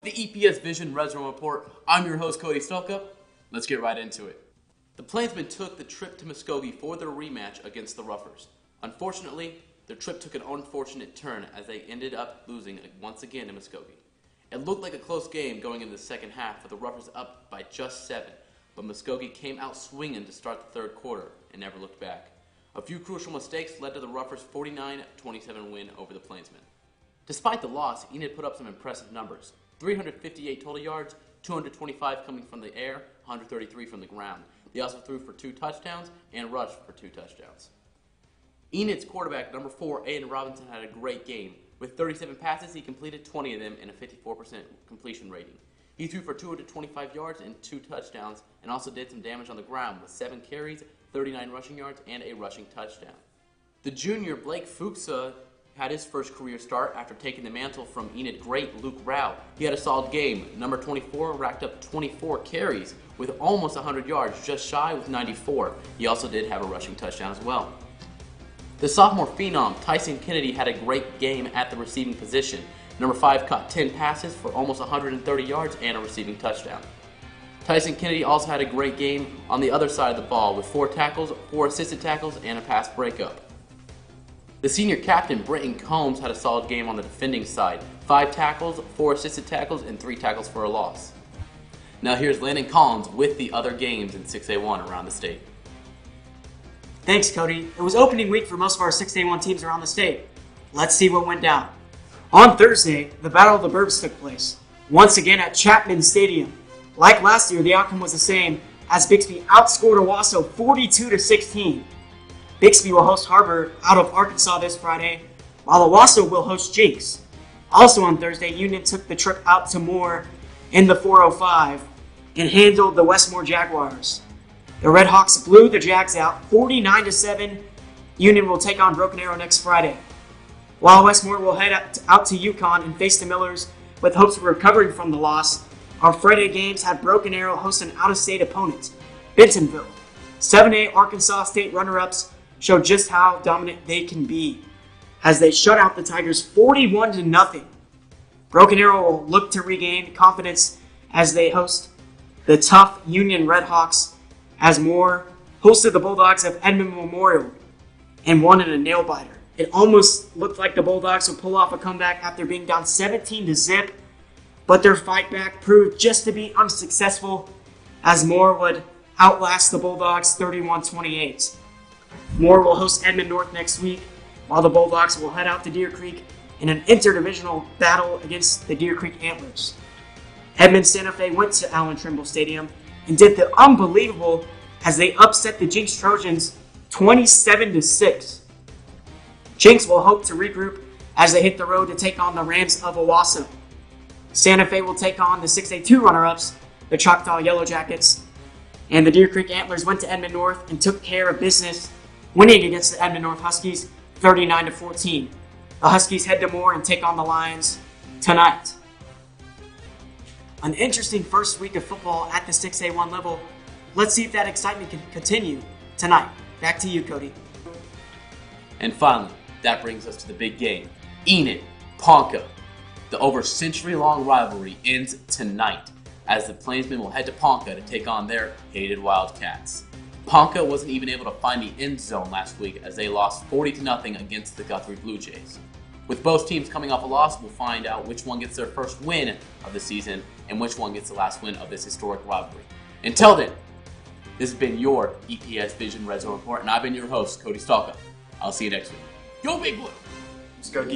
The EPS Vision Red Zone Report. I'm your host, Cody Stolka. Let's get right into it. The Plainsmen took the trip to Muskogee for their rematch against the Roughers. Unfortunately, their trip took an unfortunate turn as they ended up losing once again to Muskogee. It looked like a close game going into the second half with the Roughers up by just 7, but Muskogee came out swinging to start the third quarter and never looked back. A few crucial mistakes led to the Roughers' 49-27 win over the Plainsmen. Despite the loss, Enid put up some impressive numbers. 358 total yards, 225 coming from the air, 133 from the ground. They also threw for 2 touchdowns and rushed for 2 touchdowns. Enid's quarterback, number 4, Aiden Robinson, had a great game. With 37 passes, he completed 20 of them and a 54% completion rating. He threw for 225 yards and 2 touchdowns and also did some damage on the ground with 7 carries, 39 rushing yards, and a rushing touchdown. The junior Blake Fuchsa had his first career start after taking the mantle from Enid great Luke Rao. He had a solid game. Number 24 racked up 24 carries with almost 100 yards, just shy with 94. He also did have a rushing touchdown as well. The sophomore phenom Tyson Kennedy had a great game at the receiving position. Number 5 caught 10 passes for almost 130 yards and a receiving touchdown. Tyson Kennedy also had a great game on the other side of the ball with 4 tackles, 4 assisted tackles, and a pass breakup. The senior captain, Brenton Combs, had a solid game on the defending side. 5 tackles, 4 assisted tackles, and 3 tackles for a loss. Now here's Landon Collins with the other games in 6A1 around the state. Thanks, Cody. It was opening week for most of our 6A1 teams around the state. Let's see what went down. On Thursday, the Battle of the Burbs took place, once again at Chapman Stadium. Like last year, the outcome was the same, as Bixby outscored Owasso 42-16. Bixby will host Harbor out of Arkansas this Friday, while Owasso will host Jinx. Also on Thursday, Union took the trip out to Moore in the 405 and handled the Westmore Jaguars. The Redhawks blew the Jags out 49-7. Union will take on Broken Arrow next Friday, while Westmore will head out to Yukon and face the Millers with hopes of recovering from the loss. Our Friday games had Broken Arrow host an out-of-state opponent, Bentonville. 7A Arkansas State runner-ups show just how dominant they can be, as they shut out the Tigers 41-0. Broken Arrow will look to regain confidence as they host the tough Union Redhawks, as Moore hosted the Bulldogs of Edmond Memorial and won in a nail-biter. It almost looked like the Bulldogs would pull off a comeback after being down 17-0, but their fight back proved just to be unsuccessful, as Moore would outlast the Bulldogs 31-28. Moore will host Edmond North next week, while the Bulldogs will head out to Deer Creek in an interdivisional battle against the Deer Creek Antlers. Edmond Santa Fe went to Allen Trimble Stadium and did the unbelievable as they upset the Jinx Trojans 27-6. Jinx will hope to regroup as they hit the road to take on the Rams of Owasso. Santa Fe will take on the 6A2 runner-ups, the Choctaw Yellow Jackets, and the Deer Creek Antlers went to Edmond North and took care of business, winning against the Edmond North Huskies 39-14. The Huskies head to Moore and take on the Lions tonight. An interesting first week of football at the 6A1 level. Let's see if that excitement can continue tonight. Back to you, Cody. And finally, that brings us to the big game. Enid, Ponca. The over century-long rivalry ends tonight, as the Plainsmen will head to Ponca to take on their hated Wildcats. Ponca wasn't even able to find the end zone last week as they lost 40-0 against the Guthrie Blue Jays. With both teams coming off a loss, we'll find out which one gets their first win of the season and which one gets the last win of this historic rivalry. Until then, this has been your EPS Vision Red Zone Report, and I've been your host, Cody Stolka. I'll see you next week. Yo, Big Blue! Let's go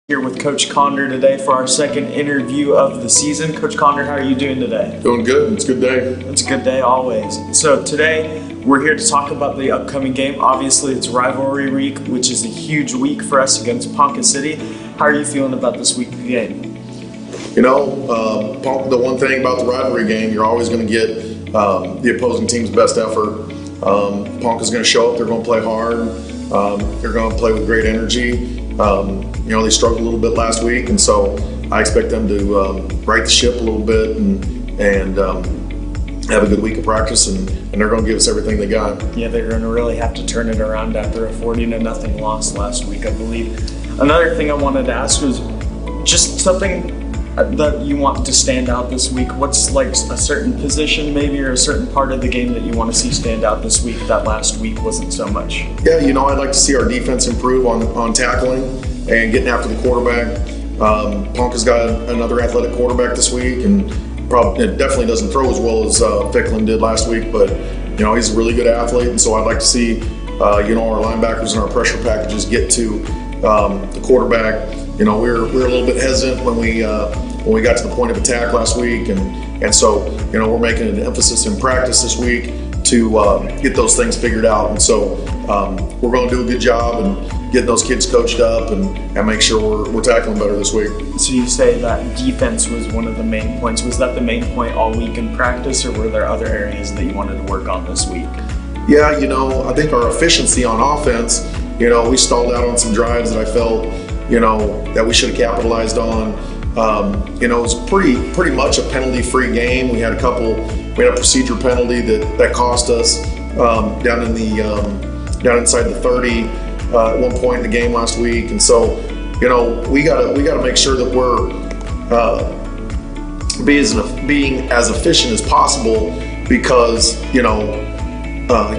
here with Coach Condor today for our second interview of the season. Coach Condor, how are you doing today? Doing good. It's a good day. It's a good day always. So today we're here to talk about the upcoming game. Obviously it's Rivalry Week, which is a huge week for us against Ponca City. How are you feeling about this week's game? You know, the one thing about the rivalry game, you're always going to get the opposing team's best effort. Ponca's going to show up. They're going to play hard. They're going to play with great energy. You know, they struggled a little bit last week, and so I expect them to right the ship a little bit and have a good week of practice, and they're going to give us everything they got. Yeah, they're going to really have to turn it around after a 40-0 loss last week, I believe. Another thing I wanted to ask was, just something that you want to stand out this week. What's like a certain position maybe, or a certain part of the game that you want to see stand out this week that last week wasn't so much? Yeah, I'd like to see our defense improve on tackling and getting after the quarterback. Ponca's got another athletic quarterback this week, and it definitely doesn't throw as well as Ficklin did last week, but he's a really good athlete, and so I'd like to see our linebackers and our pressure packages get to the quarterback. We were a little bit hesitant when we got to the point of attack last week, and so we're making an emphasis in practice this week to get those things figured out, and so we're going to do a good job and getting those kids coached up and make sure we're tackling better this week. So you say that defense was one of the main points. Was that the main point all week in practice, or were there other areas that you wanted to work on this week? Yeah, I think our efficiency on offense, we stalled out on some drives that I felt, that we should have capitalized on. It was pretty much a penalty-free game. We had a procedure penalty that cost us down inside the 30 at one point in the game last week, and so we gotta make sure that we're being as efficient as possible, because you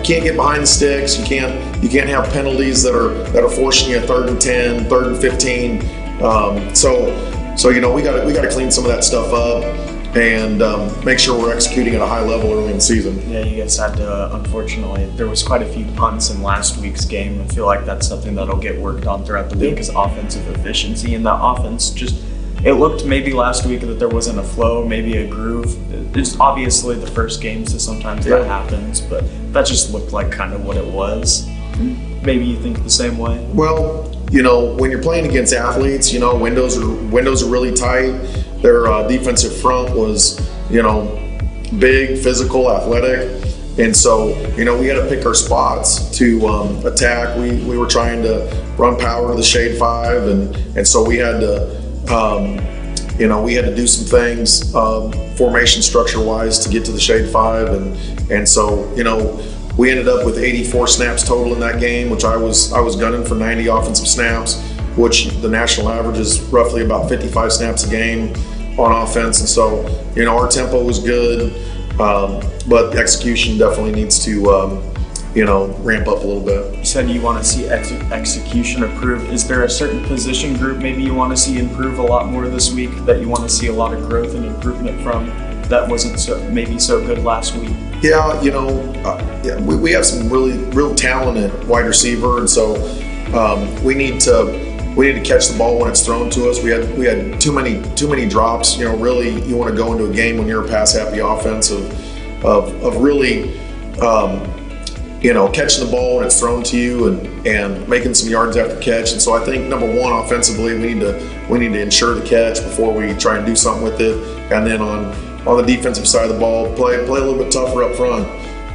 can't get behind the sticks. You can't have penalties that are forcing you a 3rd and 10, 3rd and 15. So we gotta clean some of that stuff up and make sure we're executing at a high level early in the season. Yeah, you guys had to, unfortunately, there was quite a few punts in last week's game. I feel like that's something that'll get worked on throughout the week, is offensive efficiency. And that offense it looked maybe last week that there wasn't a flow, maybe a groove. It's obviously the first game, so sometimes that happens, but that just looked like kind of what it was. Maybe you think the same way? Well, when you're playing against athletes, windows are really tight. Their defensive front was, big, physical, athletic, and so we had to pick our spots to attack. We were trying to run power to the shade 5, and so we had to do some things formation structure wise to get to the shade 5, and so we ended up with 84 snaps total in that game, which I was gunning for 90 offensive snaps, which the national average is roughly about 55 snaps a game on offense. And so, our tempo was good, but the execution definitely needs to, ramp up a little bit. You said you want to see execution improve. Is there a certain position group maybe you want to see improve a lot more this week, that you want to see a lot of growth and improvement from, that wasn't so good last week? Yeah, we have some real talented wide receiver, and so we need to catch the ball when it's thrown to us. We had too many drops. Really, you want to go into a game when you're a pass happy offense of really catching the ball when it's thrown to you and making some yards after catch. And so I think number one, offensively, we need to ensure the catch before we try and do something with it. And then on the defensive side of the ball, play a little bit tougher up front.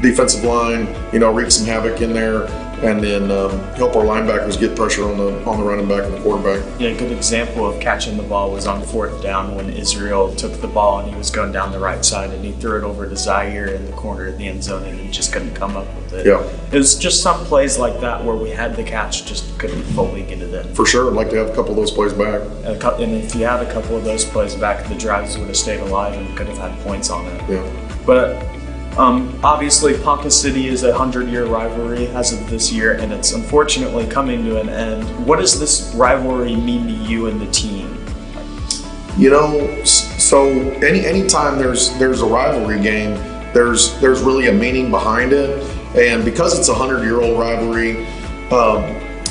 Defensive line, wreak some havoc in there, and then help our linebackers get pressure on the running back and the quarterback. Yeah, a good example of catching the ball was on 4th down when Israel took the ball and he was going down the right side and he threw it over to Zaire in the corner of the end zone and he just couldn't come up with it. Yeah. It was just some plays like that where we had the catch, just couldn't fully get it in. For sure, I'd like to have a couple of those plays back. And if you had a couple of those plays back, the drives would have stayed alive and could have had points on it. Yeah. But obviously, Ponca City is a 100-year rivalry as of this year, and it's unfortunately coming to an end. What does this rivalry mean to you and the team? So anytime there's a rivalry game, there's really a meaning behind it, and because it's a 100-year-old rivalry,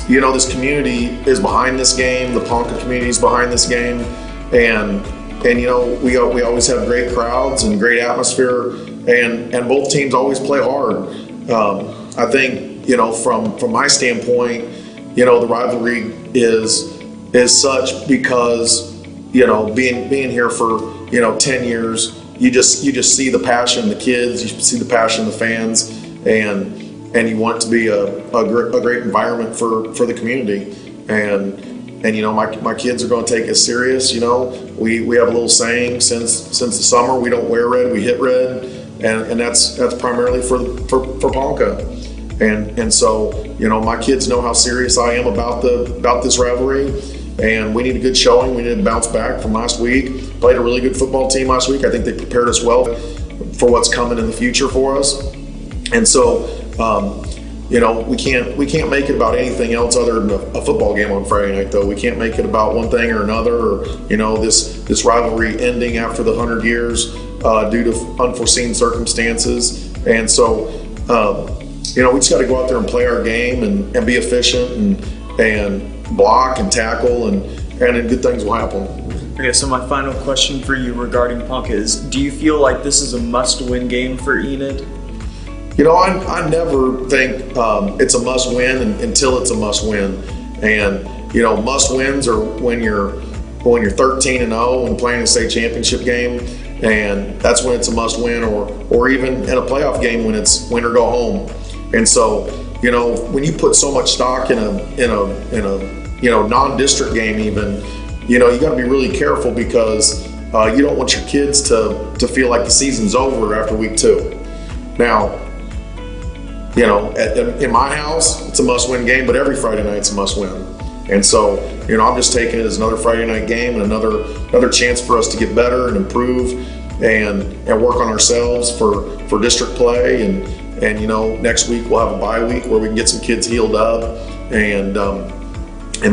this community is behind this game. The Ponca community is behind this game, and we always have great crowds and great atmosphere. And both teams always play hard. I think from my standpoint, the rivalry is such because being here for 10 years, you just see the passion in the kids, you see the passion in the fans, and you want it to be a great environment for the community. And my kids are going to take us serious. We have a little saying since the summer: we don't wear red, we hit red. And that's primarily for Ponca, and so my kids know how serious I am about this rivalry, and we need a good showing. We need to bounce back from last week. Played a really good football team last week. I think they prepared us well for what's coming in the future for us. And so, we can't make it about anything else other than a football game on Friday night, though. We can't make it about one thing or another, or this rivalry ending after the 100 years due to unforeseen circumstances. And so, we just got to go out there and play our game and be efficient and block and tackle, and then good things will happen. Okay, so my final question for you regarding Ponca is: do you feel like this is a must-win game for Enid? I never think it's a must-win until it's a must-win. And must-wins are when you're 13-0 and playing a state championship game, and that's when it's a must-win, or even in a playoff game when it's win or go home. And so, when you put so much stock in a non-district game, even, you got to be really careful, because you don't want your kids to feel like the season's over after week 2. Now, in my house, it's a must-win game, but every Friday night's a must-win. And so, I'm just taking it as another Friday night game and another chance for us to get better and improve and work on ourselves for district play. And next week we'll have a bye week where we can get some kids healed up and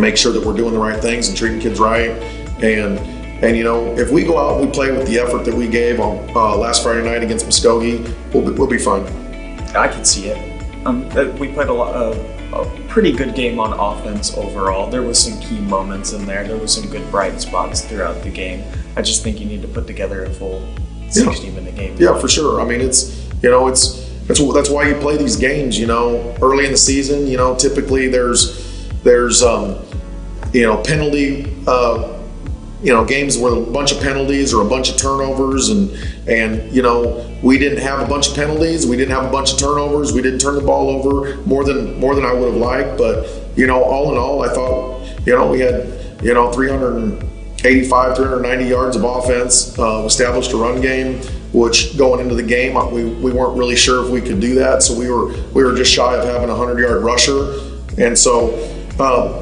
make sure that we're doing the right things and treating kids right. And if we go out and we play with the effort that we gave on last Friday night against Muskogee, we'll be fine. I can see it. We played a pretty good game on offense overall. There was some key moments in there. There was some good bright spots throughout the game. I just think you need to put together a full 60-minute game. Yeah, for sure. I mean, that's why you play these games. Early in the season, typically there's penalty. Games with a bunch of penalties or a bunch of turnovers, and we didn't have a bunch of penalties, we didn't have a bunch of turnovers, we didn't turn the ball over more than I would have liked. But all in all, I thought we had 385, 390 yards of offense, established a run game, which going into the game we weren't really sure if we could do that, so we were just shy of having a 100-yard rusher. And so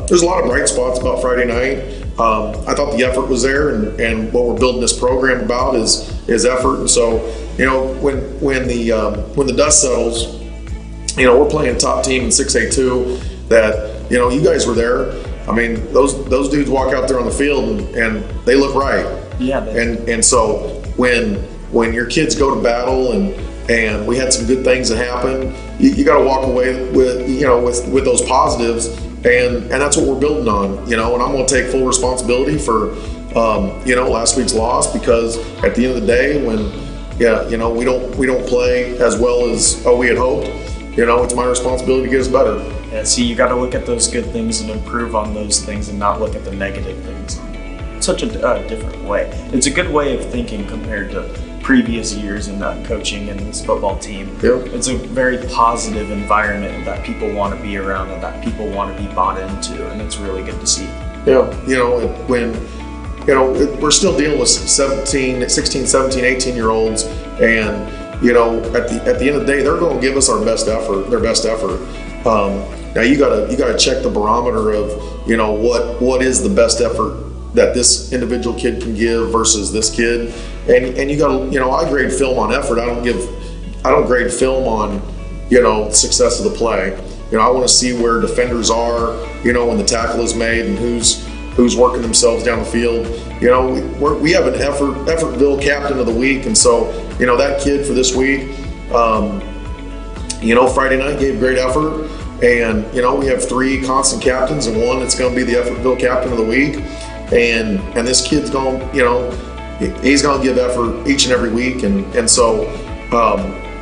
there's a lot of bright spots about Friday night. I thought the effort was there, and what we're building this program about is effort. And so, when the dust settles, we're playing a top team in 6A2 that, you guys were there. I mean, those dudes walk out there on the field and they look right. Yeah. And so when your kids go to battle and we had some good things that happen, you got to walk away with those positives. And that's what we're building on, and I'm going to take full responsibility for, last week's loss, because at the end of the day, when, we don't play as well as we had hoped, it's my responsibility to get us better. Yeah, see, you got to look at those good things and improve on those things and not look at the negative things in such a different way. It's a good way of thinking compared to previous years in coaching and this football team. Yep. It's a very positive environment that people want to be around and that people want to be bought into, and it's really good to see. Yeah, when we're still dealing with 16, 17, 18-year-olds, and at the end of the day, they're going to give us their best effort. Now you gotta check the barometer of what is the best effort that this individual kid can give versus this kid, and you gotta I grade film on effort. I don't grade film on success of the play. I want to see where defenders are when the tackle is made and who's working themselves down the field. We have an Effortville captain of the week, and so that kid for this week, Friday night gave great effort, and we have 3 constant captains and one that's going to be the Effortville captain of the week, and this kid's going he's going to give effort each and every week, and so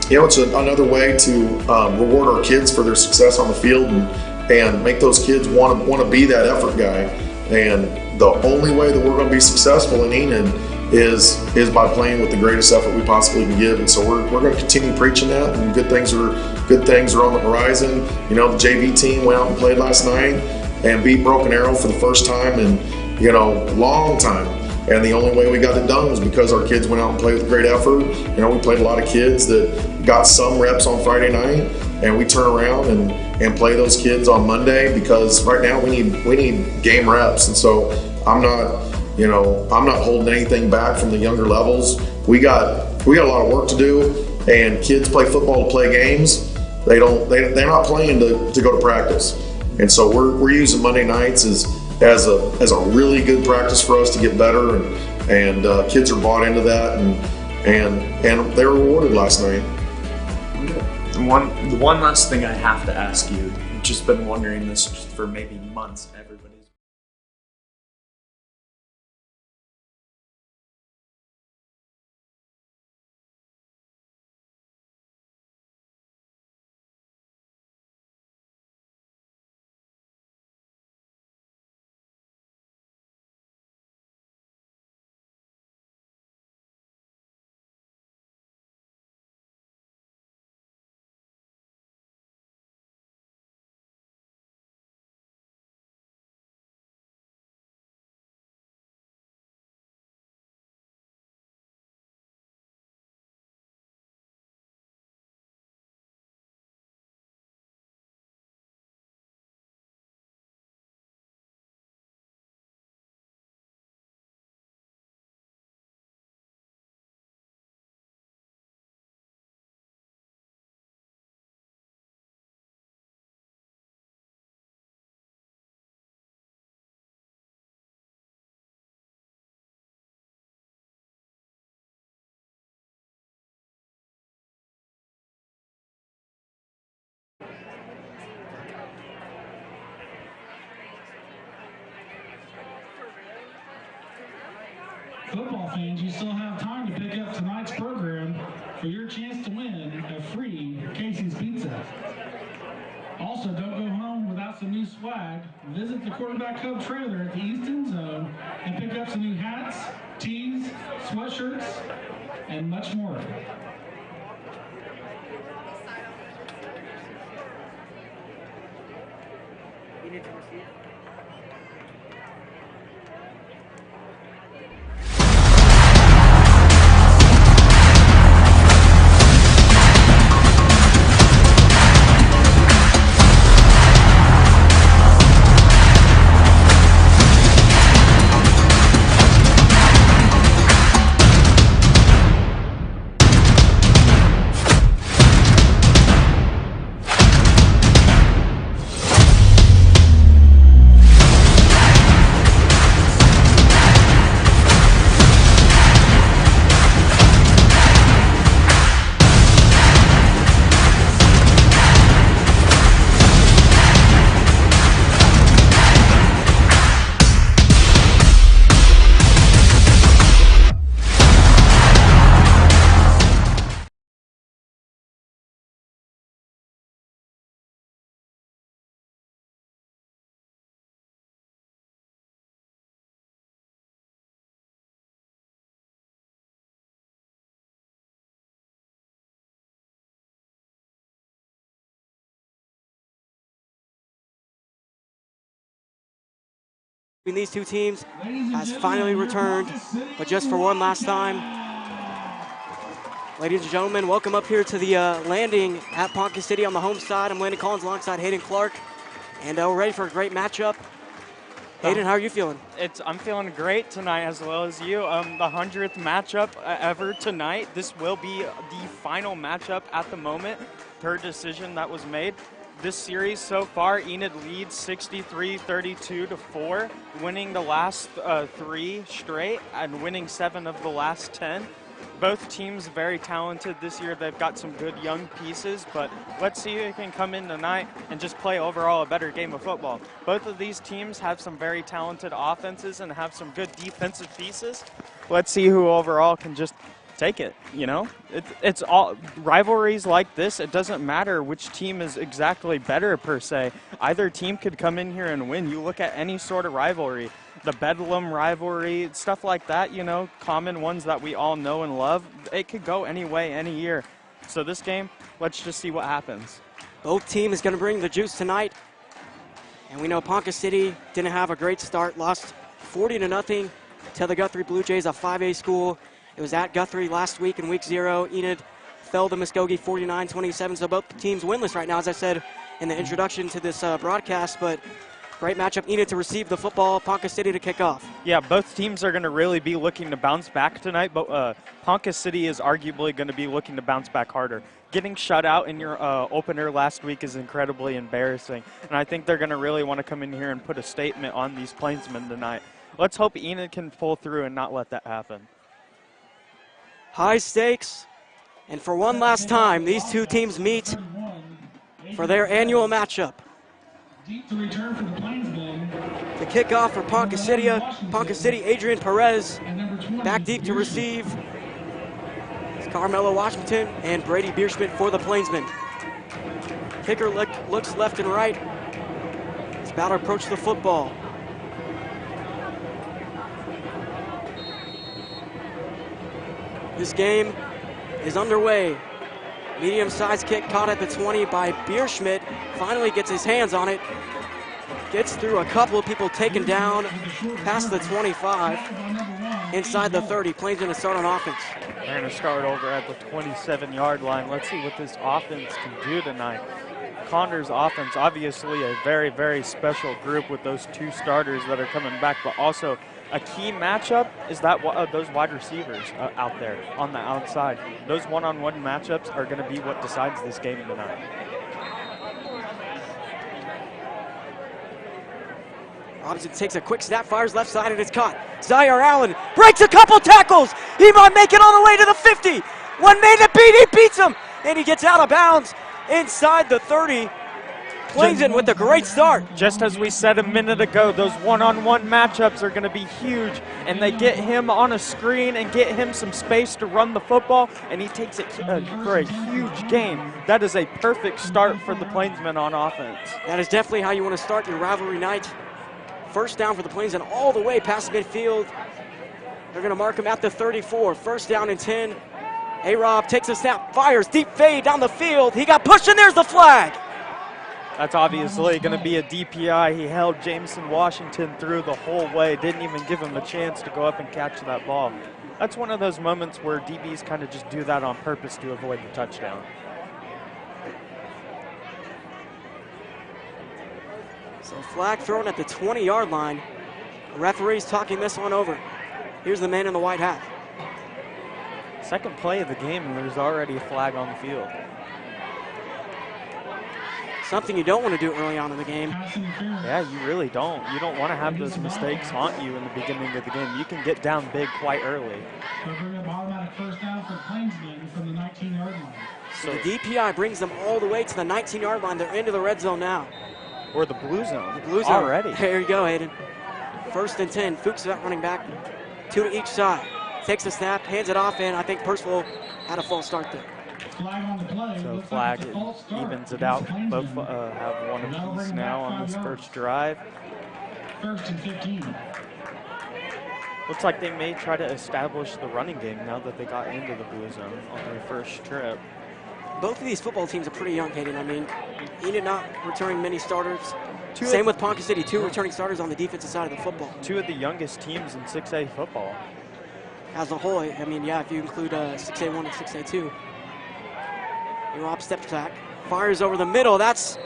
it's another way to reward our kids for their success on the field and make those kids want to be that effort guy. And the only way that we're going to be successful in Enid is by playing with the greatest effort we possibly can give. And so we're going to continue preaching that, and good things are on the horizon. The JV team went out and played last night and beat Broken Arrow for the first time in a long time. And the only way we got it done was because our kids went out and played with great effort. We played a lot of kids that got some reps on Friday night, and we turn around and and play those kids on Monday, because right now we need game reps. And so I'm not holding anything back from the younger levels. We got a lot of work to do, and kids play football to play games. They're not playing to go to practice. And so we're using Monday nights as a really good practice for us to get better, and kids are bought into that, and they were rewarded last night. The one last thing I have to ask you, I've just been wondering this for maybe months. Everybody's Football fans, you still have time to pick up tonight's program for your chance to win a free Casey's Pizza. Also, don't go home without some new swag. Visit the Quarterback Hub trailer at the East End Zone and pick up some new hats, tees, sweatshirts, and much more. Between these two teams has finally returned, but just for one last time. Ladies and gentlemen, welcome up here to the landing at Ponca City on the home side. I'm Landon Collins alongside Hayden Clark, and we're ready for a great matchup. Hayden, how are you feeling? I'm feeling great tonight, as well as you. The 100th matchup ever tonight. This will be the final matchup at the moment, per decision that was made. This series so far, Enid leads 63-32-4, winning the last 3 straight and winning 7 of the last 10. Both teams very talented this year. They've got some good young pieces, but let's see who can come in tonight and just play overall a better game of football. Both of these teams have some very talented offenses and have some good defensive pieces. Let's see who overall can just take it, you know? It's all rivalries like this. It doesn't matter which team is exactly better per se. Either team could come in here and win. You look at any sort of rivalry, the Bedlam rivalry, stuff like that, you know, common ones that we all know and love. It could go any way, any year. So this game, let's just see what happens. Both teams going to bring the juice tonight. And we know Ponca City didn't have a great start, lost 40-0 to the Guthrie Blue Jays, a 5A school. It was at Guthrie last week in week 0. Enid fell to Muskogee 49-27, so both teams winless right now. As I said, in the introduction to this broadcast, but great matchup. Enid to receive the football, Ponca City to kick off. Yeah, both teams are going to really be looking to bounce back tonight, but Ponca City is arguably going to be looking to bounce back harder. Getting shut out in your opener last week is incredibly embarrassing, and I think they're going to really want to come in here and put a statement on these Plainsmen tonight. Let's hope Enid can pull through and not let that happen. High stakes, and for one last time, these two teams meet for their annual matchup. Deep to return for the Plainsmen. The kickoff for Ponca City, Adrian Perez And number 20, back deep to receive. It's Carmelo Washington and Brady Bierschmidt for the Plainsmen. Kicker looks left and right. He's about to approach the football. This game is underway. Medium-sized kick caught at the 20 by Bierschmidt. Finally gets his hands on it. Gets through a couple of people taken down past the 25. Inside the 30, Plainsmen to start on offense. They're going to start over at the 27-yard line. Let's see what this offense can do tonight. Condor's offense, obviously a very, very special group with those two starters that are coming back, but also a key matchup is that those wide receivers out there on the outside. Those one-on-one matchups are going to be what decides this game tonight. Robinson takes a quick snap, fires left side, and it's caught. Zaire Allen breaks a couple tackles. He might make it all the way to the 50. One man to beat, he beats him, and he gets out of bounds inside the 30. Plainsmen with a great start. Just as we said a minute ago, those one-on-one matchups are going to be huge, and they get him on a screen and get him some space to run the football, and he takes it for a huge gain. That is a perfect start for the Plainsmen on offense. That is definitely how you want to start your rivalry night. First down for the Plainsmen all the way past midfield. They're going to mark him at the 34. First down and 10. A-Rob takes a snap, fires, deep fade down the field. He got pushed, and there's the flag. That's obviously going to be a DPI. He held Jameson Washington through the whole way, didn't even give him a chance to go up and catch that ball. That's one of those moments where DBs kind of just do that on purpose to avoid the touchdown. So flag thrown at the 20-yard line. The referee's talking this one over. Here's the man in the white hat. Second play of the game, and there's already a flag on the field. Something you don't want to do early on in the game. Yeah, you really don't. You don't want to have those mistakes haunt you in the beginning of the game. You can get down big quite early. Automatic first down for Plainsmen from the 19-yard line. So the DPI brings them all the way to the 19-yard line. They're into the red zone now. Or the blue zone. The blue zone. Already. There you go, Aiden. First and 10. Fuchs out running back. Two to each side. Takes a snap, hands it off, and I think Percival had a false start there. Flag on the play. So Looks flag like it's a false start. evens it out. Both Plainsmen. have one apiece now on this first drive. First and 15. Looks like they may try to establish the running game now that they got into the blue zone on their first trip. Both of these football teams are pretty young, Hayden. I mean, Enid not returning many starters. Same with Ponca City, two returning starters on the defensive side of the football. Two of the youngest teams in 6A football. As a whole, I mean, yeah, if you include 6A1 and 6A2. Rob steps back, fires over the middle. Has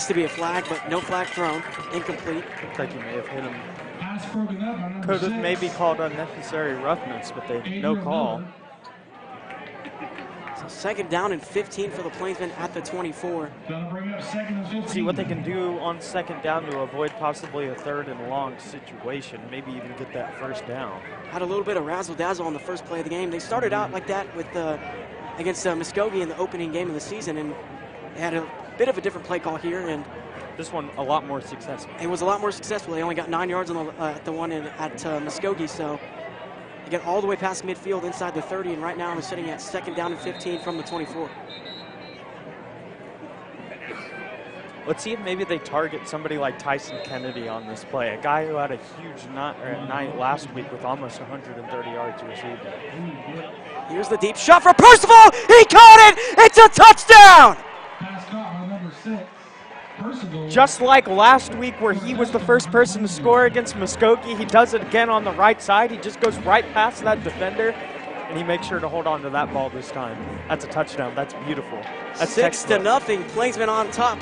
to be a flag, but no flag thrown. Incomplete. Looks like he may have hit him. Pass broken up by number Could have 6. maybe called unnecessary roughness, but they no call. So second down and 15 for the Plainsmen at the 24. Gonna bring up second and 15. See what they can do on second down to avoid possibly a third and long situation. Maybe even get that first down. Had a little bit of razzle-dazzle on the first play of the game. They started out like that with against Muskogee in the opening game of the season, and they had a bit of a different play call here, and this one a lot more successful. It was a lot more successful. They only got 9 yards on at the one at Muskogee, so they get all the way past midfield inside the 30, and right now they're sitting at second down and 15 from the 24. Let's see if maybe they target somebody like Tyson Kennedy on this play, a guy who had a huge night last week with almost 130 yards receiving. Here's the deep shot for Percival. He caught it. It's a touchdown. Pass caught by number 6. Percival. Just like last week where he was the first person to score against Muskogee, he does it again on the right side. He just goes right past that defender. and he makes sure to hold on to that ball this time. That's a touchdown. That's beautiful. That's 6-0. Plainsman on top,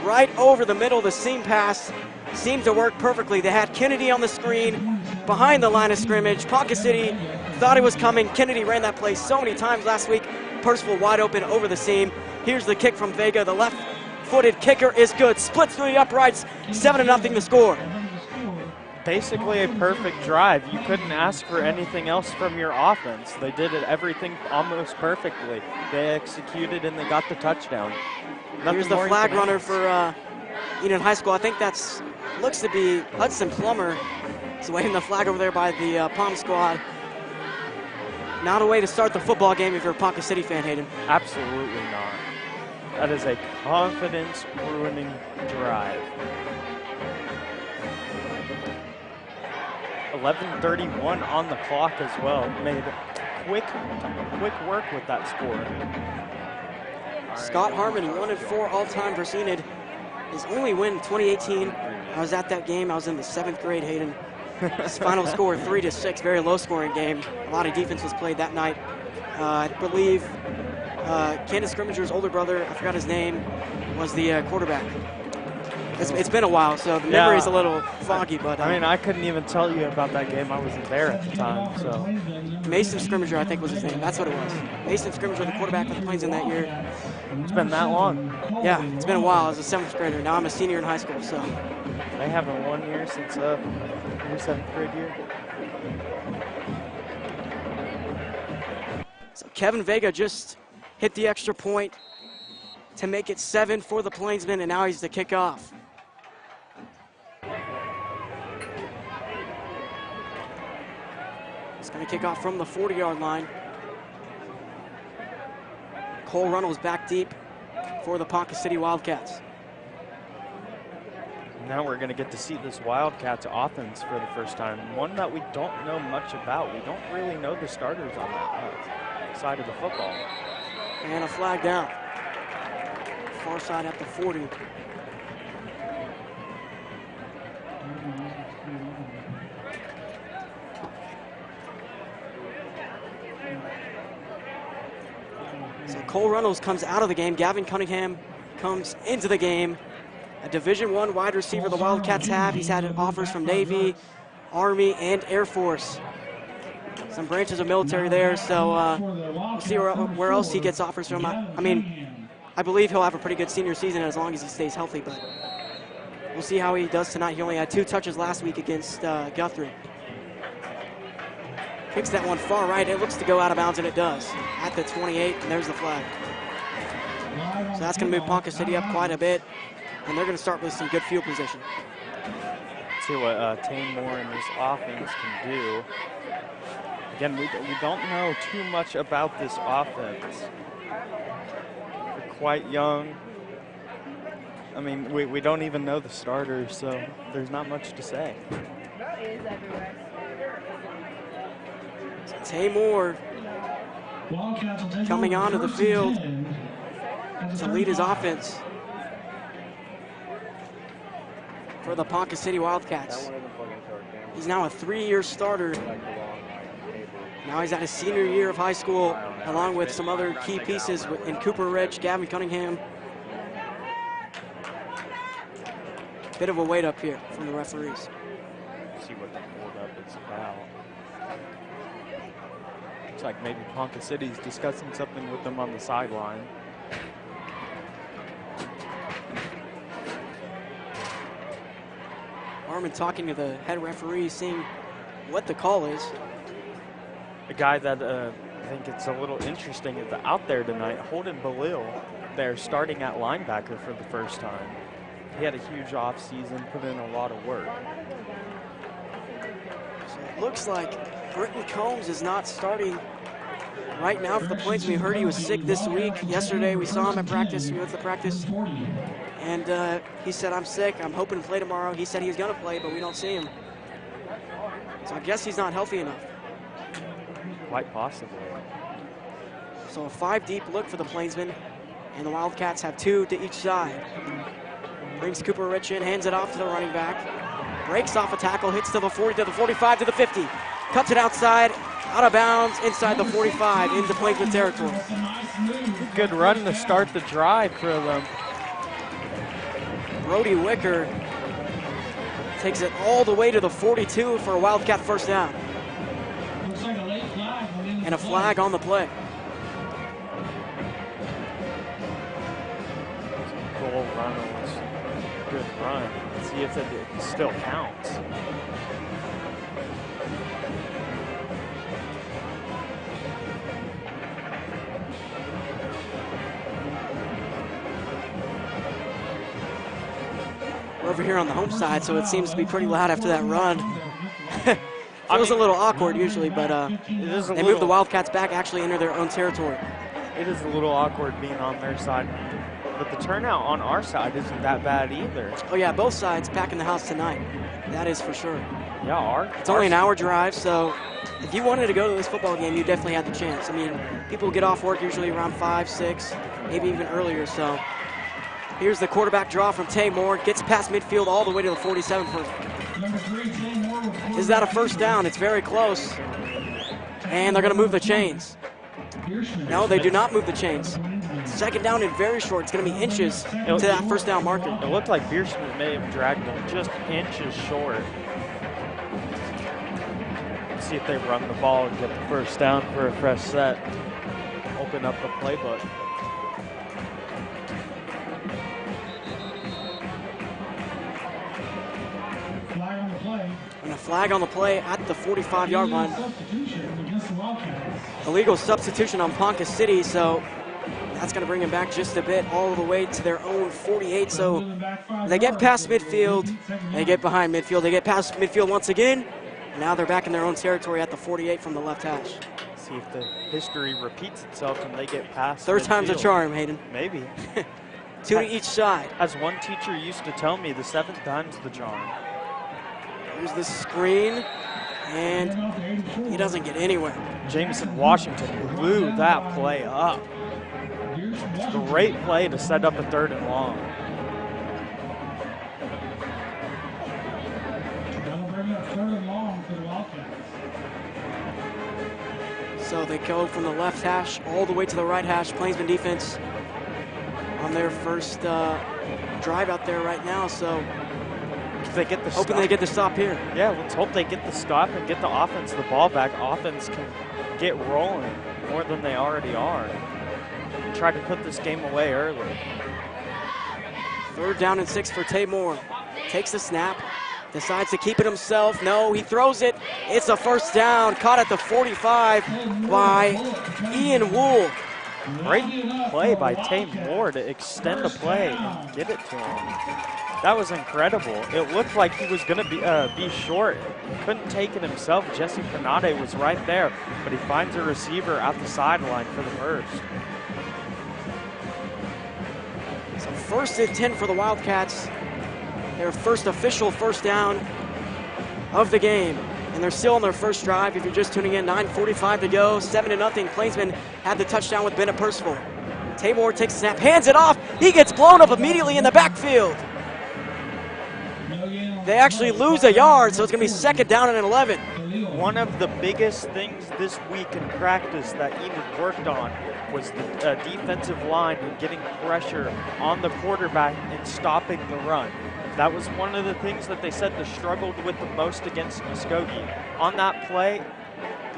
right over the middle. The seam pass seemed to work perfectly. They had Kennedy on the screen behind the line of scrimmage. Ponca City thought it was coming. Kennedy ran that play so many times last week. Percival wide open over the seam. Here's the kick from Vega. The left-footed kicker is good. Splits through the uprights. 7-0 the score. Basically a perfect drive. You couldn't ask for anything else from your offense. They did everything almost perfectly. They executed and they got the touchdown. Here's the flag runner for Enid High School. I think that's looks to be Hudson Plummer. He's waving the flag over there by the Palm squad. Not a way to start the football game if you're a Ponca City fan, Hayden. Absolutely not. That is a confidence-ruining drive. 11:31 on the clock as well. Made quick work with that score. Scott Harmon, 1-4 all-time versus Enid. His only win in 2018. I was at that game. I was in the 7th grade, Hayden. His final score 3-6, very low-scoring game. A lot of defense was played that night. I believe Candace Scrimmager's older brother, I forgot his name, was the quarterback. It's been a while, so the memory's a little foggy. But I mean, I couldn't even tell you about that game. I wasn't there at the time. So Mason Scrimmager, I think, was his name. That's what it was. Mason Scrimmager, the quarterback for the Plainsmen that year. It's been that long. Yeah, it's been a while. I was a 7th grader. Now I'm a senior in high school. So they haven't won here since your 7th grade year. So Kevin Vega just hit the extra point to make it 7 for the Plainsmen, and now he's the kickoff. He's going to kick off from the 40-yard line. Cole Runnels back deep for the Ponca City Wildcats. Now we're going to get to see this Wildcats offense for the first time. One that we don't know much about. We don't really know the starters on that side of the football. And a flag down. Far side at the 40. So Cole Runnels comes out of the game. Gavin Cunningham comes into the game. A Division I wide receiver the Wildcats have. He's had offers from Navy, Army, and Air Force. Some branches of military there, so we'll see where else he gets offers from. I mean, I believe he'll have a pretty good senior season as long as he stays healthy, but we'll see how he does tonight. He only had 2 touches last week against Guthrie. Kicks that one far right. It looks to go out of bounds, and it does. At the 28, and there's the flag. So that's going to move Ponca City up quite a bit, and they're going to start with some good field position. Let's see what Tane Moore and his offense can do. Again, we don't know too much about this offense. They're quite young. I mean, we don't even know the starters, so there's not much to say. Tay Moore coming onto the field to lead his offense for the Ponca City Wildcats. He's now a 3-year starter. Now he's at his senior year of high school, along with some other key pieces in Cooper Ridge, Gavin Cunningham. Bit of a wait up here from the referees. See what the hold-up is about. Looks like maybe Ponca City's discussing something with them on the sideline. Armin talking to the head referee, seeing what the call is. A guy that I think it's a little interesting is out there tonight, Holden Balil. They're starting at linebacker for the first time. He had a huge off-season, put in a lot of work. So it looks like Britton Combs is not starting right now for the Plainsmen. We heard he was sick this week. Yesterday we saw him at practice. We went to practice. And he said, I'm sick. I'm hoping to play tomorrow. He said he was going to play, but we don't see him. So I guess he's not healthy enough. Quite possibly. So a 5-deep look for the Plainsmen. And the Wildcats have 2 to each side. Brings Cooper Rich in, hands it off to the running back. Breaks off a tackle, hits to the 40, to the 45, to the 50. Cuts it outside, Out of bounds inside the 45 into Plainsman territory. Good run to start the drive for them. Brody Wicker takes it all the way to the 42 for a Wildcat first down. And a flag on the play. Cole Reynolds, good run. Let's see if it still counts. We're over here on the home side, so it seems to be pretty loud after that run. It was a little awkward usually, but they moved the Wildcats back, actually enter their own territory. It is a little awkward being on their side, but the turnout on our side isn't that bad either. Oh yeah, both sides packing the house tonight. That is for sure. Yeah, it's only an hour drive, so if you wanted to go to this football game, you definitely had the chance. I mean, people get off work usually around 5, 6, maybe even earlier, so. Here's the quarterback draw from Tay Moore. Gets past midfield all the way to the 47 for. Is that a first down? It's very close. And they're going to move the chains. No, they do not move the chains. Second down and very short. It's going to be inches to that first down marker. It looked like Bierschmidt may have dragged them just inches short. Let's see if they run the ball and get the first down for a fresh set. Open up the playbook. And a flag on the play at the 45-yard line. Illegal substitution on Ponca City, so that's going to bring them back just a bit all the way to their own 48. So they get past midfield, they get behind midfield, they get past midfield once again. Now they're back in their own territory at the 48 from the left hash. See if the history repeats itself and they get past Third midfield. time's a charm, Hayden. Maybe. 2 to each side. As one teacher used to tell me, the 7th time's the charm. Here's the screen, and he doesn't get anywhere. Jameson Washington blew that play up. Great play to set up a 3rd and long. So they go from the left hash all the way to the right hash. Plainsman defense on their first drive out there right now. So if they get the hoping they get the stop here. Yeah, let's hope they get the stop and get the offense the ball back. Offense can get rolling more than they already are. Try to put this game away early. 3rd down and 6 for Tay Moore. Takes the snap, decides to keep it himself. No, he throws it. It's a first down, caught at the 45 by Ian Wool. Great play by Tay Moore to extend the play and get it to him. That was incredible. It looked like he was going to be short. He couldn't take it himself. Jesse Panade was right there, but he finds a receiver at the sideline for the first. So 1st and 10 for the Wildcats. Their first official first down of the game. And they're still on their first drive. If you're just tuning in, 9:45 to go, 7-0. Plainsman had the touchdown with Bennett Percival. Tay Moore takes the snap, hands it off. He gets blown up immediately in the backfield. They actually lose a yard, so it's going to be 2nd down and 11. One of the biggest things this week in practice that Enid worked on was the defensive line and getting pressure on the quarterback and stopping the run. That was one of the things that they said they struggled with the most against Muskogee. On that play,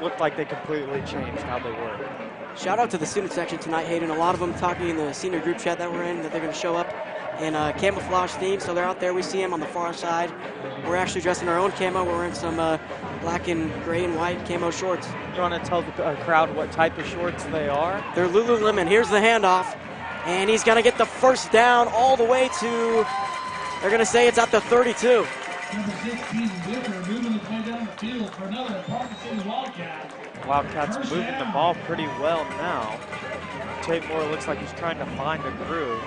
looked like they completely changed how they work. Shout out to the student section tonight, Hayden. A lot of them talking in the senior group chat that we're in that they're going to show up in camouflage theme, so they're out there. We see them on the far side. We're actually dressed in our own camo. We're wearing some black and gray and white camo shorts. You want to tell the crowd what type of shorts they are? They're Lululemon. Here's the handoff, and he's going to get the first down all the way to, they're going to say it's at the 32. Number 16, Wicker moving the play down the field for another Ponca City Wildcat. Wildcats moving the ball pretty well now. Tate Moore looks like he's trying to find a groove.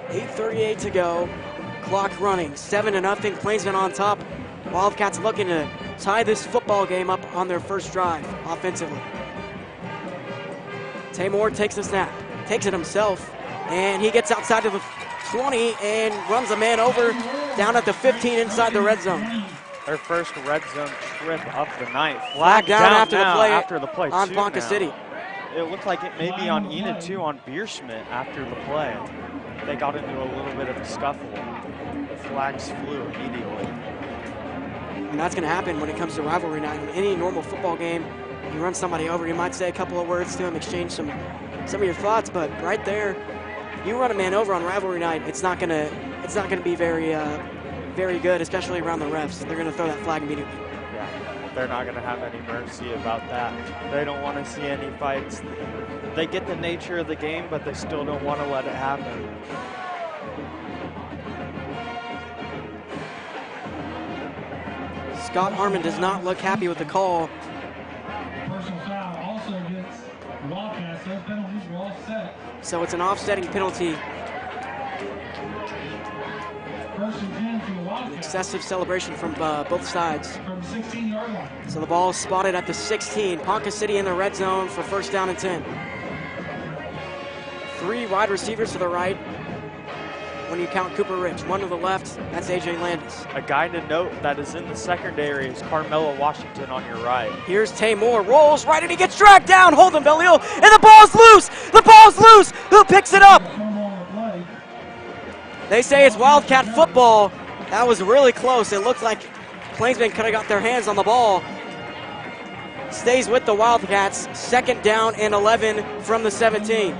.8:38 to go. Clock running. 7-0. Plainsman on top. Wildcats looking to tie this football game up on their first drive offensively. Tamor takes the snap, takes it himself, and he gets outside to the 20 and runs a man over down at the 15 inside the red zone. Their first red zone trip of the night. Flag down after the play on too Ponca now. City. It looked like it may be on Enid too, on Bierschmidt after the play. They got into a little bit of a scuffle. The flags flew immediately. And that's going to happen when it comes to rivalry night. In any normal football game, you run somebody over, you might say a couple of words to him, exchange some of your thoughts, but right there, you run a man over on rivalry night, it's not going to be very good, especially around the refs. They're going to throw that flag immediately. Yeah, they're not going to have any mercy about that. They don't want to see any fights. They get the nature of the game, but they still don't want to let it happen. Scott Harmon does not look happy with the call. Personal foul also against Wildcats. Those penalties were all set. So it's an offsetting penalty. First and 10 for the Wildcats. Excessive celebration from both sides. From the 16-yard line. So the ball is spotted at the 16. Ponca City in the red zone for first down and 10. 3 wide receivers to the right when you count Cooper Rich. 1 to the left, that's A.J. Landis. A guy to note that is in the secondary is Carmelo Washington on your right. Here's Tamor, rolls right, and he gets dragged down. Hold him, Belial, and the ball's loose. The ball's loose. Who picks it up? They say it's Wildcat football. That was really close. It looked like Plainsmen could have got their hands on the ball. Stays with the Wildcats. Second down and 11 from the 17.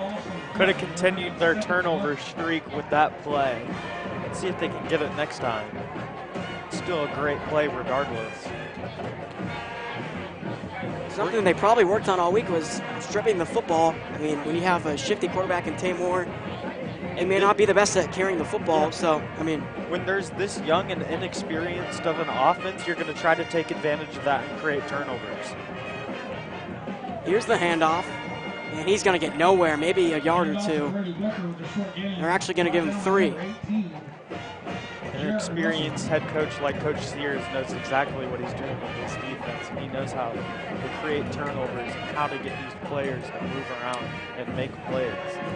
Could have continued their turnover streak with that play. Let's see if they can get it next time. Still a great play regardless. Something they probably worked on all week was stripping the football. I mean, when you have a shifty quarterback in Tamor, he may not be the best at carrying the football, so, I mean. When there's this young and inexperienced of an offense, you're going to try to take advantage of that and create turnovers. Here's the handoff, and he's going to get nowhere, maybe a yard or two. They're actually going to give him 3. An experienced head coach like Coach Sears knows exactly what he's doing with this defense. He knows how to create turnovers and how to get these players to move around and make plays.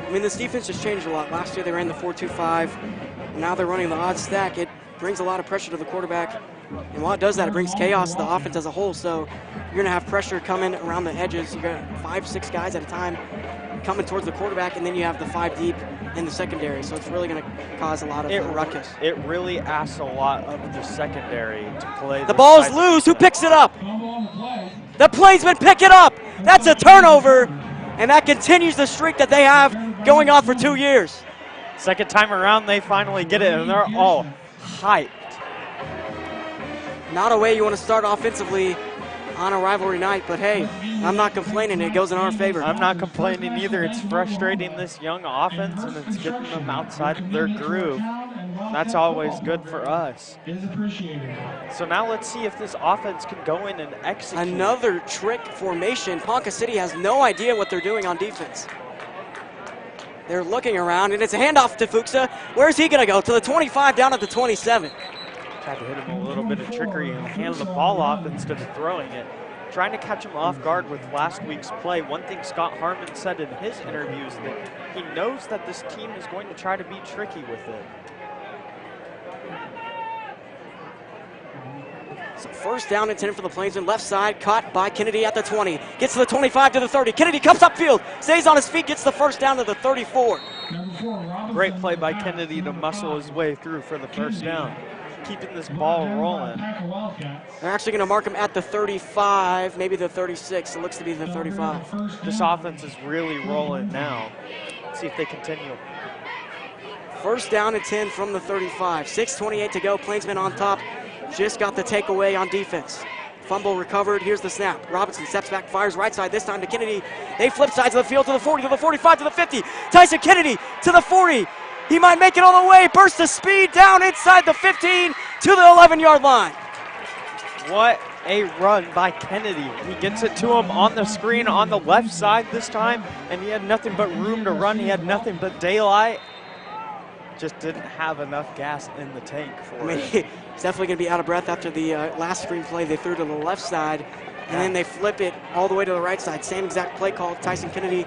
I mean, this defense has changed a lot. Last year they ran the 4-2-5. Now they're running the odd stack. It brings a lot of pressure to the quarterback. And while it does that, it brings chaos to the offense as a whole. So you're going to have pressure coming around the edges. You got 5-6 guys at a time coming towards the quarterback, and then you have the 5 deep in the secondary. So it's really going to cause a lot of ruckus. It really asks a lot of the secondary to play. The ball's loose. Who picks it up? The Plainsmen pick it up. That's a turnover, and that continues the streak that they have going on for 2 years. Second time around, they finally get it, and they're all hyped. Not a way you want to start offensively on a rivalry night, but hey, I'm not complaining. It goes in our favor. I'm not complaining either. It's frustrating this young offense, and it's getting them outside of their groove. That's always good for us. So now let's see if this offense can go in and execute. Another trick formation. Ponca City has no idea what they're doing on defense. They're looking around, and it's a handoff to Fuchsa. Where's he going to go? To the 25, down at the 27. Tried to hit him a little bit of trickery and hand the ball off instead of throwing it. Trying to catch him off guard with last week's play. One thing Scott Harmon said in his interviews that he knows that this team is going to try to be tricky with it. So first down and 10 for the Plainsmen. Left side, caught by Kennedy at the 20. Gets to the 25 to the 30. Kennedy comes upfield, stays on his feet, gets the first down to the 34. Great play by Kennedy to muscle his way through for the first down. Keeping this ball rolling. They're actually going to mark him at the 35, maybe the 36. It looks to be the 35. This offense is really rolling now. Let's see if they continue. First down and 10 from the 35. 6:28 to go. Plainsmen on top. Just got the takeaway on defense. Fumble recovered. Here's the snap. Robinson steps back, fires right side, this time to Kennedy. They flip sides of the field to the 40, to the 45, to the 50. Tyson Kennedy to the 40. He might make it all the way. Burst of speed down inside the 15 to the 11-yard line. What a run by Kennedy. He gets it to him on the screen on the left side this time, and he had nothing but room to run. He had nothing but daylight. just didn't have enough gas in the tank for I mean, it. he's definitely going to be out of breath after the last screenplay they threw to the left side, and then they flip it all the way to the right side. Same exact play call. Tyson Kennedy,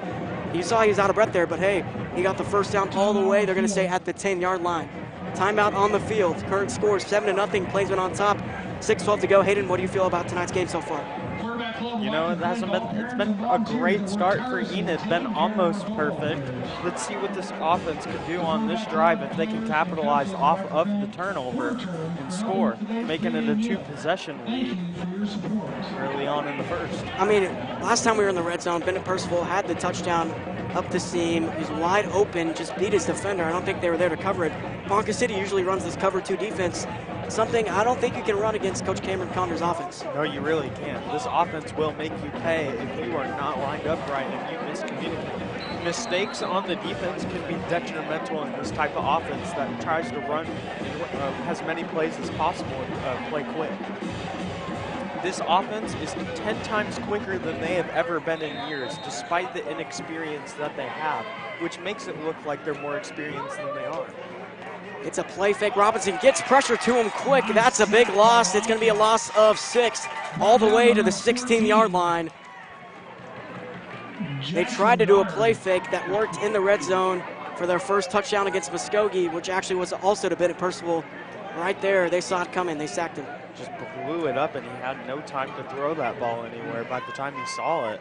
you saw he was out of breath there, but hey, he got the first down all the way. They're going to stay at the 10-yard line. Timeout on the field. Current score 7-0. Plainsman on top. 6:12 to go. Hayden, what do you feel about tonight's game so far? You know, it's been a great start for Enid, been almost perfect. Let's see what this offense can do on this drive if they can capitalize off of the turnover and score, making it a 2-possession lead early on in the first. I mean, last time we were in the red zone, Bennett Percival had the touchdown up the seam. He was wide open, just beat his defender. I don't think they were there to cover it. Ponca City usually runs this cover 2 defense, something I don't think you can run against Coach Cameron Condor's offense. No, you really can't. This offense will make you pay if you are not lined up right and you miscommunicate. Mistakes on the defense can be detrimental in this type of offense that tries to run as many plays as possible and play quick. This offense is 10 times quicker than they have ever been in years, despite the inexperience that they have, which makes it look like they're more experienced than they are. It's a play fake. Robinson gets pressure to him quick. That's a big loss. It's going to be a loss of 6 all the way to the 16-yard line. They tried to do a play fake that worked in the red zone for their first touchdown against Muskogee, which actually was also to Bennett Percival. Right there, they saw it coming. They sacked him. Just blew it up, and he had no time to throw that ball anywhere. By the time he saw it,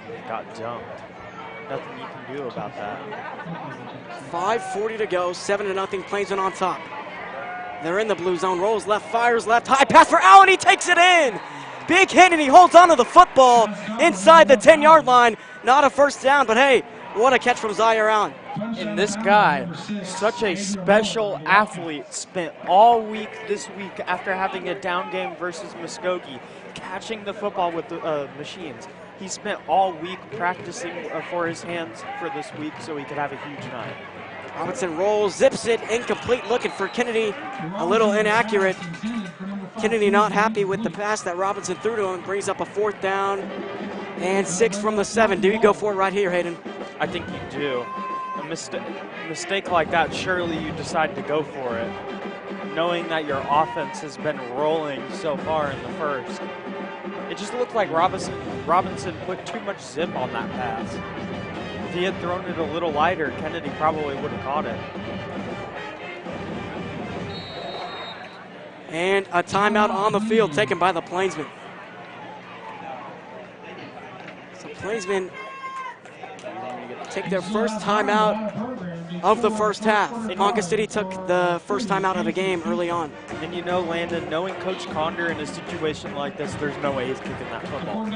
he got dumped. Nothing you can do about that. 5:40 to go, 7-0, Plainsman on top. They're in the blue zone, rolls left, fires left, high pass for Allen, he takes it in! Big hit, and he holds onto the football inside the 10-yard line. Not a first down, but hey, what a catch from Zaire Allen. And this guy, such a special athlete, spent all week this week after having a down game versus Muskogee, catching the football with the machines. He spent all week practicing for his hands for this week so he could have a huge night. Robinson rolls, zips it, incomplete, looking for Kennedy, a little inaccurate. Kennedy not happy with the pass that Robinson threw to him, brings up a 4th down and 6 from the 7. Do you go for it right here, Hayden? I think you do. A mistake like that, surely you decide to go for it, knowing that your offense has been rolling so far in the first. It just looked like Robinson put too much zip on that pass. If he had thrown it a little lighter, Kennedy probably would have caught it. And a timeout on the field taken by the Plainsmen. So Plainsmen take their first timeout of the first half. Ponca City took the first time out of the game early on. And you know, Landon, knowing Coach Condor in a situation like this, there's no way he's kicking that football.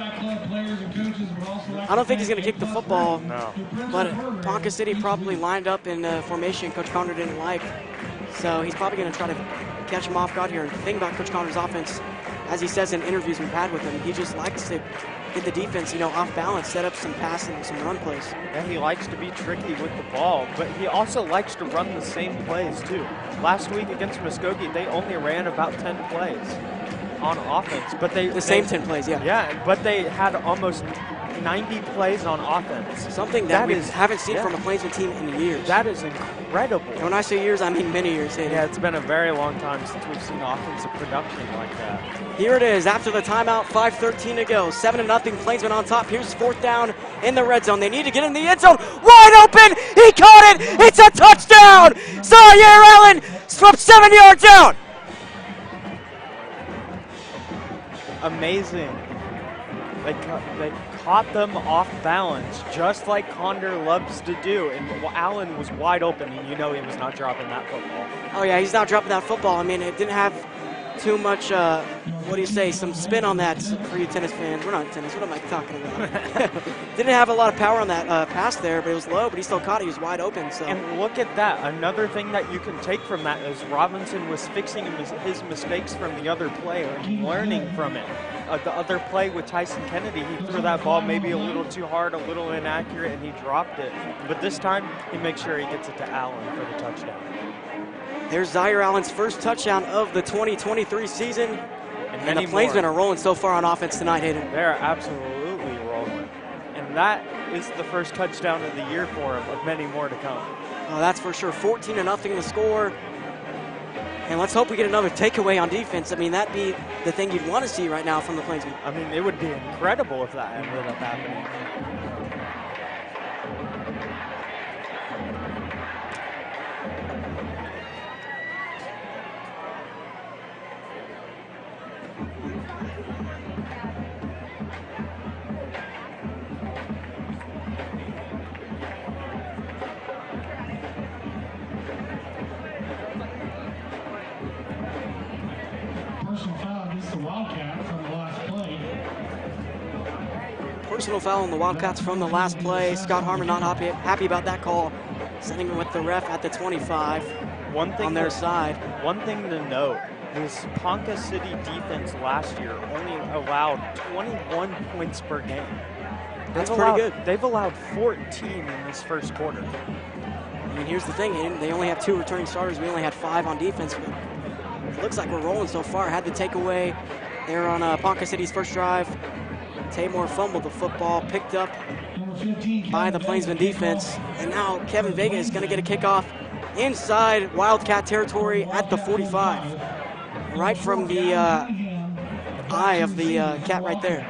I don't think he's going to kick the football. No. But Ponca City probably lined up in a formation Coach Condor didn't like. So he's probably going to try to catch him off guard here. And the thing about Coach Condor's offense, as he says in interviews we've had with him, he just likes to get the defense, off balance, set up some passing, some run plays. Yeah, he likes to be tricky with the ball, but he also likes to run the same plays too. Last week against Muskogee, they only ran about 10 plays on offense, but the same 10 plays, yeah. Yeah, but they had almost 90 plays on offense. Something that we haven't seen from a Plainsman team in years. That is incredible. And when I say years, I mean many years. Yeah, it's been a very long time since we've seen offensive production like that. Here it is after the timeout, 5:13 to go. 7-0, Plainsman on top. Here's 4th down in the red zone. They need to get in the end zone. Wide open! He caught it! It's a touchdown! Zaire Allen from 7 yards out! Amazing. They caught them off balance, just like Condor loves to do. And Allen was wide open, and he was not dropping that football. Oh, yeah, he's not dropping that football. I mean, it didn't have too much, some spin on that for you tennis fans. We're not in tennis. What am I talking about? Didn't have a lot of power on that pass there, but it was low, but he still caught it. He was wide open. So. And look at that. Another thing that you can take from that is Robinson was fixing his mistakes from the other player and learning from it. The other play with Tyson Kennedy, he threw that ball maybe a little too hard, a little inaccurate, and he dropped it. But this time, he makes sure he gets it to Allen for the touchdown. There's Zaire Allen's first touchdown of the 2023 season. And the Plainsmen are rolling so far on offense tonight, Hayden. They're absolutely rolling. And that is the first touchdown of the year for him, with many more to come. Oh, that's for sure. 14-0 the score. And let's hope we get another takeaway on defense. I mean, that'd be the thing you'd want to see right now from the Plainsmen. I mean, it would be incredible if that ended up happening. Personal foul against the Wildcats on the last play. Personal foul on the Wildcats from the last play. Scott Harmon not happy about that call, sending him with the ref at the 25 on their side. One thing to note, this Ponca City defense last year only allowed 21 points per game. That's pretty good. They've allowed 14 in this first quarter. I mean, here's the thing, they only have 2 returning starters. We only had 5 on defense, but it looks like we're rolling so far. Had the takeaway there on Ponca City's first drive. Taymor fumbled the football, picked up by the Plainsman defense. And now Kevin Vega is going to get a kickoff inside Wildcat territory at the 45. Right from the eye of the cat right there.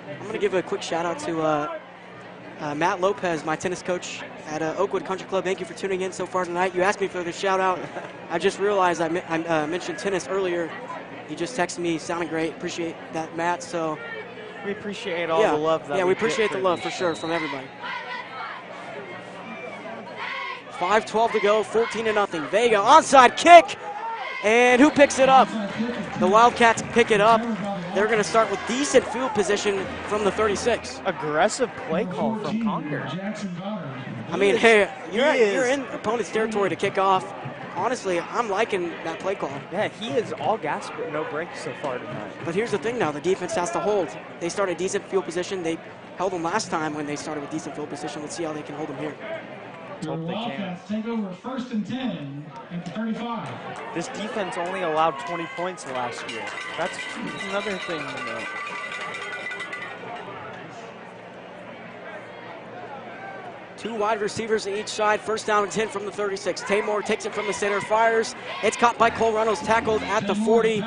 I'm going to give a quick shout out to Matt Lopez, my tennis coach at Oakwood Country Club. Thank you for tuning in so far tonight. You asked me for the shout out. I just realized I mentioned tennis earlier. You just texted me, sounding great. Appreciate that, Matt. So we appreciate all the love that we appreciate the love for sure from everybody. 5:12 to go, 14-0. Vega onside kick, and who picks it up? The Wildcats pick it up. They're going to start with decent field position from the 36. Aggressive play call from Condor. I mean, hey, you're in opponent's territory to kick off. Honestly, I'm liking that play call. Yeah, he is all gas but no brakes so far tonight. But here's the thing now, the defense has to hold. They started decent field position. They held them last time when they started with decent field position. Let's see how they can hold them here. The Wildcats take over 1st and 10 at the 35. This defense only allowed 20 points last year. That's another thing to note. Two wide receivers on each side. 1st down and 10 from the 36. Taymor takes it from the center, fires. It's caught by Cole Reynolds, tackled at the 40.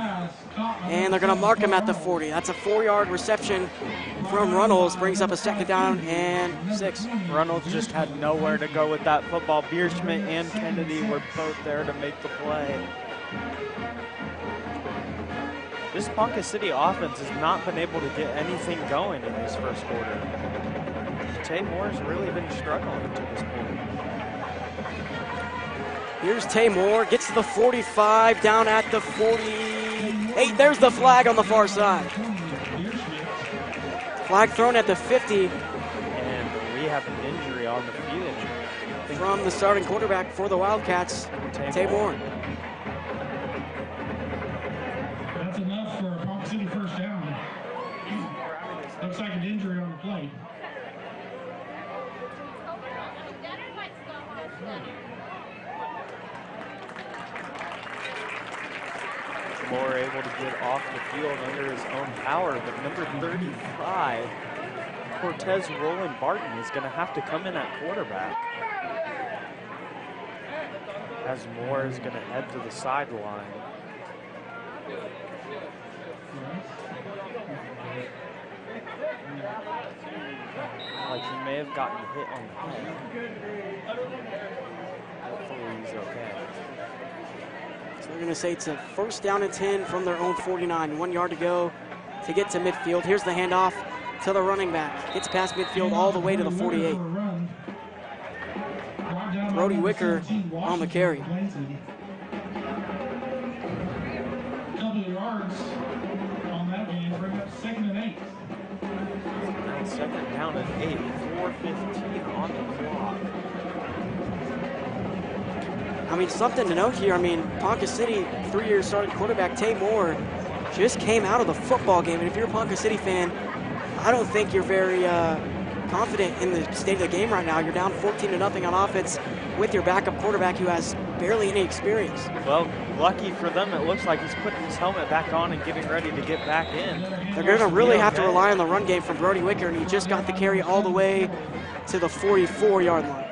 And they're going to mark him at the 40. That's a 4-yard reception from Reynolds. Brings up a 2nd down and 6. Reynolds just had nowhere to go with that football. Bierschmidt and Kennedy were both there to make the play. This Ponca City offense has not been able to get anything going in this first quarter. Taymor's really been struggling to this point. Here's Taymor, gets to the 45, down at the 48. There's the flag on the far side. Flag thrown at the 50. And we have an injury on the field. From the starting quarterback for the Wildcats, Taymor. That's enough for a Ponca City 1st down. Looks like an injury on the play. Moore able to get off the field under his own power, but number 35, Cortez Roland Barton, is going to have to come in at quarterback. As Moore is going to head to the sideline. Like he may have gotten hit on the head. Hopefully he's okay. So we're going to say it's a 1st down and 10 from their own 49. 1 yard to go to get to midfield. Here's the handoff to the running back. Gets past midfield all the way to the 48. Brody Wicker on the carry. Couple of yards on that game, bring up 2nd and 8. Now 2nd down and 8, 4:15 on the clock. I mean, something to note here. I mean, Ponca City, 3-year starting quarterback Taymor just came out of the football game. And if you're a Ponca City fan, I don't think you're very confident in the state of the game right now. You're down 14-0 on offense with your backup quarterback who has barely any experience. Well, lucky for them, it looks like he's putting his helmet back on and getting ready to get back in. They're going to really have to rely on the run game from Brody Wicker, and he just got the carry all the way to the 44-yard line.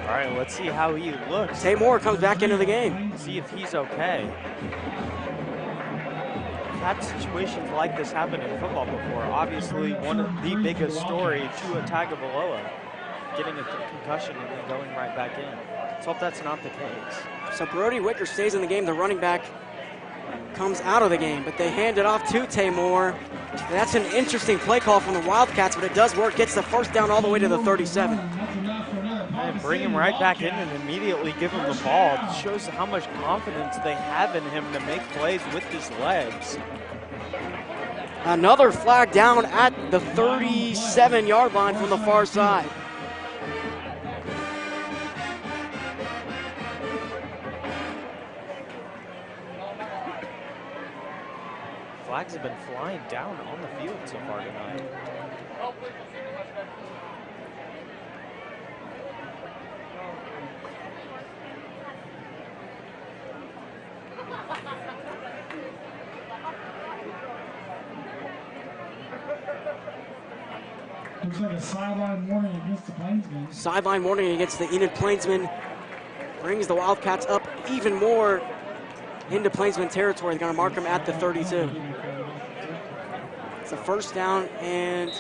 All right, let's see how he looks. Tay Moore comes back into the game. See if he's okay. I've had situations like this happen in football before. Obviously, one of the biggest story, Tua Tagovailoa getting a concussion and then going right back in. Let's hope that's not the case. So Brody Wicker stays in the game. The running back comes out of the game, but they hand it off to Tay Moore. That's an interesting play call from the Wildcats, but it does work. Gets the first down all the way to the 37. And bring him right back in and immediately give him the ball. It shows how much confidence they have in him to make plays with his legs. Another flag down at the 37-yard line from the far side. Flags have been flying down on the field so far tonight. Looks like a sideline warning against the Plainsmen. Sideline warning against the Enid Plainsmen. Brings the Wildcats up even more into Plainsman territory. They're going to mark them at the 32. It's a first down and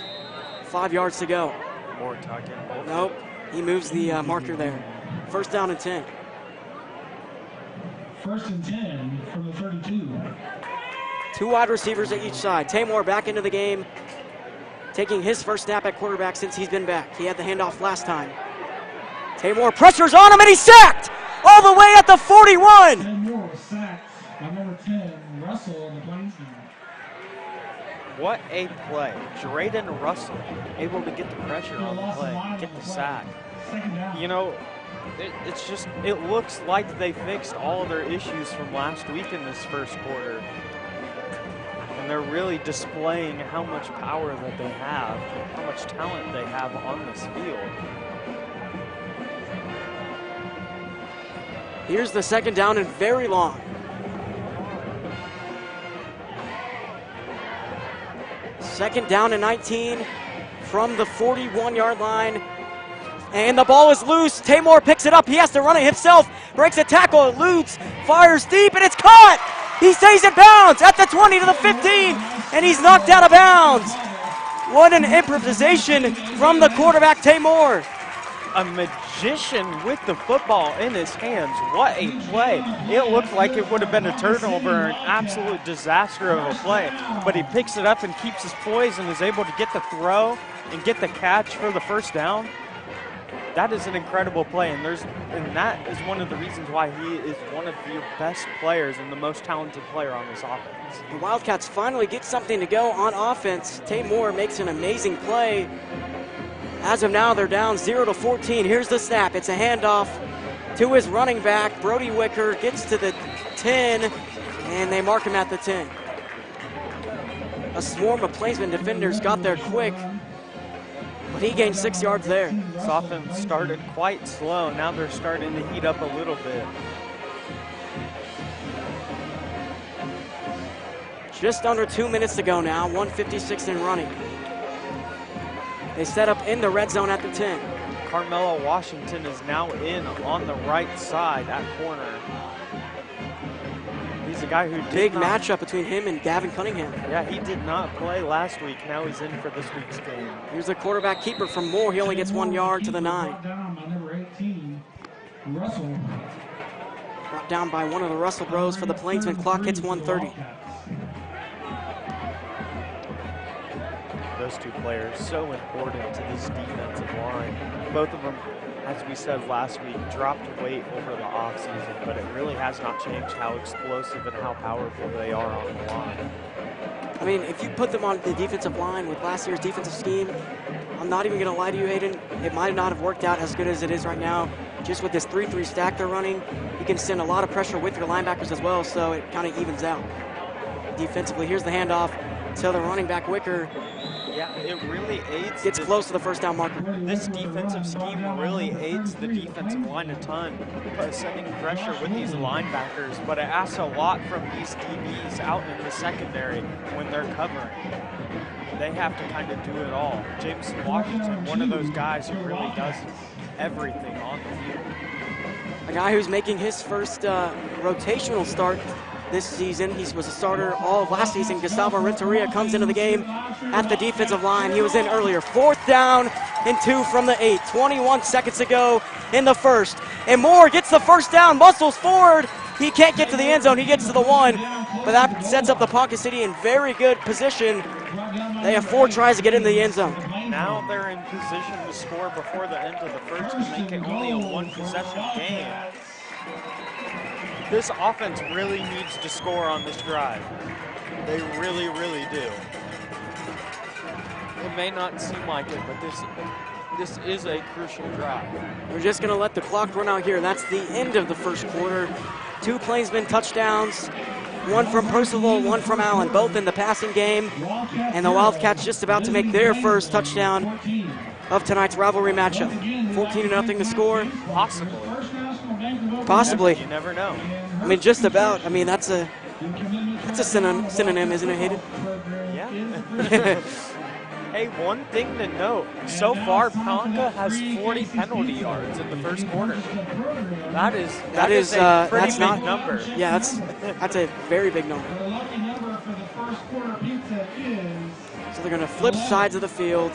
5 yards to go. More tuck in. Nope, he moves the marker there. First down and 10. First and 10 from the 32. Two wide receivers at each side. Tay Moore back into the game, taking his first snap at quarterback since he's been back. He had the handoff last time. Tay Moore pressures on him, and he's sacked all the way at the 41. Tay Moore was sacked by number 10, Russell, on the Plainsmen. What a play. Drayden Russell able to get the pressure on the play, get the sack. You know, it looks like they fixed all of their issues from last week in this first quarter. And they're really displaying how much power that they have, how much talent they have on this field. Here's the second down and very long. Second down and 19 from the 41-yard line. And the ball is loose. Tay Moore picks it up. He has to run it himself. Breaks a tackle, eludes, fires deep, and it's caught. He stays in bounds at the 20 to the 15, and he's knocked out of bounds. What an improvisation from the quarterback, Tay Moore. A magician with the football in his hands. What a play. It looked like it would have been a turnover, an absolute disaster of a play. But he picks it up and keeps his poise and is able to get the throw and get the catch for the first down. That is an incredible play, and that is one of the reasons why he is one of your best players and the most talented player on this offense. The Wildcats finally get something to go on offense. Tay Moore makes an amazing play. As of now, they're down 0-14. Here's the snap. It's a handoff to his running back. Brody Wicker gets to the 10, and they mark him at the 10. A swarm of Plainsman defenders got there quick, but he gained 6 yards there. This offense started quite slow. Now they're starting to heat up a little bit. Just under 2 minutes to go now, 1:56 in running. They set up in the red zone at the 10. Carmelo Washington is now in on the right side, that corner. He's a guy who Big matchup between him and Gavin Cunningham. Yeah, he did not play last week. Now he's in for this week's game. Here's the quarterback keeper from Moore. He only gets 1 yard to the 9. Down by number 18, Russell. Brought down by one of the Russell bros for the Plainsman. Clock hits 1:30. Those two players so important to this defensive line. Both of them, as we said last week, dropped weight over the offseason, but it really has not changed how explosive and how powerful they are on the line. I mean, if you put them on the defensive line with last year's defensive scheme, I'm not even going to lie to you, Hayden, it might not have worked out as good as it is right now. Just with this 3-3 stack they're running, you can send a lot of pressure with your linebackers as well, so it kind of evens out. Defensively, here's the handoff to the running back, Wicker. Yeah, it really aids. Gets close to the first down marker. This defensive scheme really aids the defensive line a ton, sending pressure with these linebackers, but it asks a lot from these DBs out in the secondary when they're covering. They have to kind of do it all. Jameson Washington, one of those guys who really does everything on the field. A guy who's making his first rotational start this season. He was a starter all of last season. Gustavo Renteria comes into the game at the defensive line. He was in earlier. 4th down and 2 from the 8. 21 seconds to go in the first. And Moore gets the first down, muscles forward. He can't get to the end zone. He gets to the 1, but that sets up the Ponca City in very good position. They have 4 tries to get into the end zone. Now they're in position to score before the end of the first to make it only a 1-possession game. This offense really needs to score on this drive. They really, really do. It may not seem like it, but this is a crucial drive. We're just going to let the clock run out here. That's the end of the first quarter. 2 Plainsmen touchdowns, 1 from Percival, 1 from Allen, both in the passing game. And the Wildcats just about to make their first touchdown of tonight's rivalry matchup. 14-0 to score. Possibly. You never know. I mean, just about. I mean, that's a synonym, isn't it, Hayden? Yeah. Hey, one thing to note, so far Ponca has 40 penalty yards in the first quarter. That is a pretty big number. Yeah, that's a very big number. So they're going to flip sides of the field.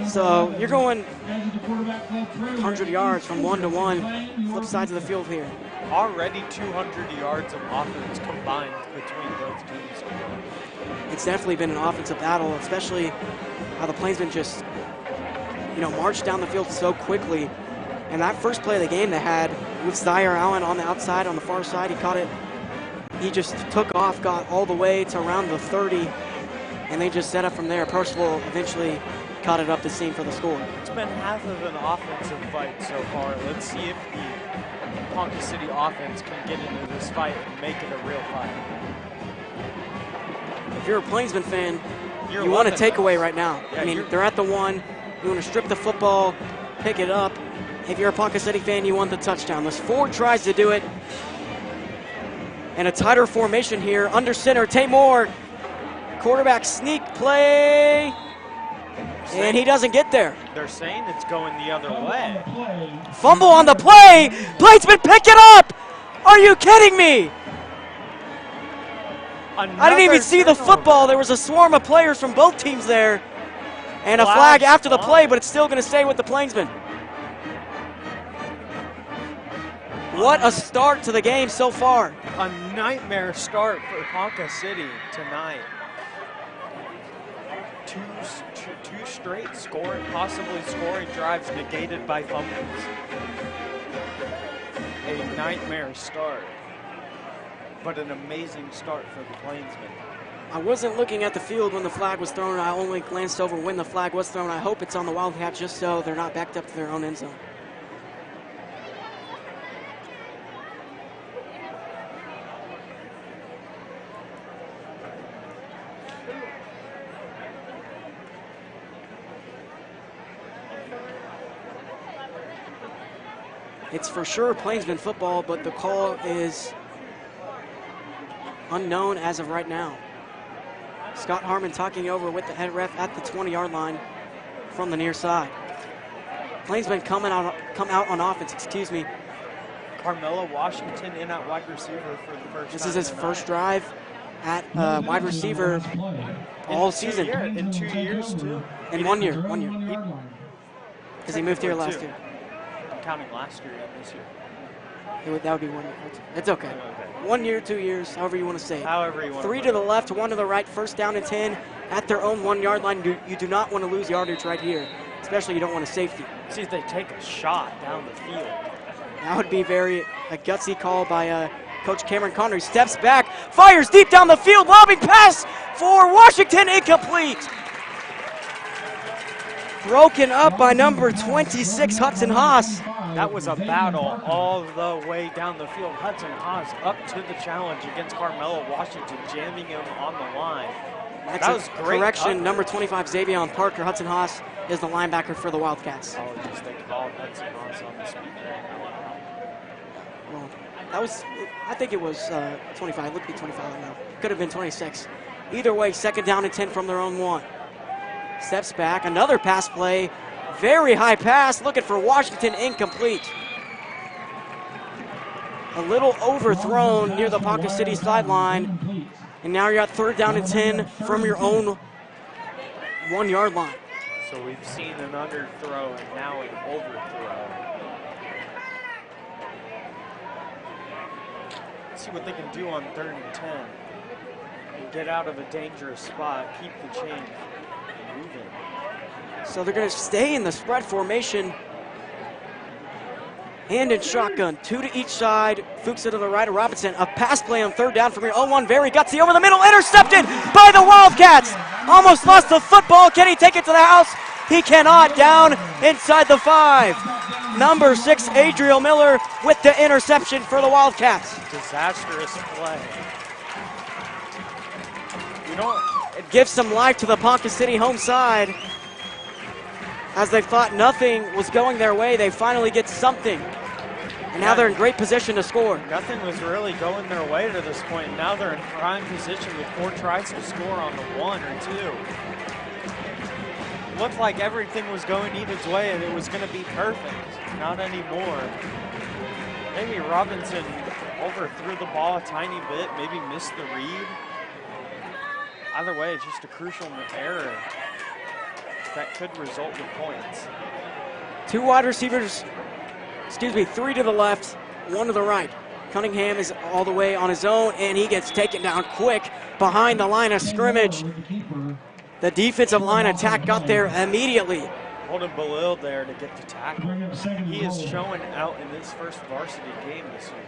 So you're going 100 yards from 1 to 1, flip sides of the field here. Already 200 yards of offense combined between both teams. It's definitely been an offensive battle, especially how the Plainsmen just, marched down the field so quickly. And that first play of the game they had with Zaire Allen on the outside, on the far side, he caught it. He just took off, got all the way to around the 30, and they just set up from there. Percival eventually caught it up the seam for the score. It's been half of an offensive fight so far. Let's see if the Ponca City offense can get into this fight and make it a real fight. If you're a Plainsman fan, you want a takeaway right now. Yeah, I mean, they're at the 1. You want to strip the football, pick it up. If you're a Ponca City fan, you want the touchdown. There's 4 tries to do it. And a tighter formation here. Under center, Tay Moore. Quarterback sneak play. And he doesn't get there. They're saying it's going the other way. Fumble on the play. Plainsman, pick it up. Are you kidding me? I didn't even see the football. There was a swarm of players from both teams there. And a flag after the play, but it's still going to stay with the Plainsmen. What a start to the game so far. A nightmare start for Ponca City tonight. Two straight possibly scoring drives negated by fumbles. A nightmare start, but an amazing start for the Plainsmen. I wasn't looking at the field when the flag was thrown. I only glanced over when the flag was thrown. I hope it's on the Wildcats just so they're not backed up to their own end zone. It's for sure Plainsman football, but the call is unknown as of right now. Scott Harmon talking over with the head ref at the 20-yard line from the near side. Plainsman come out on offense, Carmelo Washington in at wide receiver for the first time. This is his first drive at wide receiver all season. In 2 years, too. In 1 year. Because he moved here last year. Counting last year and this year. That would be 1 year. It's okay. 1 year, 2 years, however you want to say it. However you want 3 to the left, 1 to the right, first down and 10 at their own 1 yard line. You do not want to lose yardage right here, especially you don't want a safety. See if they take a shot down the field. That would be a gutsy call by Coach Cameron Condor. He steps back, fires deep down the field, lobbing pass for Washington, incomplete. Broken up by number 26, Hudson Haas. That was a battle all the way down the field. Hudson Haas up to the challenge against Carmelo Washington, jamming him on the line. That's That was great correction. coverage. Number 25, Xavier Parker. Hudson Haas is the linebacker for the Wildcats. Apologies, they called Hudson Haas on the speaker. Well, that was, I think it was 25. It looked to be 25 now. Could have been 26. Either way, 2nd down and 10 from their own 1. Steps back, another pass play. Very high pass, looking for Washington, incomplete. A little overthrown near the Ponca City sideline. And now you're at 3rd down and 10 from your own 1-yard line. So we've seen an underthrow and now an overthrow. Let's see what they can do on 3rd and 10. And get out of a dangerous spot, keep the chain moving. So they're going to stay in the spread formation. And in shotgun, 2 to each side. Fuchs to the right of Robinson. A pass play on 3rd down from your 0-1. Very gutsy over the middle. Intercepted by the Wildcats. Almost lost the football. Can he take it to the house? He cannot. Down inside the 5. Number 6, Adriel Miller with the interception for the Wildcats. Disastrous play. It gives some life to the Ponca City home side. As they thought nothing was going their way, they finally get something. And now they're in great position to score. Nothing was really going their way to this point. Now they're in prime position with 4 tries to score on the 1 or 2. It looked like everything was going Enid's way and it was going to be perfect. Not anymore. Maybe Robinson overthrew the ball a tiny bit, maybe missed the read. Either way, it's just a crucial error that could result in points. 2 wide receivers, 3 to the left, 1 to the right. Cunningham is all the way on his own, and he gets taken down quick behind the line of scrimmage. The defensive line attack got there immediately. Holden Balil there to get the tackle. He is showing out in this first varsity game this year.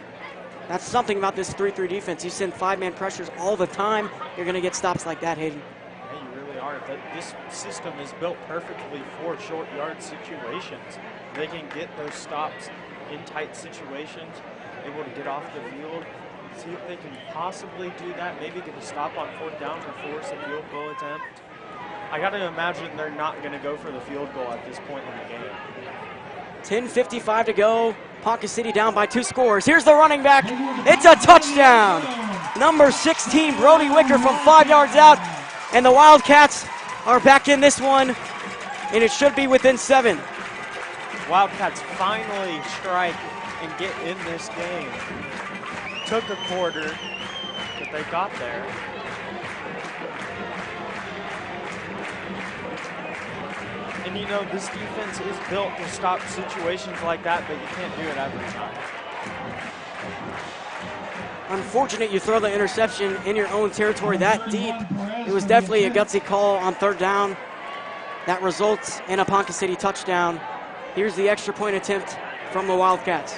That's something about this 3-3 defense. You send 5-man pressures all the time, you're going to get stops like that, Hayden. Yeah, you really are. This system is built perfectly for short yard situations. They can get those stops in tight situations, able to get off the field, see if they can possibly do that, maybe get a stop on 4th down or force a field goal attempt. I got to imagine they're not going to go for the field goal at this point in the game. 10:55 to go. Ponca City down by 2 scores. Here's the running back. It's a touchdown. Number 16, Brody Wicker from 5 yards out. And the Wildcats are back in this one. And it should be within 7. Wildcats finally strike and get in this game. Took a quarter, but they got there. And you know, this defense is built to stop situations like that, but you can't do it every time. Unfortunate you throw the interception in your own territory that deep. It was definitely a gutsy call on 3rd down. That results in a Ponca City touchdown. Here's the extra point attempt from the Wildcats.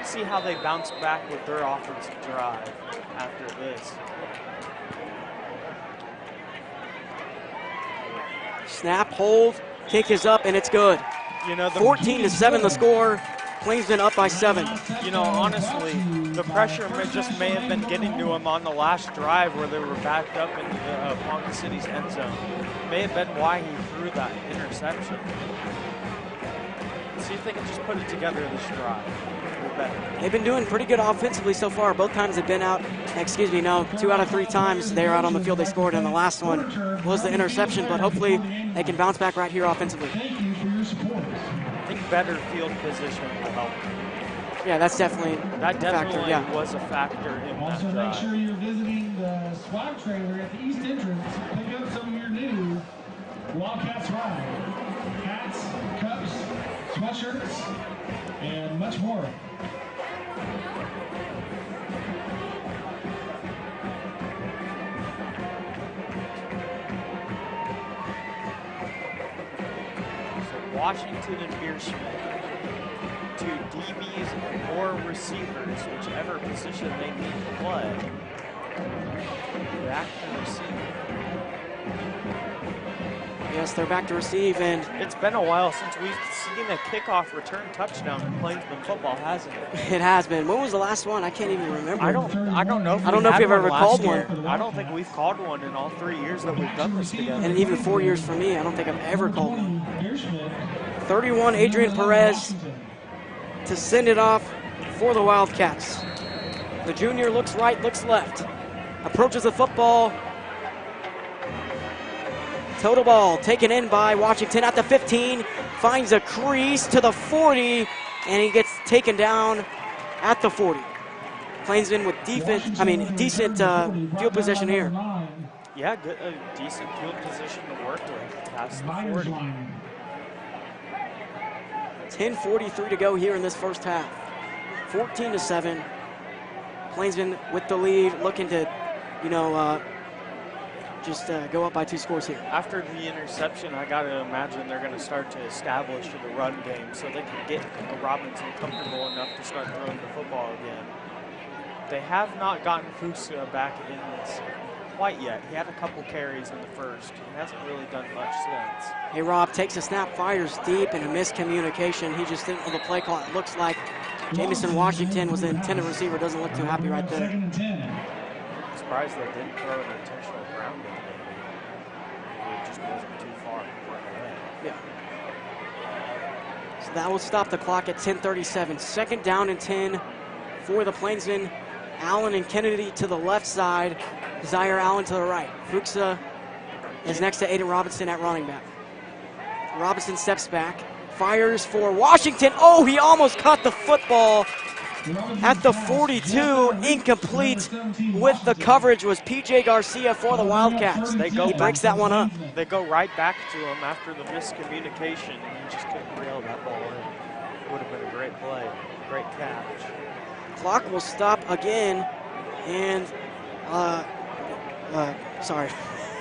See how they bounce back with their offensive drive after this. Snap, hold, kick is up, and it's good. You know, 14-7 the score. Plainsmen up by 7. You know, honestly, the pressure may have been getting to them on the last drive where they were backed up into the Ponca City's end zone. May have been why he threw that interception. See if they can just put it together this drive. They've been doing pretty good offensively so far. Both times they've been out, 2 out of 3 times they were out on the field they scored, and the last one was the interception, but hopefully they can bounce back right here offensively. I think better field position will help. Yeah, that's definitely that factor, yeah. Was a factor in Also, that make drive. sure you're visiting the swag trailer at the east entrance. Pick up some of your new Wildcat swag. Hats, cups, sweatshirts, and much more. So Washington and Bierschmidt, 2 DBs or receivers, whichever position they need to play. Back to receiver. Yes, they're back to receive, and It's been a while since we've seen a kickoff return touchdown in Plainsman football, hasn't it? it has been. When was the last one? I can't even remember. I don't know. I don't know if we've ever called one. I don't think we've called one in all 3 years that we've done this together. And even 4 years for me, I don't think I've ever called one. 31, Adrian Perez to send it off for the Wildcats. The junior looks right, looks left. Approaches the football. Total ball taken in by Washington at the 15. Finds a crease to the 40, and he gets taken down at the 40. Plainsman with decent field position here. Yeah, good, decent field position to work with past the 40. 10:43 to go here in this first half. 14-7. Plainsman with the lead, looking to, just go up by 2 scores here. After the interception, I got to imagine they're going to start to establish the run game so they can get Robinson comfortable enough to start throwing the football again. They have not gotten Fuchsia back in this quite yet. He had a couple carries in the first. He hasn't really done much since. Hey, Rob takes a snap, fires deep, and a miscommunication. He just didn't know the play call. It looks like Jamison Washington was the intended receiver. Doesn't look too happy right there. I'm surprised they didn't throw an intentional ground game. It just wasn't too far away. Yeah. So that will stop the clock at 10:37. Second down and 10 for the Plainsmen. Allen and Kennedy to the left side. Zaire Allen to the right. Fuchsia is next to Aiden Robinson at running back. Robinson steps back, fires for Washington. Oh, he almost caught the football at the 42. Incomplete. With the coverage was P.J. Garcia for the Wildcats. He breaks that one up. They go right back to him after the miscommunication, and he just couldn't reel that ball in. It would have been a great play, great catch. Clock will stop again, and sorry.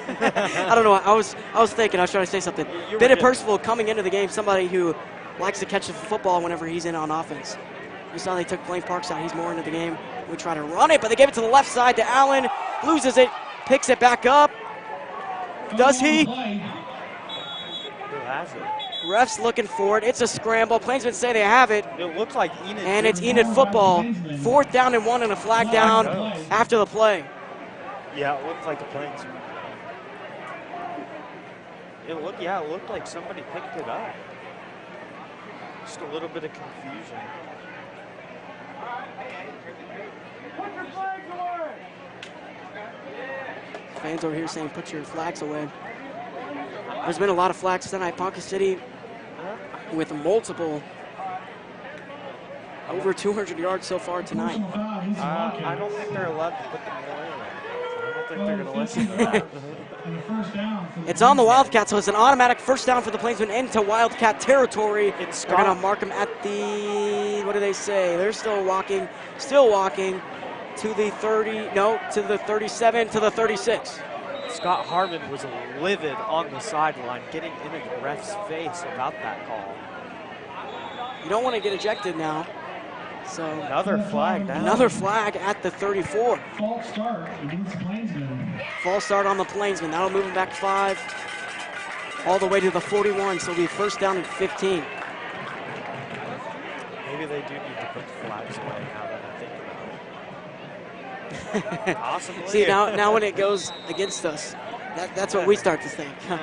I don't know. I was thinking. I was trying to say something. Bennett Percival coming into the game, somebody who likes to catch the football whenever he's in on offense. We saw they took Blaine Parks out. He's more into the game. We try to run it, but they gave it to the left side to Allen. Loses it, picks it back up. Does he? Who has it? Ref's looking for it. It's a scramble. Plainsmen say they have it. It looks like Enid. And it's Enid football. 4th down and 1 and a flag down after the play. Yeah, it looked like the Plainsmen. It looked like somebody picked it up. Just a little bit of confusion. Fans over here saying, put your flags away. There's been a lot of flags tonight. Ponca City with multiple, over 200 yards so far tonight. I don't think they're allowed to put them away. I don't think they're going to listen to that. It's on the Wildcats, so it's an automatic first down for the Plainsmen into Wildcat territory. They're going to mark them at the, what do they say? They're still walking to the 30, no, to the 37, to the 36. Scott Harmon was livid on the sideline, getting into the ref's face about that call. You don't want to get ejected now. So another flag down. Another flag at the 34. False start against Plainsman. False start on the Plainsmen. That'll move them back 5 all the way to the 41, so it'll be first down and 15. Maybe they do need to put the flags away now that I think about it. Possibly. See, now when it goes against us, that's what we start to think. I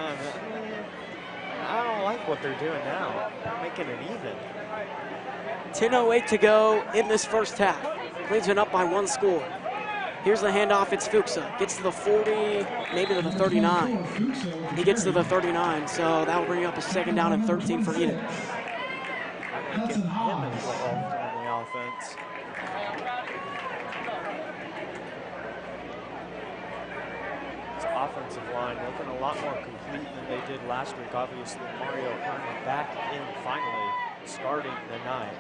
don't like what they're doing now. They're making it even. 10:08 to go in this first half. Plainsmen up by 1 score. Here's the handoff. It's Fuchsia. Gets to the 40, maybe to the 39. He gets to the 39, so that will bring up a second down and 13 for Enid. That's an Him involved on the offense. This offensive line looking a lot more complete than they did last week. Obviously, Mario Herman back in finally, starting the night.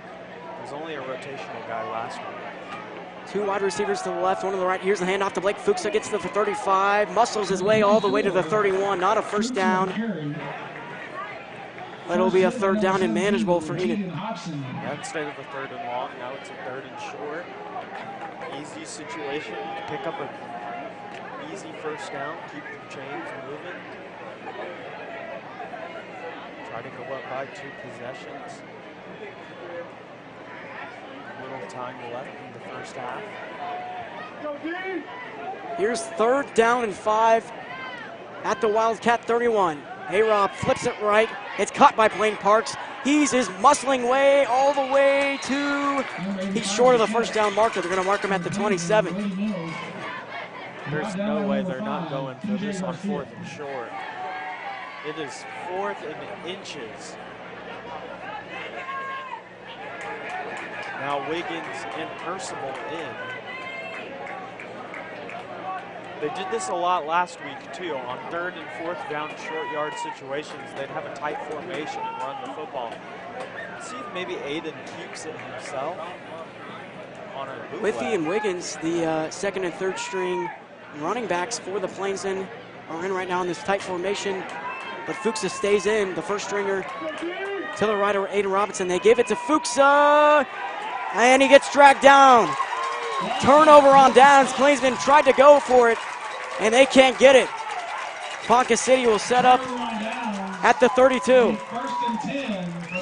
He was only a rotational guy last week. 2 wide receivers to the left, 1 to the right. Here's the handoff to Blake. Fuchsia gets to the 35, muscles his way all the way to the 31. Not a first down. But it'll be a third down and manageable for Enid. Yeah, instead of a 3rd and long, now it's a 3rd and short. Easy situation to pick up an easy first down, keep the chains moving. try to go up by 2 possessions. Little time left in the first half. Here's 3rd down and 5 at the Wildcat 31. A-Rob flips it right. It's caught by Blaine Parks. He's his muscling way all the way to, he's short of the first down marker. They're going to mark him at the 27. There's no way they're not going for this on 4th and short. It is 4th and inches. Now Wiggins and Percival in. They did this a lot last week too. On 3rd and 4th down short yard situations, they'd have a tight formation and run the football. See if maybe Aiden keeps it himself on a bootleg. Whiffy and Wiggins, the 2nd and 3rd string running backs for the Plainsmen, are in right now in this tight formation. But Fuchsa stays in, the first stringer to the right of Aiden Robinson. They give it to Fuchsa, and he gets dragged down. Turnover on downs. Plainsmen tried to go for it, and they can't get it. Ponca City will set up at the 32.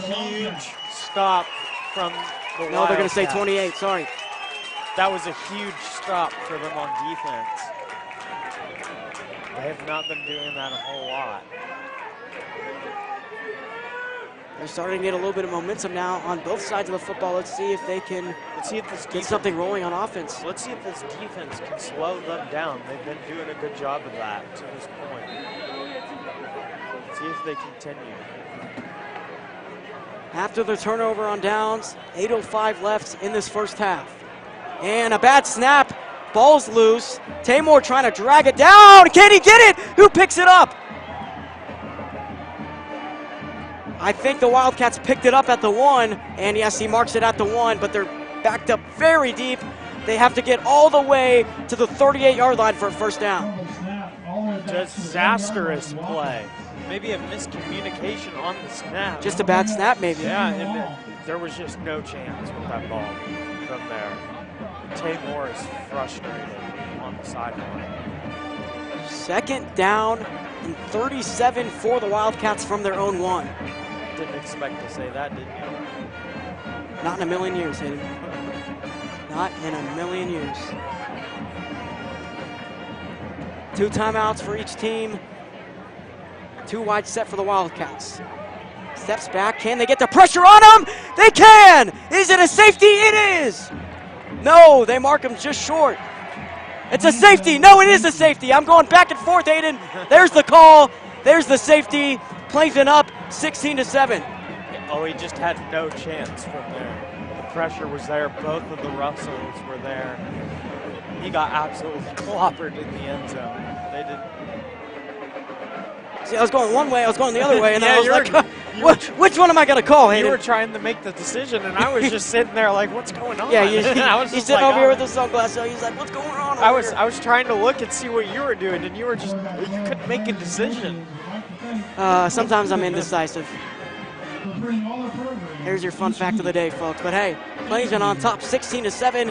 Huge stop from the No, they're going to say Wildcats. 28, sorry. That was a huge stop for them on defense. They have not been doing that a whole lot. They're starting to get a little bit of momentum now on both sides of the football. Let's see if they can Let's see if this get defense, something rolling on offense. let's see if this defense can slow them down. They've been doing a good job of that to this point. See if they continue. After the turnover on downs, 8:05 left in this first half. And a bad snap. Ball's loose. Tamor trying to drag it down. Can he get it? Who picks it up? I think the Wildcats picked it up at the 1. And yes, he marks it at the 1, but they're backed up very deep. They have to get all the way to the 38-yard line for a first down. Disastrous play. Maybe a miscommunication on the snap. Just a bad snap, maybe. Yeah, and there was just no chance with that ball from there. Tamor is frustrated on the sideline. 2nd down and 37 for the Wildcats from their own 1. Didn't expect to say that, did you? Not in a million years, Hayden. Not in a million years. 2 timeouts for each team. 2 wide set for the Wildcats. Steps back. Can they get the pressure on him? They can! Is it a safety? It is! No, they mark him just short. It's a safety. No, it is a safety. I'm going back and forth, Hayden. There's the call. There's the safety. Plainsman up 16-7. Oh, he just had no chance from there. The pressure was there. Both of the Russells were there. He got absolutely clobbered in the end zone. They didn't. See, I was going one way, I was going the other way, and then Yeah, I was like, which one am I going to call, Hayden? You were trying to make the decision, and I was just sitting there like, what's going on? Yeah, I was he's just sitting like, over here oh. with his sunglasses, so he's like, what's going on over I was here? trying to look and see what you were doing, and you couldn't make a decision. Sometimes I'm indecisive. Here's your fun fact of the day, folks. But hey, Plainsman on top 16-7,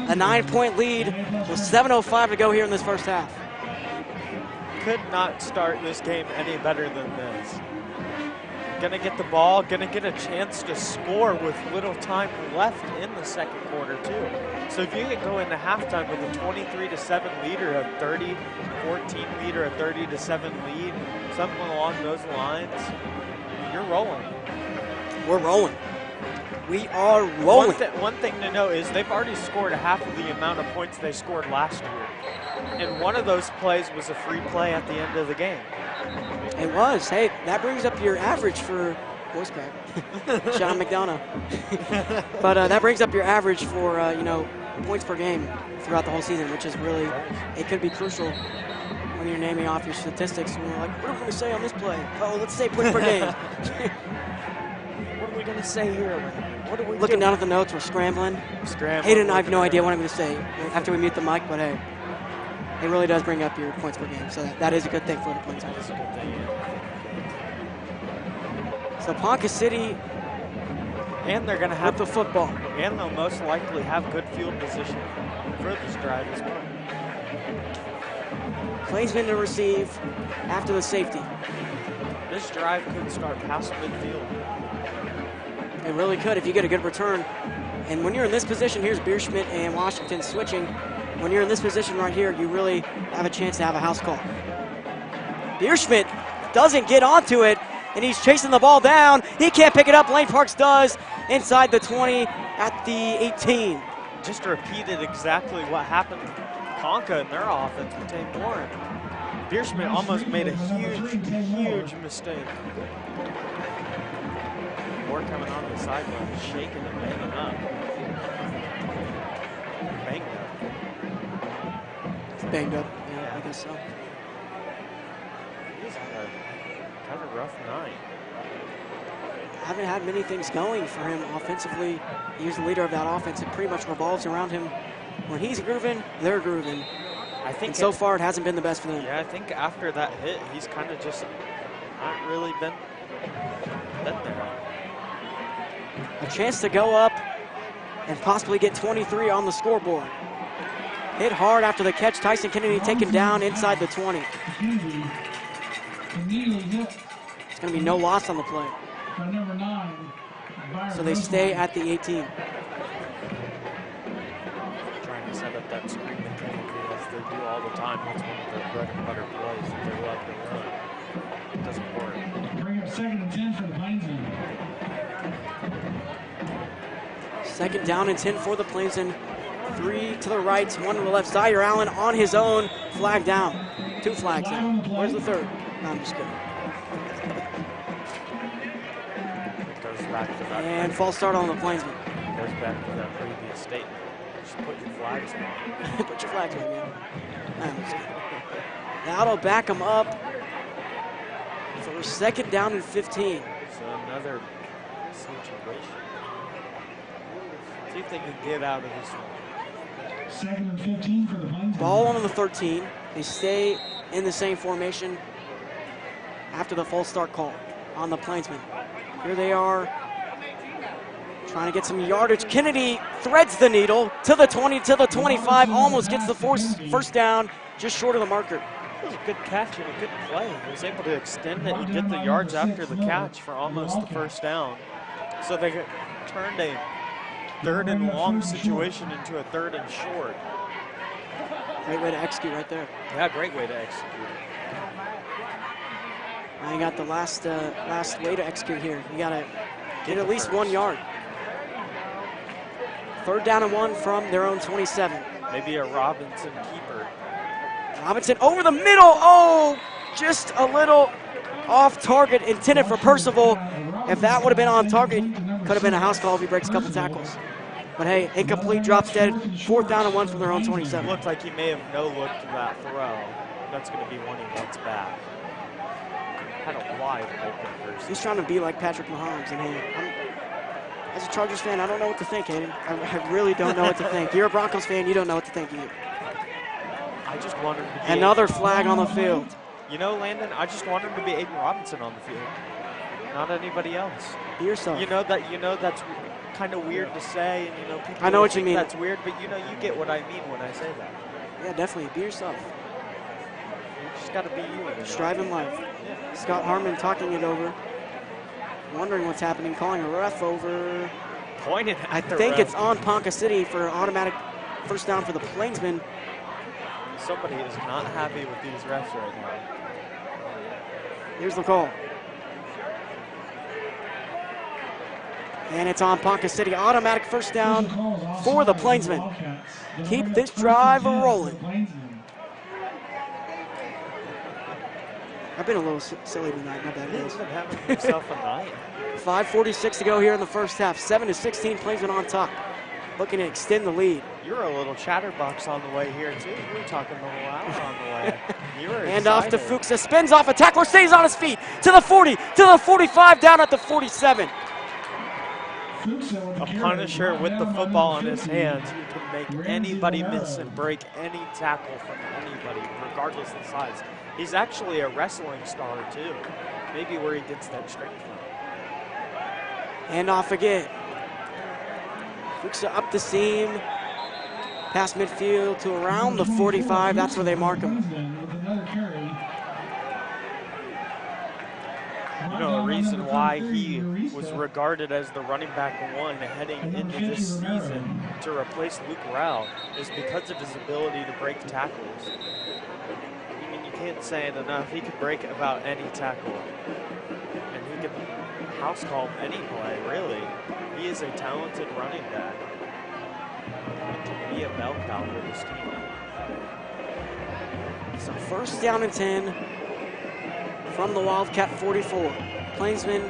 a 9-point lead with 7:05 to go here in this first half. Could not start this game any better than this. Gonna get the ball, gonna get a chance to score with little time left in the second quarter too. So if you can go into halftime with a 23-7 lead or a 30-14 lead or a 30-7 lead, something along those lines, you're rolling. We're rolling. We are rolling. One thing to know is they've already scored half of the amount of points they scored last year. And one of those plays was a free play at the end of the game. It was. Hey, that brings up your average for voice crack. Sean McDonough. But that brings up your average for, points per game throughout the whole season, which is really, it could be crucial when you're naming off your statistics. And we're like, what are we going to say on this play? Oh, let's say points per game. What are we going to say here? What are we Looking down at the notes, we're scrambling. Hayden and I have no idea what I'm going to say after we mute the mic, but hey, it really does bring up your points per game, so that is a good thing for the Plainsmen. That is a good thing, yeah. So Ponca City And they're going to with have the football. And they'll most likely have good field position for this drive as well. Plainsman to receive after the safety. This drive could start past midfield. It really could if you get a good return. And when you're in this position, here's Bierschmidt and Washington switching. When you're in this position right here, you really have a chance to have a house call. Bierschmidt doesn't get onto it, and he's chasing the ball down. He can't pick it up. Lane Parks does inside the 20 at the 18. Just repeated exactly what happened to Ponca in their offense with Tate Warren. Bierschmidt almost made a huge mistake. Moore coming on the sideline, shaking and banging up. Banged up. Banged up, yeah, I guess so. He's had a kind of rough night. Haven't had many things going for him offensively. He's the leader of that offense. It pretty much revolves around him. When he's grooving, they're grooving. I think and so far, it hasn't been the best for them. Yeah, I think after that hit, he's kind of just not really been there. A chance to go up and possibly get 23 on the scoreboard. Hit hard after the catch. Tyson Kennedy taken down inside the 20. It's going to be no loss on the play. So they stay at the 18. Trying to set up that screen mechanically as they do all the time. That's one of their bread and butter plays that they love to run. It doesn't work. Bring up 2nd and 10 for the Plainsmen. 2nd down and 10 for the Plainsmen. 3 to the right, 1 to the left. Zaire Allen on his own. Flag down. 2 flags down. Where's the 3rd? No, I'm just kidding. And false start on the Plainsman. Goes back to that previous statement. Just put your flags on. Put your flags on, man. That'll back them up for 2nd down and 15. So another situation. See if they can get out of this one. 2nd and 15 for the Plainsmen. Ball on the 13. They stay in the same formation after the false start call on the Plainsman. Here they are trying to get some yardage. Kennedy threads the needle to the 20, to the 25, almost gets the first down, just short of the marker. It was a good catch and a good play. He was able to extend it and get the yards after the catch for almost the first down. So they turned a 3rd and long situation into a 3rd and short. Great way to execute right there. Yeah, great way to execute. Now you got the last way to execute here. You got to get at least 1 yard. 3rd down and 1 from their own 27. Maybe a Robinson keeper. Robinson over the middle. Oh, just a little off target, intended for Percival. If that would have been on target, could have been a house call if he breaks a couple tackles. But hey, incomplete, drops dead. 4th down and 1 from their own 27. Looked like he may have no-looked that throw. That's going to be one he wants back. Had a wide open person. He's trying to be like Patrick Mahomes. And hey, as a Chargers fan, I don't know what to think, Hayden. I really don't know what to think. You're a Broncos fan, you don't know what to think either. I just want him to be another flag on the field. You know, Landon, I just want him to be Aiden Robinson on the field, not anybody else. Be yourself. You know that's kind of weird to say, and people I know what you mean. That's weird, but you get what I mean when I say that. Yeah, definitely. Be yourself. You just got to be you. Strive in life. Yeah. Scott Harmon talking it over. Wondering what's happening, calling a ref over. Pointed at I think it's on Ponca City for automatic first down for the Plainsmen. Somebody is not happy with these refs right now. Here's the call. And it's on Ponca City. Automatic first down for the Plainsmen. Keep this drive rolling. I've been a little silly tonight. My bad, guys. Having himself a night. 5:46 to go here in the first half. 7-16, Plainsmen on top. Looking to extend the lead. You're a little chatterbox on the way here, too. You were talking a little loud on the way. You were Hand off to Fuchs. Spins off a tackler. Stays on his feet. To the 40. To the 45. Down at the 47. A Punisher with the football in his hands who can make anybody miss and break any tackle from anybody, regardless of the size. He's actually a wrestling star, too. Maybe where he gets that strength from. Hand off again. Fuchs up the seam. Past midfield to around the 45. That's where they mark him. You know, a reason why he was regarded as the running back one heading into this season to replace Luke Rao is because of his ability to break tackles. I mean, you can't say it enough. He could break about any tackle. And he could house call any play, really. He is a talented running back. And to be a bell cow for this team. So first down and 10 from the Wildcat 44. Plainsmen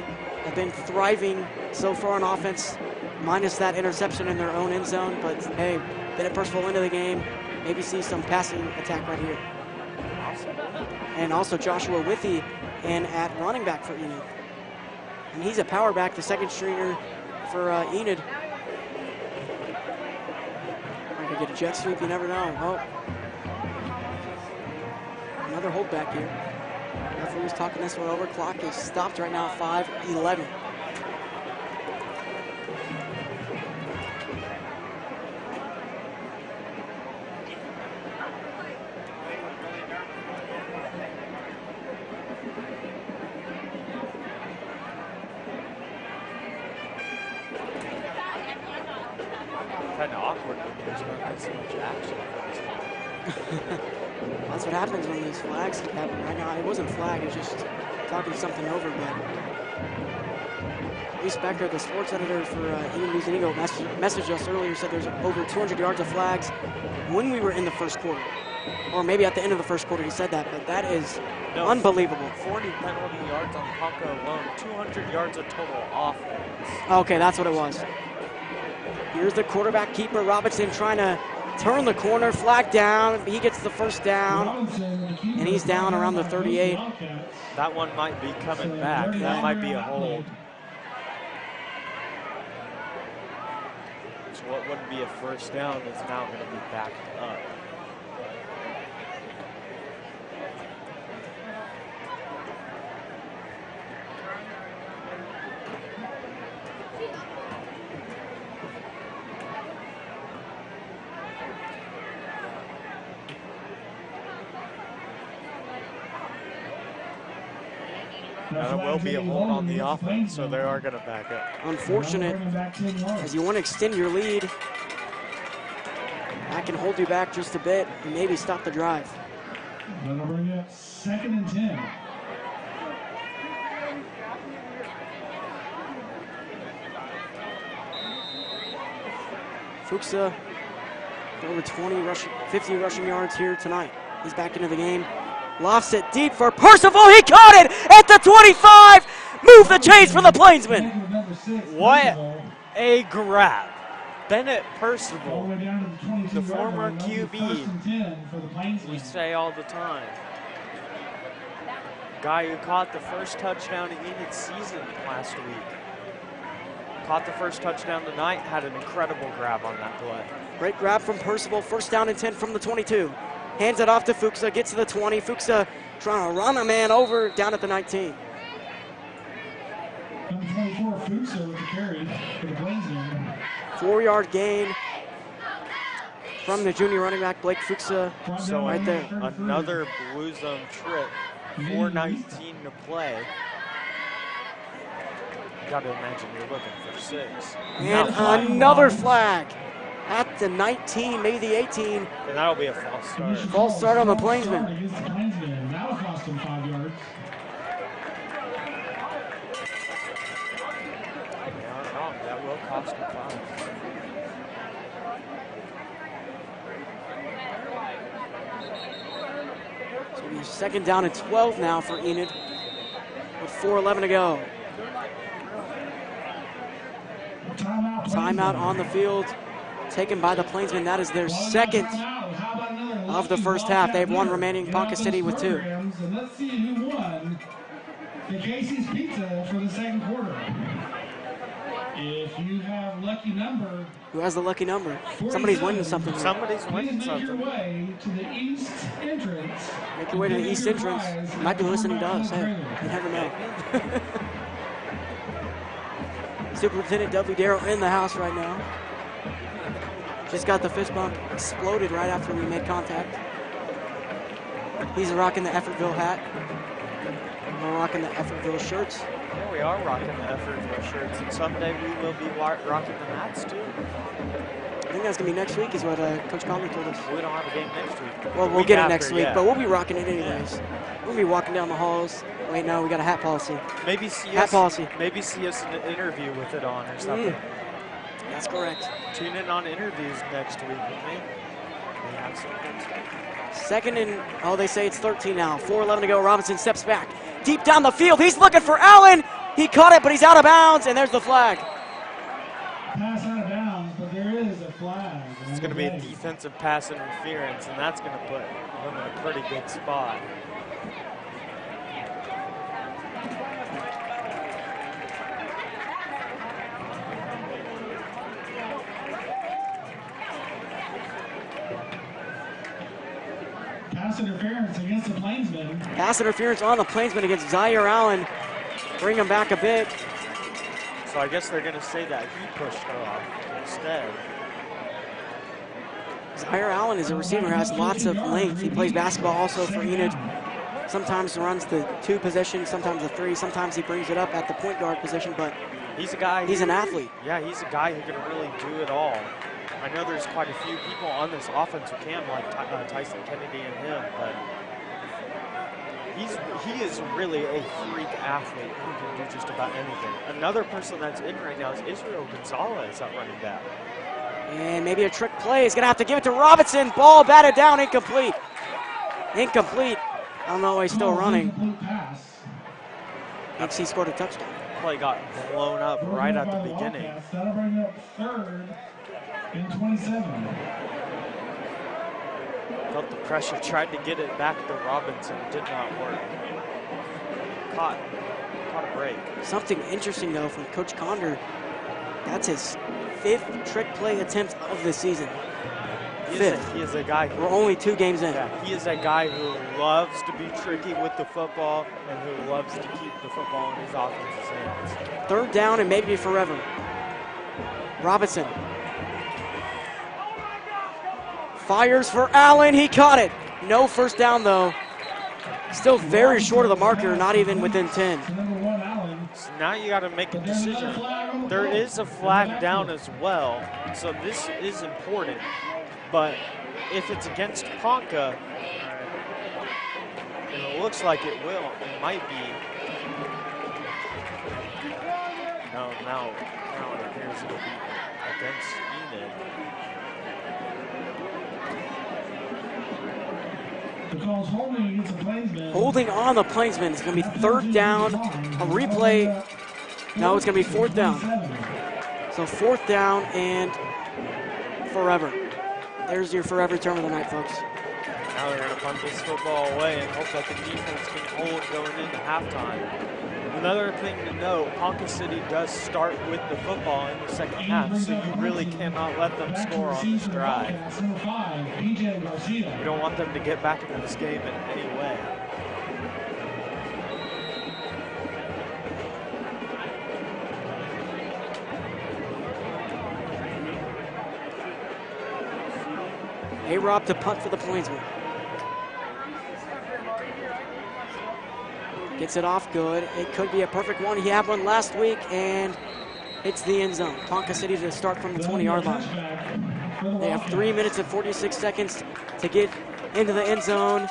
have been thriving so far on offense, minus that interception in their own end zone. But hey, Bennett Percival into the game. Maybe see some passing attack right here. And also Joshua Withy in at running back for Enid. And he's a power back, the second stringer for Enid. I could get a jet sweep, you never know. Oh. Another holdback here. Referee was talking this one over. Clock is stopped right now, 5:11. Kind of awkward when there's not so much action for this one. That's what happens when these flags happen right now. It wasn't flag, it was just talking something over, but Lee Becker, the sports editor for Enid News and Eagle, messaged us earlier, said there's over 200 yards of flags when we were in the first quarter. Or maybe at the end of the first quarter he said that, but that is unbelievable. 40 penalty yards on Ponca alone, 200 yards of total offense. Okay, that's what it was. Here's the quarterback keeper, Robinson, trying to turn the corner, flag down. He gets the first down, and he's down around the 38. That one might be coming back. That might be a hold. So what would be a first down is now going to be backed up. That will be a hold on the offense, so they are going to back up. Unfortunate, as you want to extend your lead. That can hold you back just a bit and maybe stop the drive. That'll bring you 2nd and 10. Fuchsa, over 50 rushing yards here tonight. He's back into the game. Lofts it deep for Percival. He caught it at the 25. Move the chains for the Plainsmen. What a grab. Bennett Percival, the former QB, we say all the time. Guy who caught the first touchdown in Enid's season last week. Caught the first touchdown tonight, had an incredible grab on that play. Great grab from Percival, first down and 10 from the 22. Hands it off to Fuchsa, gets to the 20. Fuchsa trying to run a man over down at the 19. Number 24, Fuchsa with the carry for the Plainsmen. 4-yard gain from the junior running back, Blake Fuchsa. So right there. Another blue zone trip, 4:19 to play. You got to imagine you're looking for 6. And another flag at the 19, maybe the 18. And that'll be a false start. False start on the Plainsmen. That'll cost him 5 yards. They aren't wrong. That will cost him 5. So it'll be 2nd down and 12 now for Enid with 4:11 to go. Timeout on the field taken by the Plainsmen. That is their second of the first half. They have one remaining. Ponca City with 2. And let's see who won the Casey's Pizza for the second quarter. If you have lucky number, Who has the lucky number? Somebody's winning something. Somebody's winning please make your something. way to the east entrance. Make your way to the east entrance. You might be listening to us. Hey, you never know. Superintendent W. Darrell in the house right now. Just got the fist bump. Exploded right after we made contact. He's rocking the Effortville hat. We're rocking the Effortville shirts. Yeah, we are rocking the Effortville shirts, and someday we will be rocking the hats too. I think that's going to be next week is what Coach Condor told us. We don't have a game next week. Well, we'll get it next week, but we'll be rocking it anyways. We'll be walking down the halls. Wait, no, we got a hat policy. Maybe see hat us, policy. Maybe see us in an interview with it on or something. That's correct. Tune in on interviews next week with me. We have some good stuff. Second and, they say it's 13 now. 4:11 to go. Robinson steps back. Deep down the field. He's looking for Allen. He caught it, but he's out of bounds, and there's the flag. Pass out of bounds, but there is a flag. It's going to be a defensive pass interference, and that's going to put him in a pretty good spot. Pass interference against the Plainsmen. Pass interference on the Plainsman against Zaire Allen. Bring him back a bit. So I guess they're going to say that he pushed her off instead. Zaire Allen is a receiver who has lots of length. He plays basketball also for Enid. Sometimes runs the 2 position, sometimes the 3. Sometimes he brings it up at the point guard position, but he's a guy. He's an athlete. Yeah, he's a guy who can really do it all. I know there's quite a few people on this offense who can, like Tyson Kennedy and him, but he is really a freak athlete who can do just about anything. Another person that's in right now is Israel Gonzalez at running back. And maybe a trick play. He's going to have to give it to Robinson. Ball batted down, incomplete. Incomplete. I don't know why he's still running. Thinks he scored a touchdown. Play got blown up right at the beginning. That'll bring up 3rd and 27. Felt the pressure, tried to get it back to Robinson, did not work. Caught a break. Something interesting though from Coach Condor, that's his 5th trick play attempt of the season. He is a guy who, we're only 2 games in. Yeah, he is a guy who loves to be tricky with the football and who loves to keep the football in his offense's hands. 3rd down and maybe forever. Robinson fires for Allen. He caught it. No first down though. Still very short of the marker, not even within 10. So now you got to make a decision. There is a flag down as well, so this is important. But if it's against Ponca, and it looks like it it might be. No, now it appears it'll be against Enid. Holding on the Plainsmen. It's going to be 3rd down. A replay. No, it's going to be 4th down. So 4th down and forever. There's your forever term of the night, folks. Now they're going to punt this football away and hope that the defense can hold going into halftime. Another thing to note, Ponca City does start with the football in the second half, so you really cannot let them score on this drive. You don't want them to get back into this game in any way. A-Rob to punt for the Plainsmen. Gets it off good. It could be a perfect one. He had one last week, and it's the end zone. Ponca City to start from the 20-yard line. They have 3 minutes and 46 seconds to get into the end zone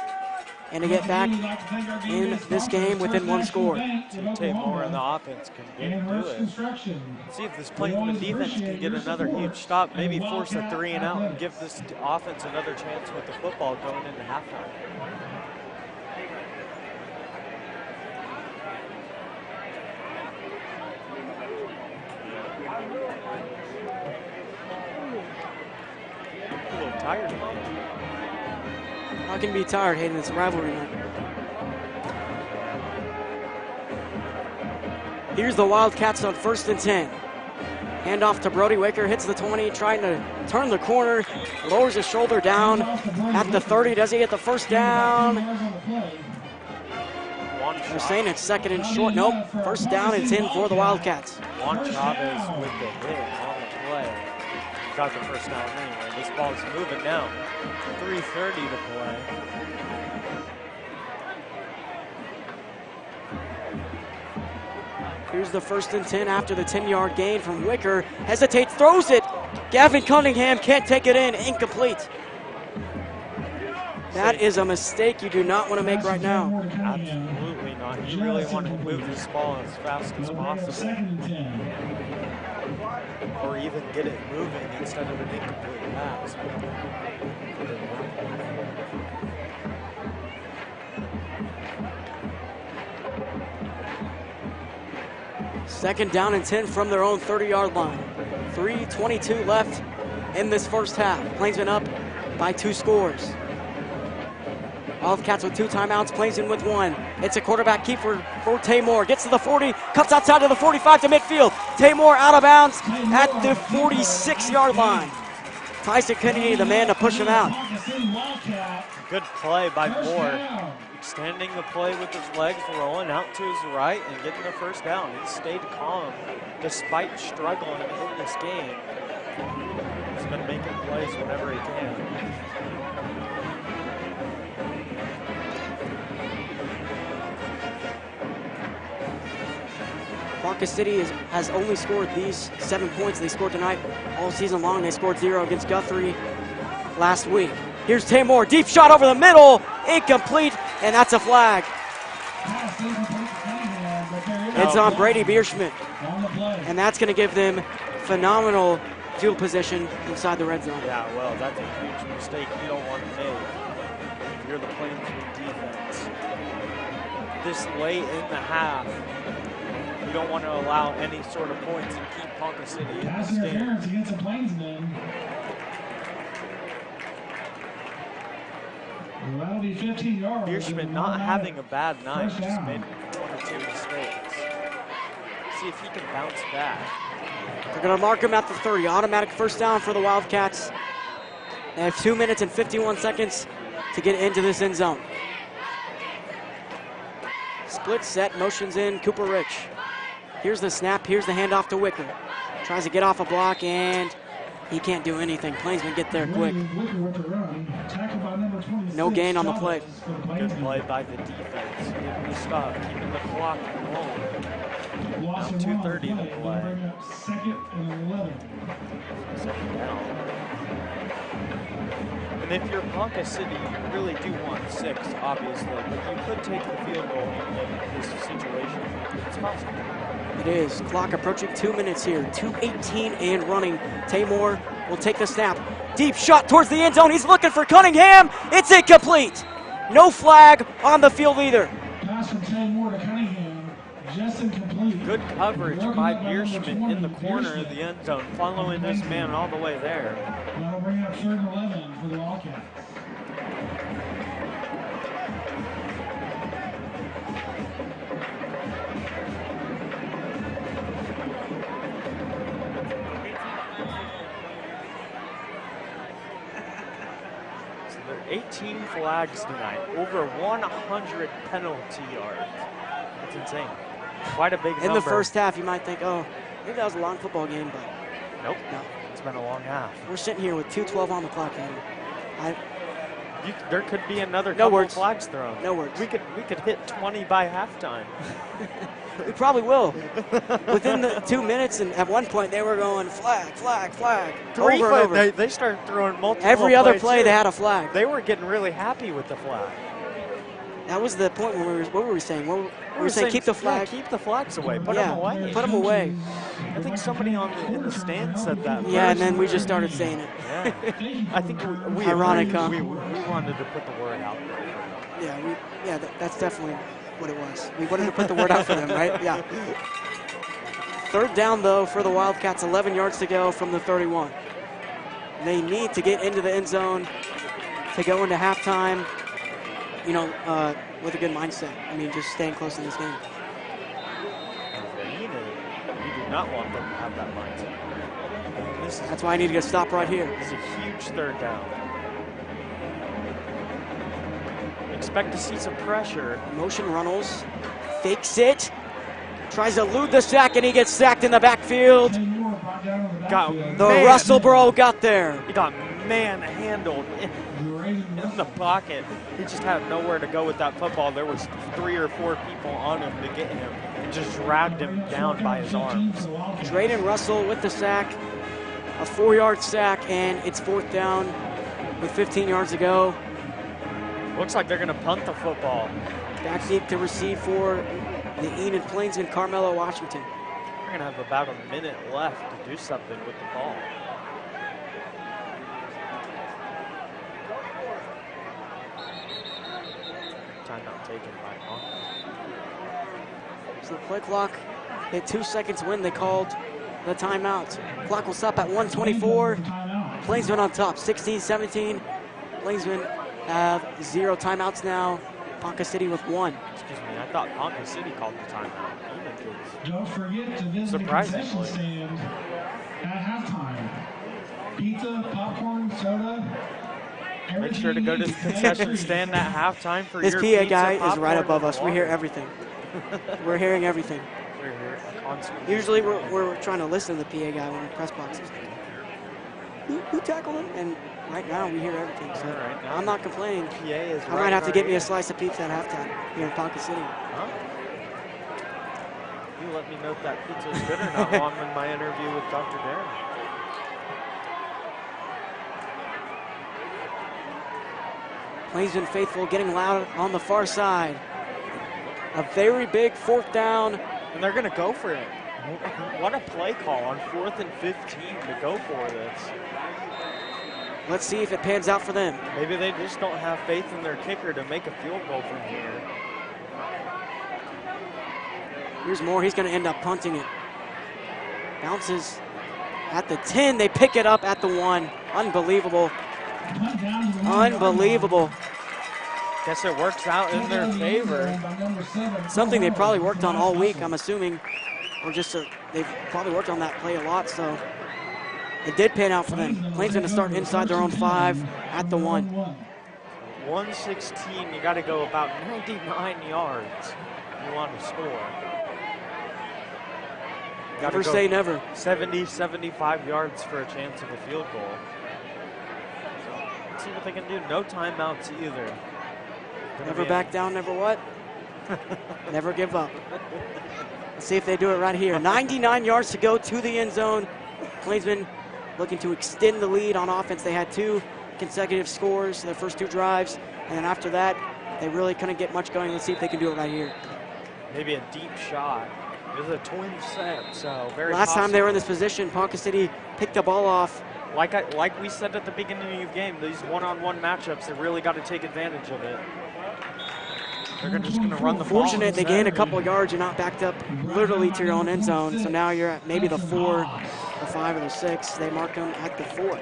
and to get back in this game within 1 score. Tay Moore and the offense can do it. See if this Plainsman defense can get another huge stop, maybe force a 3 and out and give this offense another chance with the football going into halftime. A little tired today. How can you be tired, Hayden? It's rivalry night. Here's the Wildcats on 1st and 10. Hand off to Brody Waker, hits the 20, trying to turn the corner, lowers his shoulder down at the 30. Does he get the first down? They're saying it's 2nd and short. Nope, 1st down and 10 for the Wildcats. Juan Chavez with the hit on the play. Got the 1st down anyway. This ball is moving now. 3:30 to play. Here's the 1st and 10 after the 10-yard gain from Wicker. Hesitates, throws it. Gavin Cunningham can't take it in. Incomplete. That is a mistake you do not want to make right now. Absolutely not. You really want to move this ball as fast as possible. Or even get it moving instead of an incomplete pass. Second down and 10 from their own 30-yard line. 3:22 left in this first half. Plainsmen up by 2 scores. Wildcats with 2 timeouts, Plainsmen with 1. It's a quarterback keeper for Taymor. Gets to the 40, cuts outside to the 45 to midfield. Taymor out of bounds at the 46-yard line. Tyson Kennedy, the man to push him out. Good play by Moore. Extending the play with his legs, rolling out to his right, and getting the first down. He stayed calm despite struggling in this game. He's been making plays whenever he can. Ponca City has only scored these 7 points they scored tonight all season long. They scored 0 against Guthrie last week. Here's Taymor, deep shot over the middle, incomplete, and that's a flag. It's on Brady Bierschmidt, and that's going to give them phenomenal field position inside the red zone. Yeah, well, that's a huge mistake you don't want to make if you're the Plainsman defense. This late in the half, you don't want to allow any sort of points and keep Ponca City in this game. Interference against the Plainsmen. Well, that'll be 15 yards. Bierschmidt not having a bad night, just made 1 or 2 mistakes. See if he can bounce back. They're going to mark him at the 30. Automatic first down for the Wildcats. They have 2 minutes and 51 seconds to get into this end zone. Split set, motions in, Cooper Rich. Here's the snap, here's the handoff to Wicker. Tries to get off a block, and he can't do anything. Plainsmen get there quick. No gain on the play. Good play by the defense. Getting the stop, keeping the clock rolling. Now 2:30 to play. Second and 11. Second down. And if you're Ponca City, you really do want 6, obviously, but you could take the field goal in this situation. It's possible. It is. Clock approaching 2 minutes here. 2:18 and running. Taymor will take the snap. Deep shot towards the end zone. He's looking for Cunningham. It's incomplete. No flag on the field either. Pass from Taymor to Cunningham. Just incomplete. Good coverage by Bierschmidt in the corner of the end zone, following this man all the way there. That'll bring up 3rd and 11 for the Wildcats. So there are 18 flags tonight, over 100 penalty yards. That's insane. Quite a big number. In the first half, you might think, oh, maybe that was a long football game, but nope. no. It's been a long half. We're sitting here with 2:12 on the clock, Henry. There could be another No couple words. flags thrown. No words. We could hit 20 by halftime. We probably will. Within the 2 minutes, and at one point they were going flag, flag, flag, over and over. They started throwing multiple. Every other play too. they had a flag. They were getting really happy with the flag. That was the point when what were we saying? We were saying keep the flag. Yeah, keep the flags away. Put them away. Put them away. I think somebody in the stands said that. Yeah, and then we just started saying it. Yeah. I think we Ironic, agreed. huh? We wanted to put the word out there. Yeah, that's definitely what it was. We wanted to put the word out for them, right? Yeah. 3rd down, though, for the Wildcats. 11 yards to go from the 31. They need to get into the end zone to go into halftime, with a good mindset. I mean, just staying close in this game. You do not want them to have that mindset. That's why I need to get a stop right here. This is a huge 3rd down. Expect to see some pressure. Motion Runnels fakes it, tries to elude the sack, and he gets sacked in the backfield. Got The Russell Bro got there. He got manhandled in the pocket. He just had nowhere to go with that football. There was 3 or 4 people on him to get him and just dragged him down by his arms. Drayden Russell with the sack, a 4-yard sack, and it's 4th down with 15 yards to go. Looks like they're going to punt the football. Back deep to receive for the Enid Plainsman, Carmelo Washington. We're going to have about a minute left to do something with the ball. Timeout taken by Ponca. So the play clock hit 2 seconds when they called the timeout. Clock will stop at 1:24. Plainsmen on top, 16-17. Plainsmen have 0 timeouts now. Ponca City with 1. Excuse me, I thought Ponca City called the timeout. Don't forget to visit the concession stand at halftime. Pizza, popcorn, soda. Make sure to go to the concession stand at halftime for this your PA pizza, guy is popcorn, right above us. and We hear water. everything. We're hearing everything. We're here constantly. Usually we're trying to listen to the PA guy when the press box is. Who tackled him? And right now we hear everything. So Right now, I'm not complaining. PA is I right might have to in get our me a ear. slice of pizza at halftime here in Ponca City. Huh? You let me know if that pizza is good or not while I'm in my interview with Dr. Darren. Plainsman faithful getting loud on the far side. A very big 4th down. And they're going to go for it. What a play call on 4th and 15 to go for this. Let's see if it pans out for them. Maybe they just don't have faith in their kicker to make a field goal from here. Here's Moore. He's going to end up punting it. Bounces at the 10. They pick it up at the 1. Unbelievable. Unbelievable. Guess it works out in their favor. Something they probably worked on all week, I'm assuming. Or just they've probably worked on that play a lot, so it did pan out for them. Plains going to start inside their own 5 at the 1. 116, you got to go about 99 yards. You want to score. Never say never. 70, 75 yards for a chance of a field goal. Let's see what they can do. No timeouts either. Never back down, never what? Never give up. Let's see if they do it right here. 99 yards to go to the end zone. Plainsmen looking to extend the lead on offense. They had 2 consecutive scores in their first 2 drives, and then after that, they really couldn't get much going. Let's see if they can do it right here. Maybe a deep shot. It was a twin set, so very Last possible. time they were in this position, Ponca City picked the ball off. Like we said at the beginning of the game, these one-on-one matchups, they really got to take advantage of it. They're just going to run the ball. Fortunate they gained a couple yards. You're not backed up literally to your own end zone. So now you're at maybe the 4, the 5, or the 6. They mark them at the 4.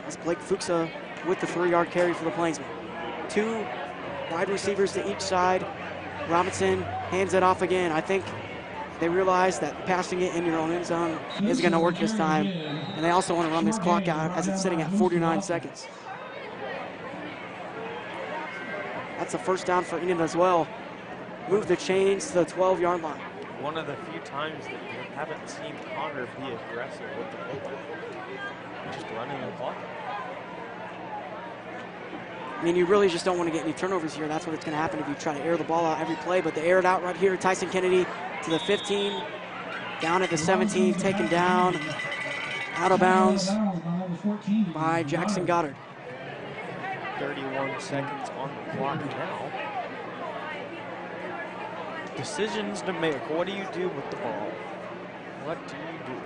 That's Blake Fuchsa with the 3-yard carry for the Plainsmen. 2 wide receivers to each side. Robinson hands it off again. I think they realize that passing it in your own end zone is going to work this time. And they also want to run this clock out as it's sitting at 49 seconds. That's a first down for Enid as well. Move the chains to the 12-yard line. One of the few times that you haven't seen Condor be aggressive with the football. Just running the clock. I mean, you really just don't want to get any turnovers here. That's what it's going to happen if you try to air the ball out every play. But they air it out right here. Tyson Kennedy to the 15, down at the 17, taken down, out of bounds by Jackson Goddard. 31 seconds on the clock now. Decisions to make. What do you do with the ball? What do you do? You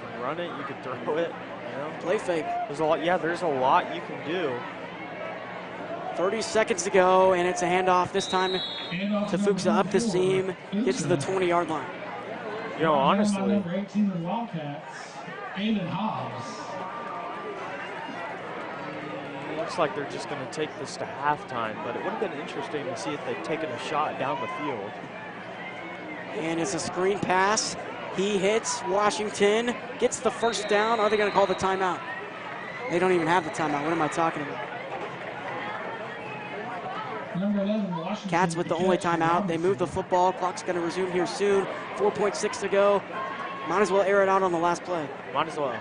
can run it, you can throw it, you know? Play fake. There's a lot, yeah, there's a lot you can do. 30 seconds to go, and it's a handoff this time to Fuchsa up the seam, gets to the 20-yard line. You know, honestly, Number 18 of the Wildcats, Aiden Hobbs. looks like they're just going to take this to halftime, but it would have been interesting to see if they'd taken a shot down the field. And it's a screen pass. He hits Washington, gets the first down. Are they going to call the timeout? They don't even have the timeout. What am I talking about? Number 11, Washington. Cats with the only timeout. They move the football. Clock's going to resume here soon. 4.6 to go. Might as well air it out on the last play. Might as well.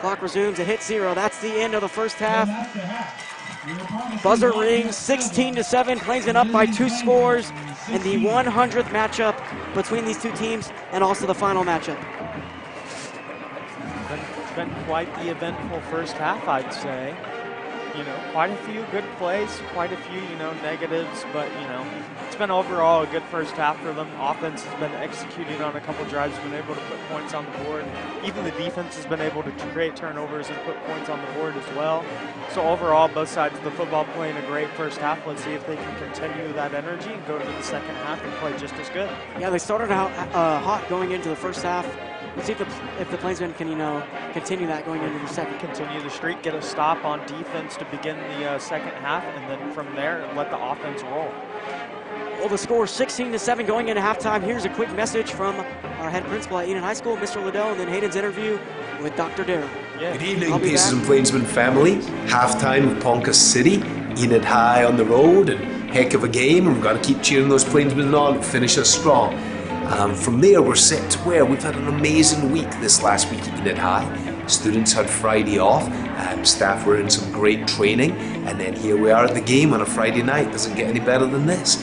Clock resumes. It hits 0. That's the end of the first half. That's the half. Buzzer rings, 16-7. Plainsmen up by 2 scores in the 100th matchup between these two teams, and also the final matchup. It's been quite the eventful first half, I'd say. You know, quite a few good plays, quite a few, negatives, but, it's been overall a good first half for them. Offense has been executing on a couple drives, been able to put points on the board. Even the defense has been able to create turnovers and put points on the board as well. So overall, both sides of the football playing a great first half. Let's see if they can continue that energy and go into the second half and play just as good. Yeah, they started out hot going into the first half. Let's see if the Plainsmen can, continue that going into the second. Continue the streak, get a stop on defense to begin the second half, and then from there, let the offense roll. Well, the score is 16-7 going into halftime. Here's a quick message from our head principal at Enid High School, Mr. Liddell, and then Hayden's interview with Dr. Darrell. Yeah. Good evening, Pacers and Plainsman family. Halftime of Ponca City. Enid High on the road, and heck of a game, and we've got to keep cheering those Plainsmen on and finish us strong. From there, we're set to where we've had an amazing week this last week at Enid High. Students had Friday off, staff were in some great training, and then here we are at the game on a Friday night. Doesn't get any better than this.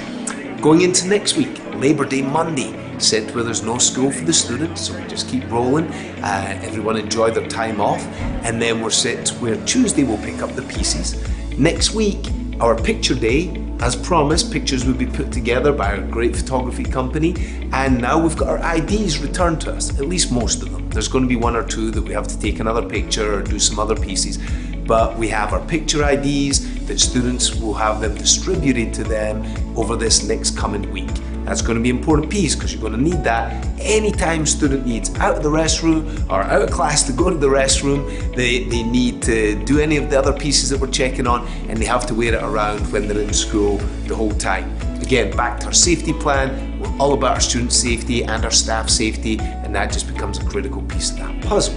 Going into next week, Labor Day Monday, set where there's no school for the students, so we just keep rolling. Everyone enjoy their time off, and then we're set to where Tuesday we'll pick up the pieces. Next week, our picture day. As promised, pictures will be put together by our great photography company, and now we've got our IDs returned to us, at least most of them. There's going to be 1 or 2 that we have to take another picture or do some other pieces, but we have our picture IDs that students will have them distributed to them over this next coming week. That's going to be an important piece because you're going to need that anytime student needs out of the restroom or out of class to go to the restroom. They need to do any of the other pieces that we're checking on, and they have to wear it around when they're in school the whole time. Again, back to our safety plan. We're all about our student safety and our staff safety, and that just becomes a critical piece of that puzzle.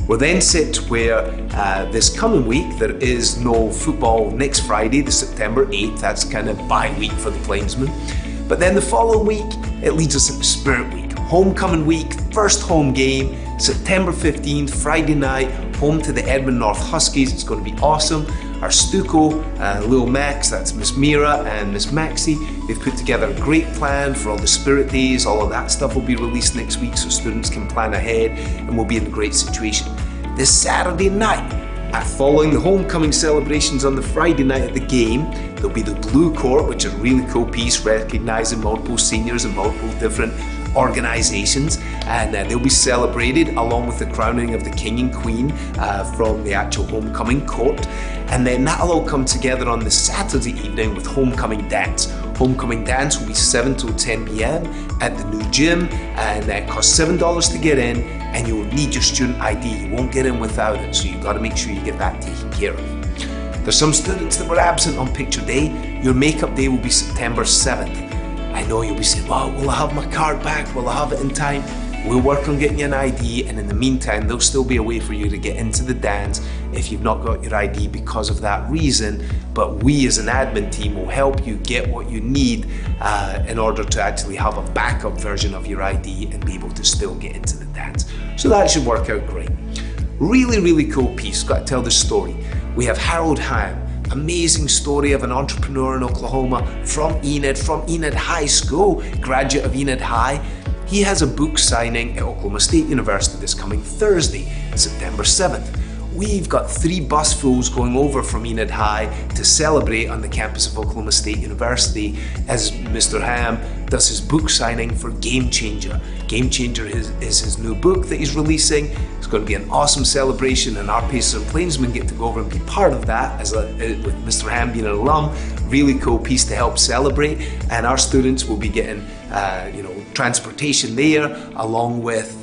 We're then set to where this coming week there is no football next Friday, the September 8th. That's kind of bye week for the Plainsmen. But then the following week, it leads us into Spirit Week. Homecoming week, first home game, September 15th, Friday night, home to the Edmund North Huskies. It's going to be awesome. Our Stuco, Lil Max, that's Miss Mira and Miss Maxie, they've put together a great plan for all the Spirit Days. All of that stuff will be released next week so students can plan ahead, and we'll be in a great situation. This Saturday night, following the homecoming celebrations on the Friday night of the game, there'll be the Blue Court, which is a really cool piece recognising multiple seniors and multiple different organisations, and they'll be celebrated along with the crowning of the King and Queen from the actual homecoming court. And then that'll all come together on the Saturday evening with homecoming dance. Homecoming dance will be 7 till 10 p.m. at the new gym, and that costs $7 to get in, and you'll need your student ID. You won't get in without it, so you've got to make sure you get that taken care of. There's some students that were absent on picture day. Your makeup day will be September 7th. I know you'll be saying, well, will I have my card back? Will I have it in time? We'll work on getting you an ID, and in the meantime, there'll still be a way for you to get into the dance if you've not got your ID because of that reason. But we as an admin team will help you get what you need in order to actually have a backup version of your ID and be able to still get into the dance. So that should work out great. Really, really cool piece. Got to tell the story. We have Harold Ham. Amazing story of an entrepreneur in Oklahoma from Enid High School, graduate of Enid High. He has a book signing at Oklahoma State University this coming Thursday, September 7th. We've got 3 busfuls going over from Enid High to celebrate on the campus of Oklahoma State University as Mr. Ham does his book signing for Game Changer. Game Changer is his new book that he's releasing. It's going to be an awesome celebration, and our Pacers and Plainsmen get to go over and be part of that with Mr. Ham being an alum. Really cool piece to help celebrate, and our students will be getting transportation there, along with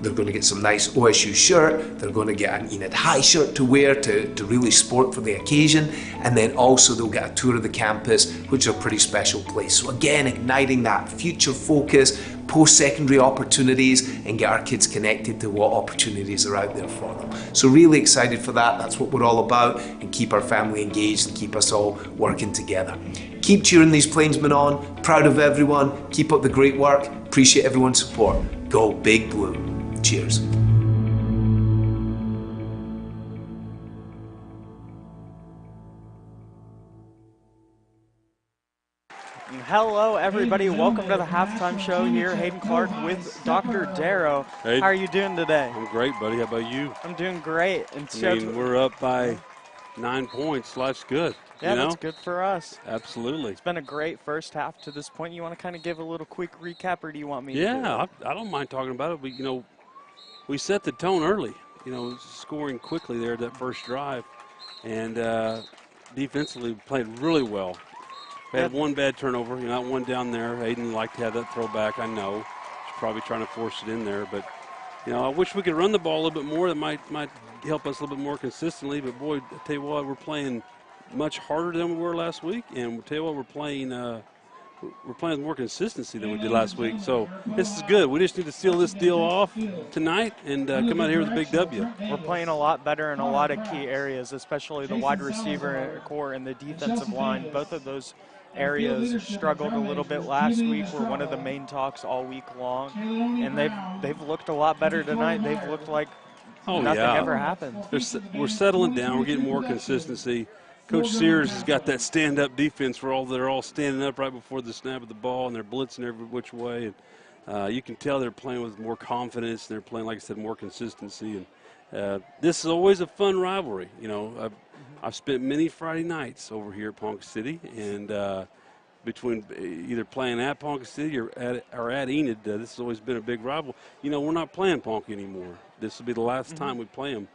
they're going to get some nice OSU shirt. They're going to get an Enid High shirt to wear to really sport for the occasion, and then also they'll get a tour of the campus, which is a pretty special place. So again, igniting that future focus, post-secondary opportunities, and get our kids connected to what opportunities are out there for them. So really excited for that. That's what we're all about, and keep our family engaged and keep us all working together. Keep cheering these Plainsmen on. Proud of everyone. Keep up the great work. Appreciate everyone's support. Go Big Blue. Cheers. Hello, everybody. Welcome to the halftime show here. Hayden Clark with Dr. Darrow. Hey. How are you doing today? I'm great, buddy. How about you? I'm doing great. And We're up by 9 points. Life's good. Yeah, you know? That's good for us. Absolutely. It's been a great first half to this point. You want to kind of give a little quick recap, or do you want me to? Yeah, I don't mind talking about it. But, we set the tone early, scoring quickly there that first drive. And defensively played really well. We had one bad turnover, not one down there. Aiden liked to have that throwback, I know. He's probably trying to force it in there. But, I wish we could run the ball a little bit more. That might help us a little bit more consistently. But, boy, I tell you what, we're playing much harder than we were last week. And I'll tell you what, we're playing with more consistency than we did last week. So this is good. We just need to seal this deal off tonight and come out here with a big W. We're playing a lot better in a lot of key areas, especially the wide receiver core and the defensive line. Both of those areas struggled a little bit last week. Were one of the main talks all week long, and they've looked a lot better tonight. They've looked like nothing ever happened. We're settling down. We're getting more consistency. Coach Sears has got that stand-up defense where they're all standing up right before the snap of the ball, and they're blitzing every which way. And you can tell they're playing with more confidence. They're playing, like I said, more consistency. And this is always a fun rivalry. I've spent many Friday nights over here at Ponca City, and between either playing at Ponca City or at Enid, this has always been a big rival. We're not playing Ponca anymore. This will be the last time we play them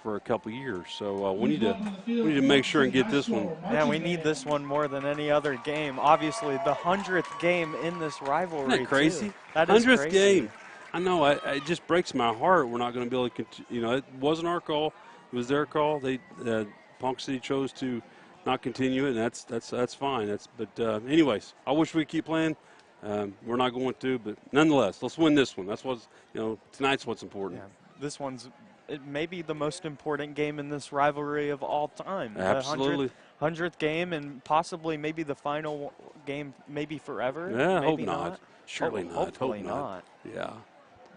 for a couple years, so we need to make sure and get this one. Yeah, we need this one more than any other game. Obviously, the 100th game in this rivalry. Isn't that crazy? Too. That is 100th crazy. game. I know. It just breaks my heart. We're not going to be able to continue. It wasn't our call. It was their call. Ponca City chose to not continue it, and that's fine. But anyways, I wish we could keep playing. We're not going to, but nonetheless, let's win this one. That's what's tonight's what's important. Yeah, this one's. It may be the most important game in this rivalry of all time. Absolutely. The 100th game and possibly maybe the final game, maybe forever. Yeah, maybe hope not. Surely not. Hopefully hope not. Yeah.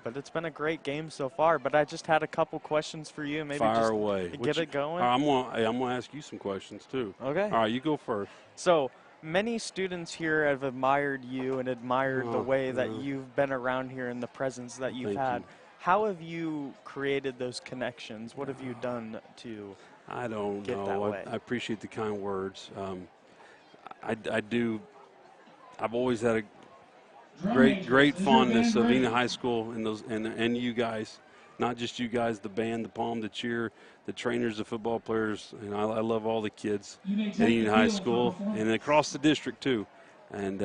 But it's been a great game so far. But I just had a couple questions for you. Maybe Fire just away. to get it going. I'm gonna ask you some questions too. Okay. All right, you go first. So many students here have admired you and admired the way that you've been around here and the presence that you've had. You. How have you created those connections? What have you done to I don't get know. that way? I appreciate the kind words. I do. I've always had a great fondness of Enid High School and you guys, not just you guys, the band, the palm, the cheer, the trainers, the football players. I love all the kids at Enid High School and across the district too. And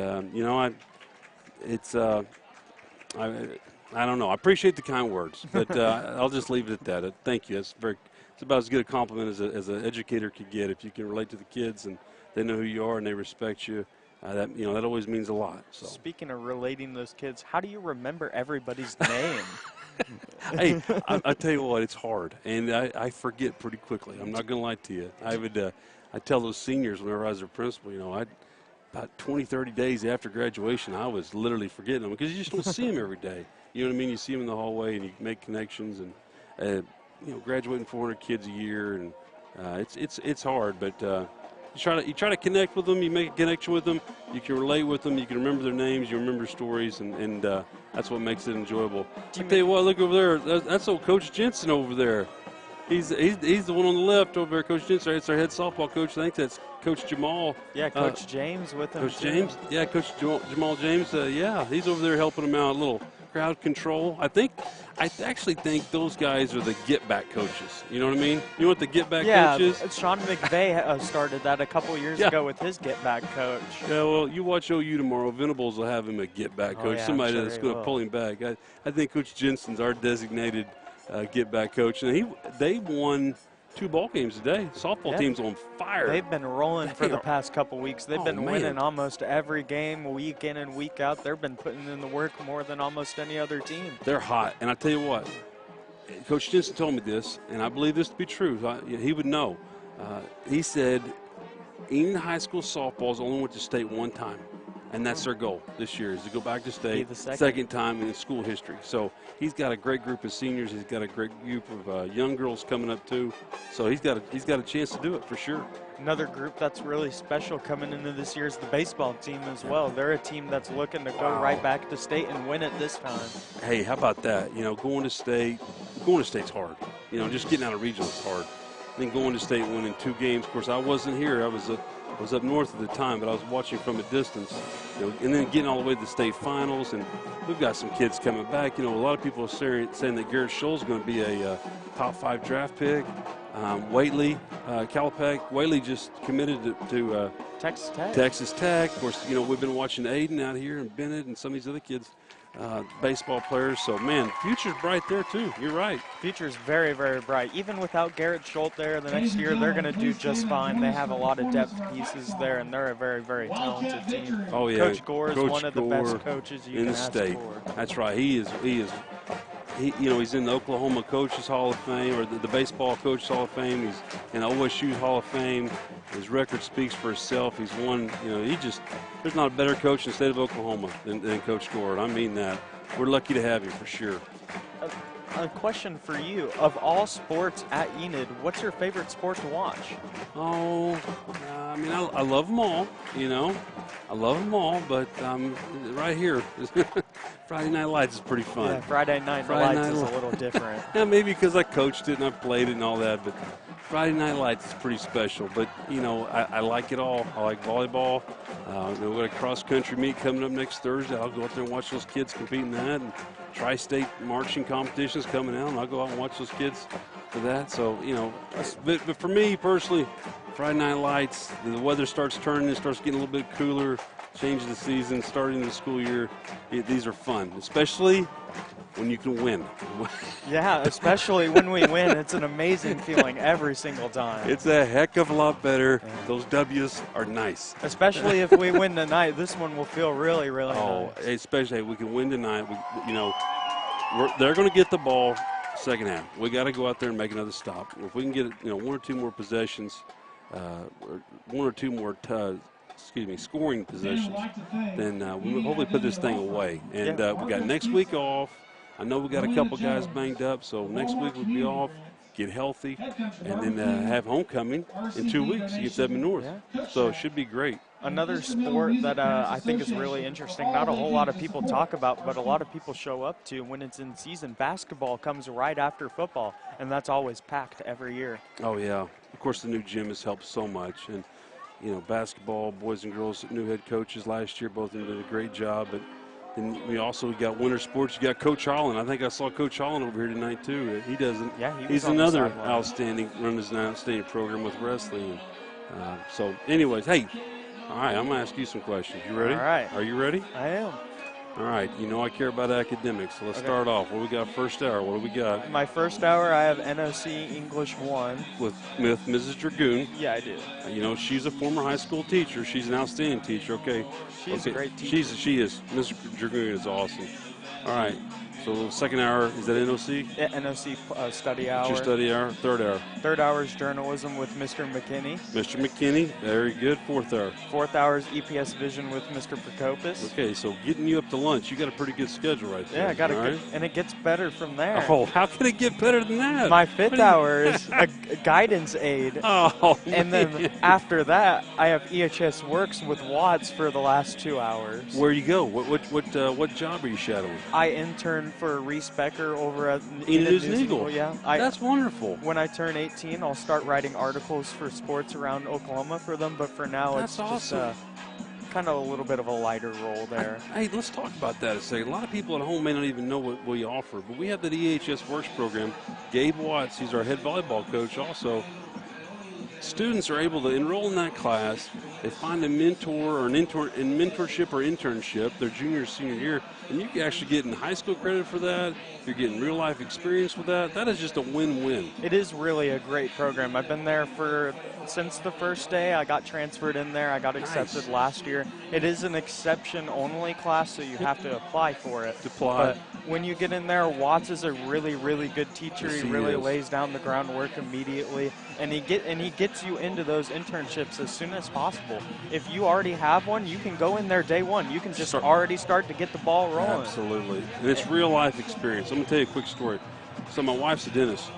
I don't know. I appreciate the kind words, but I'll just leave it at that. Thank you. It's about as good a compliment as an educator could get. If you can relate to the kids and they know who you are and they respect you, that always means a lot. So. Speaking of relating those kids, how do you remember everybody's name? Hey, I tell you what, it's hard, and I forget pretty quickly. I'm not going to lie to you. I tell those seniors whenever I was their principal, about 20, 30 days after graduation, I was literally forgetting them because you just don't see them every day. You know what I mean? You see them in the hallway and you make connections, and graduating 400 kids a year, and it's hard. But you try to connect with them. You make a connection with them. You can relate with them. You can remember their names. You remember stories, and that's what makes it enjoyable. I tell you what, look over there. That's old Coach Jensen over there. He's the one on the left over there, Coach Jensen. It's our head softball coach. I think that's Coach Jamal. Yeah, Coach James with him. Coach James. Yeah, Coach Jamal James. He's over there helping him out a little. Crowd control. I actually think those guys are the get-back coaches. You know what I mean? You know what the get-back coach is? Yeah, Sean McVay started that a couple years ago with his get-back coach. Yeah, well, you watch OU tomorrow. Venables will have him a get-back coach, somebody that's going to pull him back. I think Coach Jensen's our designated get-back coach. And they won 2 ball games today. Softball team's on fire. They've been rolling for the past couple weeks. They've been winning almost every game, week in and week out. They've been putting in the work more than almost any other team. They're hot. And I tell you what, Coach Jensen told me this, and I believe this to be true. He would know. He said Enid High School softballs only went to state one time. And that's their goal this year, is to go back to state Be the second time in school history. So he's got a great group of seniors. He's got a great group of young girls coming up too. So he's got a chance to do it for sure. Another group that's really special coming into this year is the baseball team as well. They're a team that's looking to go right back to state and win it this time. Hey, how about that? You know, going to state's hard. You know, just getting out of regional is hard. Then going to state and winning 2 games. Of course, I wasn't here. I was up north at the time, but I was watching from a distance. You know, and then getting all the way to the state finals, and we've got some kids coming back. You know, a lot of people are saying that Garrett Scholl's going to be a top 5 draft pick. Whately, Calipek. Whately just committed to Texas Tech. Of course, you know, we've been watching Aiden out here and Bennett and some of these other kids, baseball players. So, man, future's bright there, too. You're right. Future's very, very bright. Even without Garrett Scholl there, the next year they're going to do just fine. They have a lot of depth pieces there, and they're a very, very talented team. Oh, yeah. Coach Gore is one of the Gore best coaches you in can the ask state. for. That's right. He, you know, he's in the Oklahoma Coaches Hall of Fame, or the Baseball Coaches Hall of Fame. He's in OSU Hall of Fame. His record speaks for itself. He's won, you know, there's not a better coach in the state of Oklahoma than Coach Gore. I mean that. We're lucky to have him for sure. A question for you. Of all sports at Enid, what's your favorite sport to watch? Oh, I mean, I love them all, you know. I love them all, but right here, Friday Night Lights is pretty fun. Yeah, Friday Night Lights is a little different. Yeah, maybe because I coached it and I played it and all that, but Friday Night Lights is pretty special. But, you know, I like it all. I like volleyball. We've got a cross-country meet coming up next Thursday. I'll go out there and watch those kids compete in that. And tri-state marching competitions coming out, and I'll go out and watch those kids for that. So, you know, but for me personally, Friday Night Lights, the weather starts turning, it starts getting a little bit cooler, change of the season, starting the school year. These are fun, especially when you can win. Yeah, especially when we win. It's an amazing feeling every single time. It's a heck of a lot better. Those W's are nice. Especially if we win tonight, this one will feel really, really nice. Especially if we can win tonight. They're going to get the ball second half. We got to go out there and make another stop. If we can get 1 or 2 more possessions, or 1 or 2 more scoring possessions, then we'll hopefully put this thing away. And we got next week off. I know we got a couple guys banged up, so next week we'll be off, get healthy, and then have homecoming in 2 weeks against Edmond North. So it should be great. Another sport that I think is really interesting, not a whole lot of people talk about, but a lot of people show up to when it's in season. Basketball comes right after football, and that's always packed every year. Oh, yeah. Of course, the new gym has helped so much. And, you know, basketball, boys and girls, new head coaches last year, both of them did a great job. But then we also got winter sports. You got Coach Holland. I think I saw Coach Holland over here tonight, too. He doesn't. Yeah, he's another outstanding, runs an outstanding program with wrestling. So, anyways, hey. All right, I'm going to ask you some questions. You ready? All right. Are you ready? I am. All right. You know I care about academics, so let's start off. What do we got first hour? What do we got? My first hour, I have NOC English 1. With Mrs. Dragoon. Yeah, I do. You know, she's a former high school teacher. She's an outstanding teacher, okay? She's a great teacher. She is. Mrs. Dragoon is awesome. All right. So second hour, is that NOC? Yeah, NOC study hour. What's your study hour? Third hour? Third hour is journalism with Mr. McKinney. Mr. McKinney, very good. Fourth hour? Fourth hour is EPS Vision with Mr. Prokopis. Okay, so getting you up to lunch, you got a pretty good schedule right there. Yeah, I got and it gets better from there. Oh, how can it get better than that? My fifth hour is a guidance aid. Oh, and then after that, I have EHS Works with Watts for the last 2 hours. Where you go? What job are you shadowing? I intern for Reese Becker over at Enid News and Eagle. Yeah, that's wonderful. When I turn 18, I'll start writing articles for sports around Oklahoma for them. But for now, that's it's awesome. Just kind of a little bit of a lighter role there. Hey, let's talk about that a second. A lot of people at home may not even know what we offer, but we have the EHS Works program. Gabe Watts, he's our head volleyball coach also. Students are able to enroll in that class. They find a mentor or an mentorship or internship their junior or senior year, and you can actually get in high school credit for that. You're getting real life experience with that. That is just a win-win. It is really a great program. I've been there since the first day. I got transferred in there. I got accepted last year. It is an exception-only class, so you have to apply for it. Apply. But when you get in there, Watts is a really, really good teacher. Yes, he he really is. lays down the groundwork immediately, and he gets you into those internships as soon as possible. If you already have one, you can go in there day one. You can just already start to get the ball rolling. Absolutely. And it's real life experience. I'm going to tell you a quick story. So my wife's a dentist,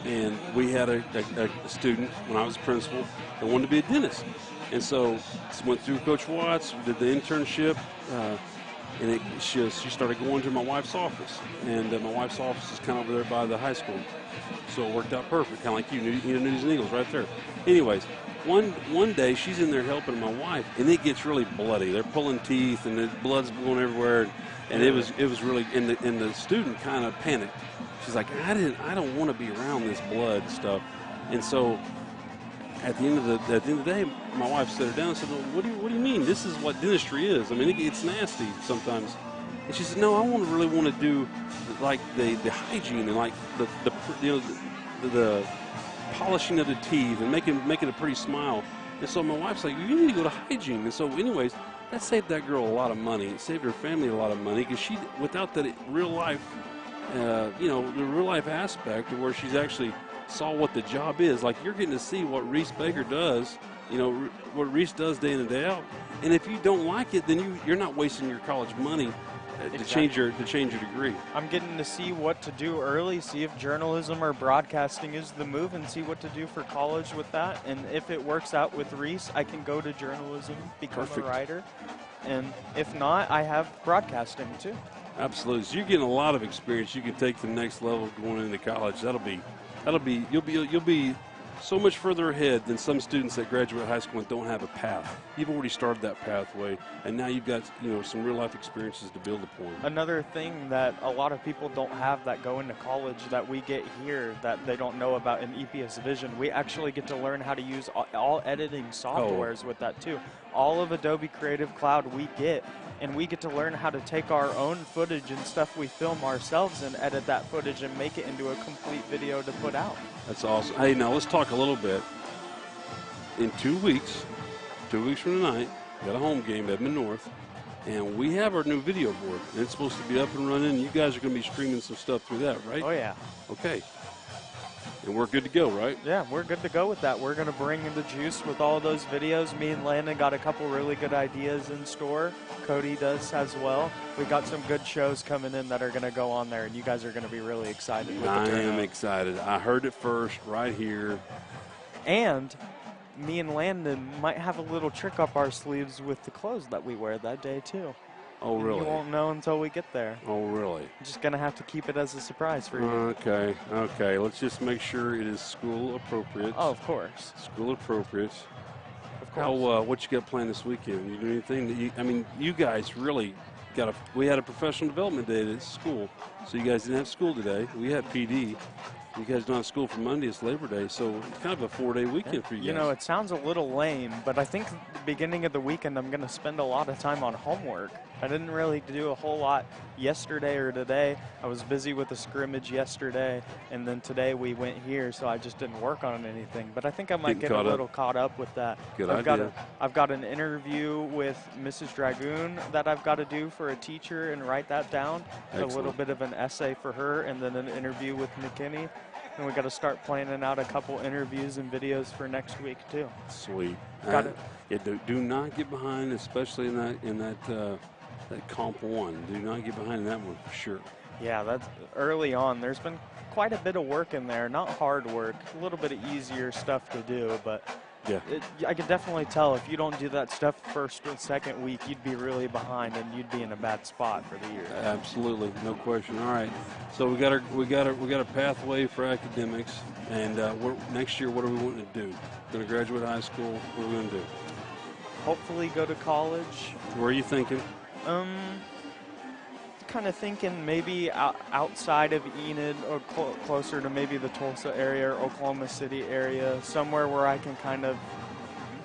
and we had a student when I was principal that wanted to be a dentist. And so went through Coach Watts, did the internship, and she started going to my wife's office. And my wife's office is kind of over there by the high school. So it worked out perfect, kind of like you, News and Eagles right there. Anyways, one day she's in there helping my wife, and it gets really bloody. They're pulling teeth, and the blood's going everywhere. And it was really, and the student kind of panicked. She's like, I don't want to be around this blood stuff. And so at the end of the day, my wife set her down and said, well, what do you mean? This is what dentistry is. I mean, it's nasty sometimes. And she said, no, I really want to do like the hygiene and like the polishing of the teeth and making a pretty smile. And so my wife's like, you need to go to hygiene. And so anyways, that saved that girl a lot of money. It saved her family a lot of money because she, without that real life, the real life aspect of where she's actually saw what the job is. Like, you're getting to see what Reese Baker does, what Reese does day in and day out. And if you don't like it, then you're not wasting your college money to change your degree. I'm getting to see what to do early, see if journalism or broadcasting is the move, and see what to do for college with that. And if it works out with Reese, I can go to journalism, become a writer. And if not, I have broadcasting too. Absolutely. So you're getting a lot of experience. You can take to the next level going into college. You'll be so much further ahead than some students that graduate high school and don't have a path. You've already started that pathway, and now you've got some real life experiences to build upon. Another thing that a lot of people don't have that go into college that we get here that they don't know about in EPS Vision, we actually get to learn how to use all editing softwares with that too. All of Adobe Creative Cloud we get, and we get to learn how to take our own footage and stuff we film ourselves and edit that footage and make it into a complete video to put out. That's awesome. Hey, now let's talk a little bit. In 2 weeks from tonight, we got a home game, Edmond North, and we have our new video board. And it's supposed to be up and running. You guys are going to be streaming some stuff through that, right? Oh, yeah. Okay. And we're good to go, right? Yeah, we're good to go with that. We're going to bring in the juice with all those videos. Me and Landon got a couple really good ideas in store. Cody does as well. We got some good shows coming in that are going to go on there, and you guys are going to be really excited with I the turnout. am excited. I heard it first right here. And me and Landon might have a little trick up our sleeves with the clothes that we wear that day, too. Oh, really? You won't know until we get there. Oh, really? I'm just going to have to keep it as a surprise for you. Okay. Let's just make sure it is school appropriate. Oh, of course. School appropriate. Of course. How, what you got planned this weekend? You do anything that you guys really we had a professional development day at school. So you guys didn't have school today. We had PD. You guys don't have school for Monday. It's Labor Day. So it's kind of a 4-day weekend for you guys. It sounds a little lame, but I think the beginning of the weekend I'm going to spend a lot of time on homework. I didn't really do a whole lot yesterday or today. I was busy with a scrimmage yesterday, and then today we went here, so I just didn't work on anything. But I think I might get a little caught up with that. Good idea. I've got an interview with Mrs. Dragoon that I've got to do for a teacher and write that down. Excellent. A little bit of an essay for her, and then an interview with McKinney. And we got to start planning out a couple interviews and videos for next week too. Sweet. Got it. Yeah, do not get behind, especially in that Comp 1. Do not get behind that one for sure. Yeah, that's early on. There's been quite a bit of work in there. Not hard work, a little bit of easier stuff to do, but yeah, I can definitely tell if you don't do that stuff first or second week, you'd be really behind and you'd be in a bad spot for the year. Absolutely, no question. All right, so we got a pathway for academics, and next year, what are we wanting to do? Going to graduate high school. What are we going to do? Hopefully, go to college. Where are you thinking? Kind of thinking maybe outside of Enid or closer to maybe the Tulsa area or Oklahoma City area, somewhere where I can kind of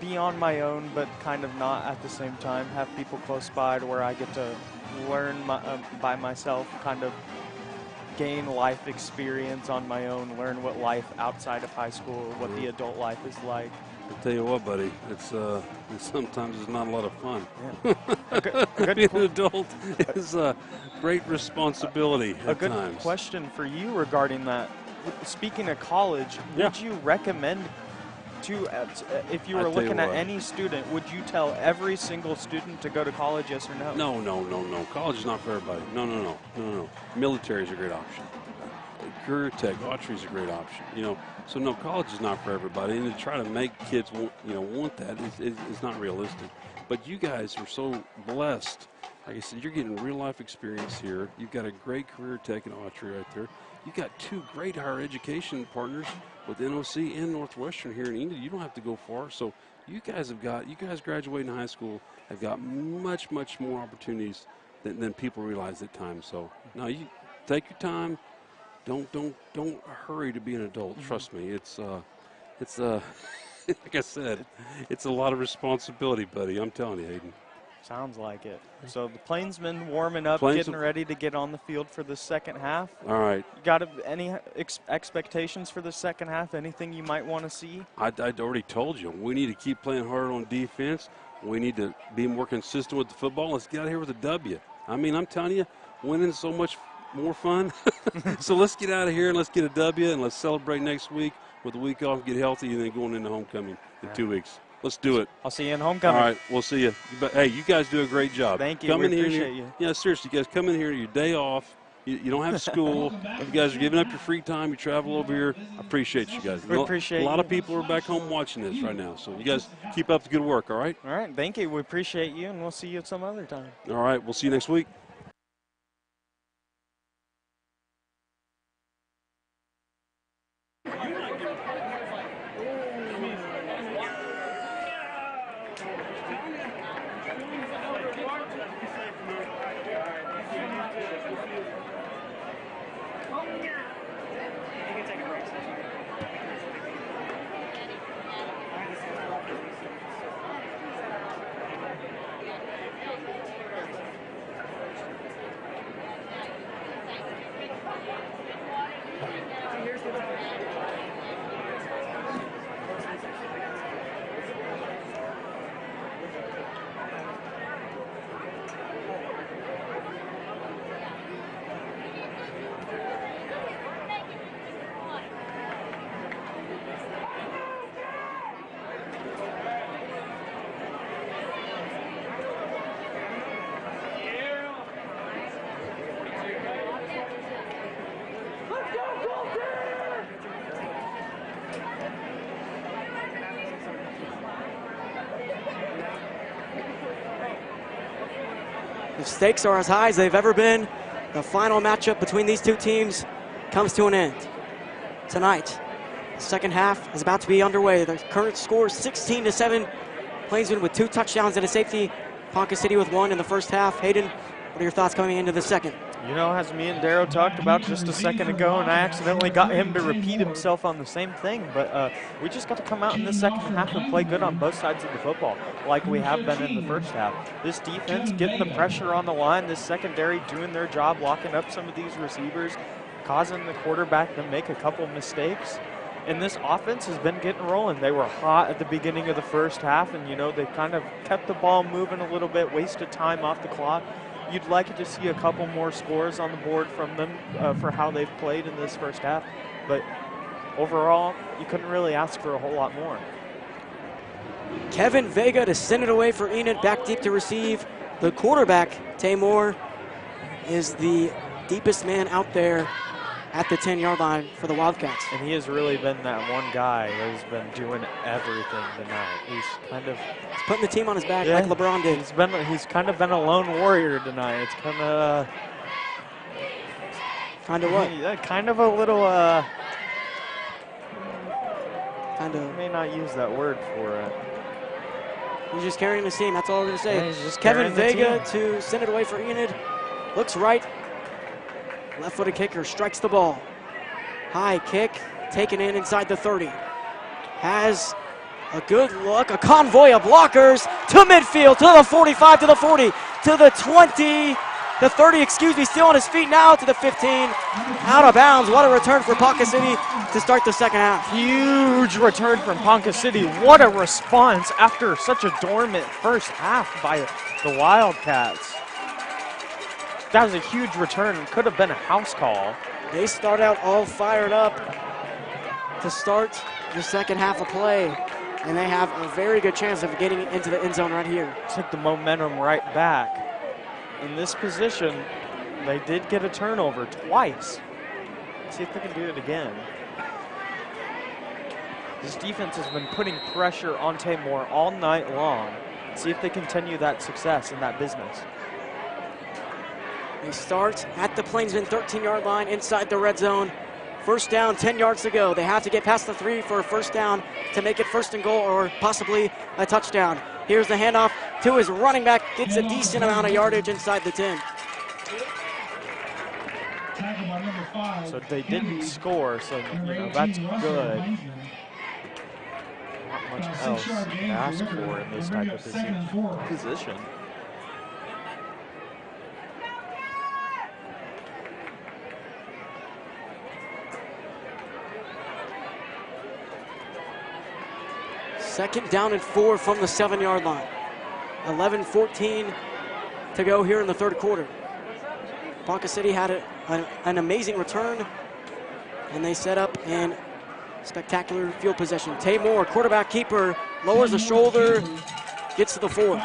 be on my own but kind of not at the same time, have people close by to where I get to learn by myself, kind of gain life experience on my own, learn what life outside of high school, what the adult life is like. I tell you what, buddy, sometimes it's not a lot of fun. Yeah. Being an adult is a great responsibility at A good times. question for you regarding that. Speaking of college, would you recommend if you were looking at any student, would you tell every single student to go to college, yes or no? No. College is not for everybody. No. Military is a great option. Career tech, archery is a great option. So no, college is not for everybody. And to try to make kids want that is not realistic. But you guys are so blessed. Like I said, you're getting real life experience here. You've got a great career tech and archery right there. You've got 2 great higher education partners with NOC and Northwestern here in Enid. You don't have to go far. So you guys graduating high school have got much more opportunities than people realize at times. So no, you take your time. Don't hurry to be an adult. Trust me, it's like I said, it's a lot of responsibility, buddy. I'm telling you, Hayden. Sounds like it. So the Plainsmen warming up, getting ready to get on the field for the second half. All right. You got any expectations for the second half? Anything you might want to see? I'd already told you. We need to keep playing hard on defense. We need to be more consistent with the football. Let's get out of here with a W. I mean, I'm telling you, winning's so much more fun. So let's get out of here and let's get a W and let's celebrate next week with a week off, get healthy, and then going into homecoming in 2 weeks. Let's do it. I'll see you in homecoming. All right, we'll see you. Hey, you guys do a great job. Thank you. We appreciate you. Yeah, seriously, you guys come in here, your day off. You don't have school. You guys are giving up your free time. You travel over here. I appreciate you guys. We appreciate a lot of people are back home watching this right now. So you guys keep up the good work, all right? All right, thank you. We appreciate you, and we'll see you some other time. All right, we'll see you next week. The stakes are as high as they've ever been. The final matchup between these 2 teams comes to an end tonight. The second half is about to be underway. The current score is 16-7. Plainsman with 2 touchdowns and a safety. Ponca City with 1 in the first half. Hayden, what are your thoughts coming into the second? As me and Darrow talked about just a second ago, and I accidentally got him to repeat himself on the same thing, but we just got to come out in the second half and play good on both sides of the football, like we have been in the first half. This defense getting the pressure on the line, this secondary doing their job, locking up some of these receivers, causing the quarterback to make a couple mistakes. And this offense has been getting rolling. They were hot at the beginning of the first half, and they kind of kept the ball moving a little bit, wasted time off the clock. You'd like to see a couple more scores on the board from them for how they've played in this first half. But overall, you couldn't really ask for a whole lot more. Kevin Vega to send it away for Enid, back deep to receive. The quarterback, Taymor, is the deepest man out there at the 10-yard line for the Wildcats. And he has really been that one guy who's been doing everything tonight. He's putting the team on his back like LeBron did. He's kind of been a lone warrior tonight. It's kind of what? Yeah, kind of a little kind of. May not use that word for it. He's just carrying the team. That's all we're gonna say. Yeah, he's just Kevin Vega to send it away for Enid. Looks right. Left-footed kicker strikes the ball. High kick, taken in inside the 30. Has a good look, a convoy of blockers to midfield, to the 45, to the 40, to the 20, The 30, excuse me, still on his feet now to the 15. Out of bounds. What a return for Ponca City to start the second half. Huge return from Ponca City. What a response after such a dormant first half by the Wildcats. That was a huge return. Could have been a house call. They start out all fired up to start the second half of play, and they have a very good chance of getting into the end zone right here. Took the momentum right back. In this position, they did get a turnover twice. Let's see if they can do it again. This defense has been putting pressure on Tamor all night long. Let's see if they continue that success in that business. They start at the Plainsman 13-yard line inside the red zone. First down, 10 yards to go. They have to get past the 3 for a first down to make it first and goal or possibly a touchdown. Here's the handoff to his running back. Gets a decent amount of yardage inside the 10. So they didn't score, so that's good. Not much else to ask for in this type of position. Second down and 4 from the 7-yard line. 11-14 to go here in the third quarter. Ponca City had an amazing return, and they set up in spectacular field possession. Tamor, quarterback keeper, lowers the shoulder, gets to the 4.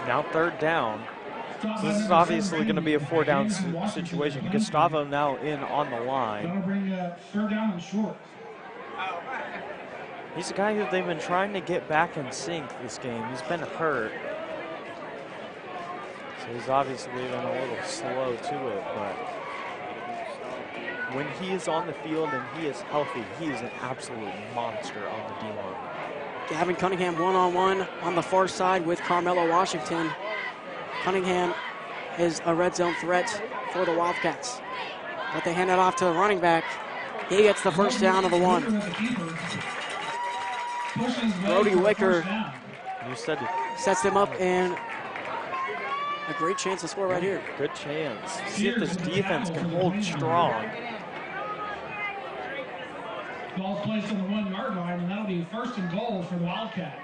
Now third down. So this is obviously going to be a 4-down situation. Gustavo now in on the line. Third down and short. He's a guy who they've been trying to get back in sync this game. He's been hurt. So he's obviously been a little slow to it, but when he is on the field and he is healthy, he is an absolute monster on the D-line. Gavin Cunningham one-on-one on the far side with Carmelo Washington. Cunningham is a red zone threat for the Wildcats. But they hand it off to the running back. He gets the first down of the 1. Brody Wicker sets him up and a great chance to score right here. Good chance. See if this defense can hold strong. Ball's placed on the 1-yard line, and that'll be first and goal for the Wildcats.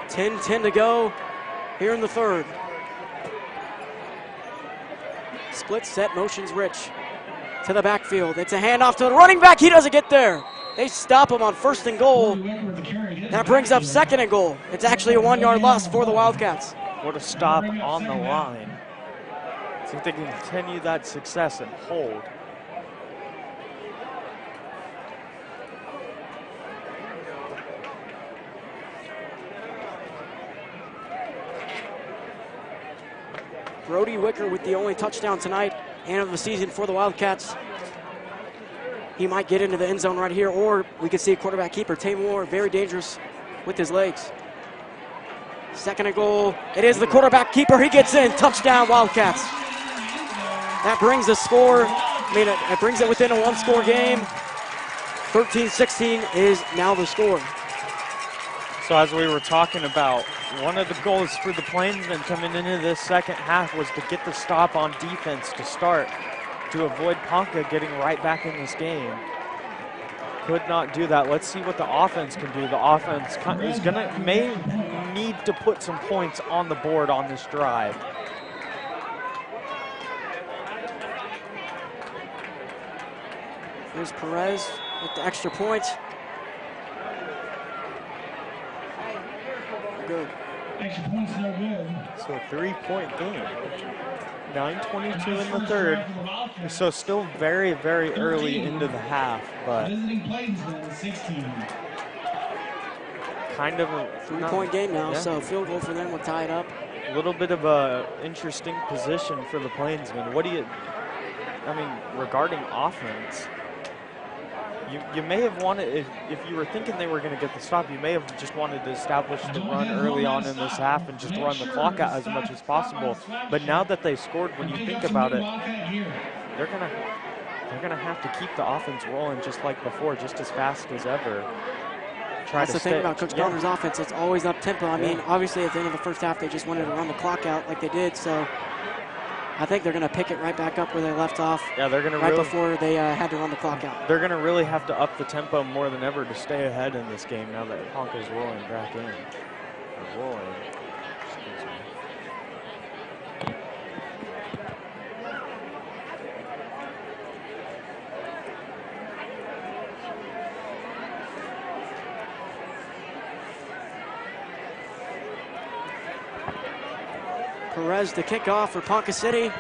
10 to go here in the third. Split set motions Rich to the backfield. It's a handoff to the running back. He doesn't get there. They stop him on first and goal. That brings up second and goal. It's actually a 1-yard loss for the Wildcats. What a stop on the line. See if they can continue that success and hold. Brody Wicker with the only touchdown tonight and of the season for the Wildcats. He might get into the end zone right here, or we could see a quarterback keeper. Tamor, very dangerous with his legs. Second and goal. It is the quarterback keeper. He gets in. Touchdown, Wildcats. That brings the score. It brings it within a 1-score game. 13-16 is now the score. So as we were talking about, one of the goals for the Plainsmen coming into this second half was to get the stop on defense to start, to avoid Ponca getting right back in this game. Could not do that. Let's see what the offense can do. The offense may need to put some points on the board on this drive. Here's Perez with the extra point. Good. Extra point's no good. So a 3-point game. 9:22 in the third. So still very, very early into the half, but Visiting Plainsmen, 16. kind of a 3-point game now, yeah. so field goal for them will tie it up. A little bit of a interesting position for the Plainsmen. Regarding offense, you may have wanted, if you were thinking they were going to get the stop, you may have just wanted to establish the run early on in this half and just run the clock out as much as possible. But now that they scored, when you think about it, they're gonna have to keep the offense rolling just like before, just as fast as ever. try That's to the thing about Coach Connor's offense. It's always up tempo. I mean, obviously at the end of the first half, they just wanted to run the clock out like they did. So I think they're going to pick it right back up where they left off. Yeah, they're going to right before they had to run the clock out. They're going to really have to up the tempo more than ever to stay ahead in this game now that Ponca's rolling back in. Or rolling. Excuse me. Perez to kick off for Ponca City.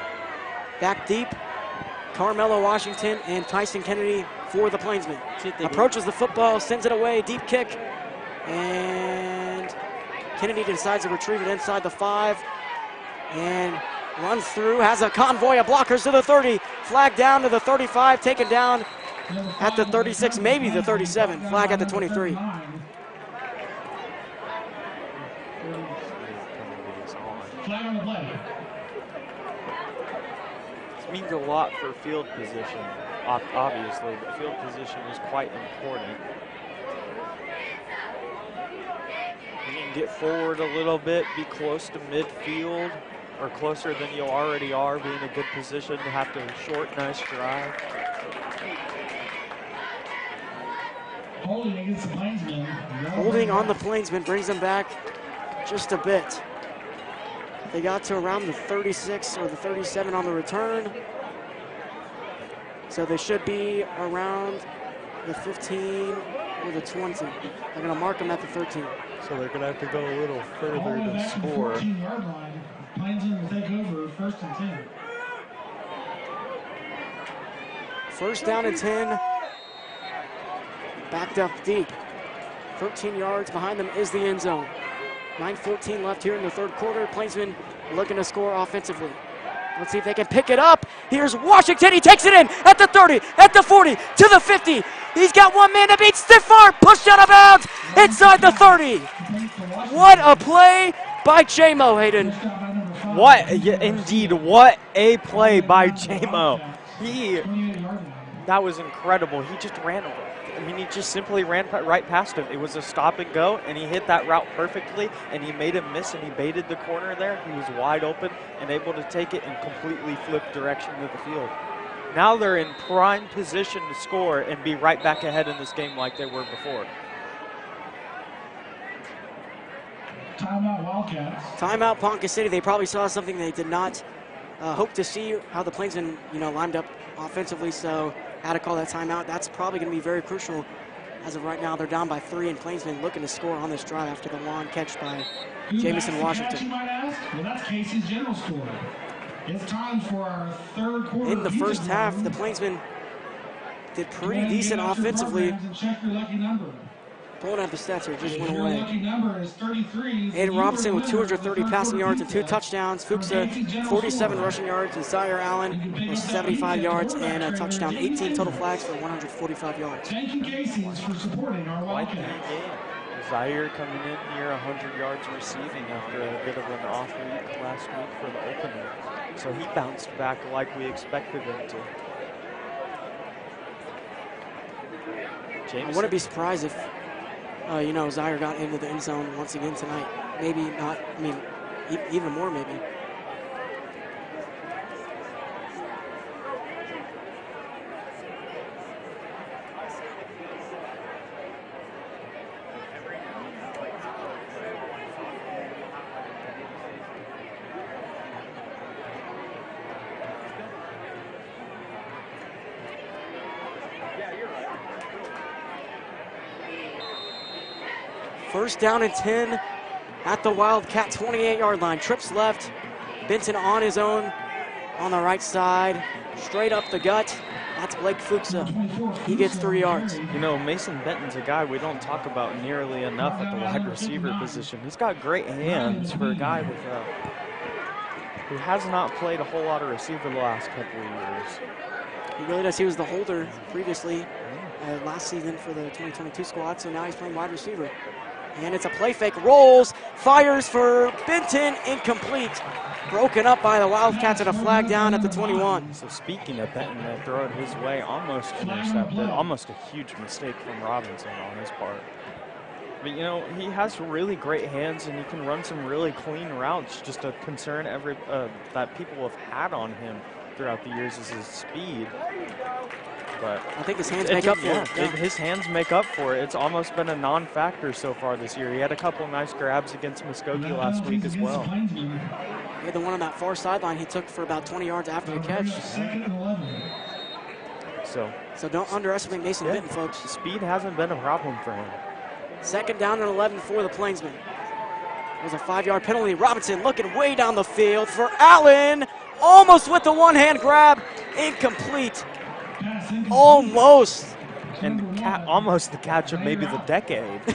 Back deep. Carmelo Washington and Tyson Kennedy for the Plainsmen. Approaches the football, sends it away, deep kick. And Kennedy decides to retrieve it inside the 5. And runs through, has a convoy of blockers to the 30. Flag down to the 35, taken down at the 36, maybe the 37. Flag at the 23. Flag on the play. This means a lot for field position, obviously, but field position is quite important. You can get forward a little bit, be close to midfield, or closer than you already are, be in a good position to have to short, nice drive. Holding against the Plainsmen. Holding on the Plainsmen brings them back just a bit. They got to around the 36 or the 37 on the return. So they should be around the 15 or the 20. They're going to mark them at the 13. So they're going to have to go a little further to score. 14-yard line. Plainsmen will take over 1st and 10. First down and 10. Backed up deep. 13 yards behind them is the end zone. 9:14 left here in the third quarter. Plainsmen looking to score offensively. Let's see if they can pick it up. Here's Washington. He takes it in at the 30, at the 40, to the 50. He's got one man to beat. Stiff arm, pushed out of bounds inside the 30. What a play by J-Mo, Hayden. Indeed, what a play by J-Mo. That was incredible. He just ran over. I mean, he just simply ran right past him. It was a stop and go, and he hit that route perfectly, and he made him miss, and he baited the corner there. He was wide open and able to take it and completely flip direction of the field. Now they're in prime position to score and be right back ahead in this game like they were before. Timeout Wildcats. Timeout Ponca City. They probably saw something they did not hope to see, how the Plainsmen, lined up offensively, so had to call that timeout. That's probably going to be very crucial. As of right now, they're down by 3, and Plainsmen looking to score on this drive after the long catch by Jamison Washington. You might ask? Well, that's Casey's general store. It's time for our third quarter. In the first half, the Plainsmen did pretty decent offensively. Check your lucky number. Pulling up the stats here, just went Your away. lucky number is 33. Aiden Robinson with 230 passing yards and 2 touchdowns. Fuchsa, 47 rushing yards. And Zaire Allen with 75 yards and a touchdown. 18 total flags for 145 yards. Thank you, Casey's, for supporting our Wildcats. Zaire coming in near 100 yards receiving after a bit of an off week last week for the opener. So he bounced back like we expected him to. I wouldn't be surprised if Zaire got into the end zone once again tonight. Maybe not, even more maybe. First down and 10 at the Wildcat 28-yard line. Trips left. Benton on his own on the right side. Straight up the gut. That's Blake Fuchsa. He gets 3 yards. Mason Benton's a guy we don't talk about nearly enough at the wide receiver position. He's got great hands for a guy with who has not played a whole lot of receiver the last couple of years. He really does. He was the holder previously last season for the 2022 squad, so now he's playing wide receiver. And it's a play fake, rolls, fires for Benton, incomplete. Broken up by the Wildcats at a flag down at the 21. So speaking of Benton, they throw it his way, almost intercepted, almost a huge mistake from Robinson on his part. But, you know, he has really great hands, and he can run some really clean routes. Just a concern that people have had on him throughout the years is his speed. But I think his hands make up for it. Yeah. His hands make up for it. It's almost been a non-factor so far this year. He had a couple nice grabs against Muskogee last week as well. He had the one on that far sideline he took for about 20 yards after the catch. So don't underestimate Mason Vinton, folks. Speed hasn't been a problem for him. 2nd down and 11 for the Plainsmen. There's a 5-yard penalty. Robinson looking way down the field for Allen. Almost with the one-hand grab. Incomplete. Almost. And almost the catch of maybe the decade.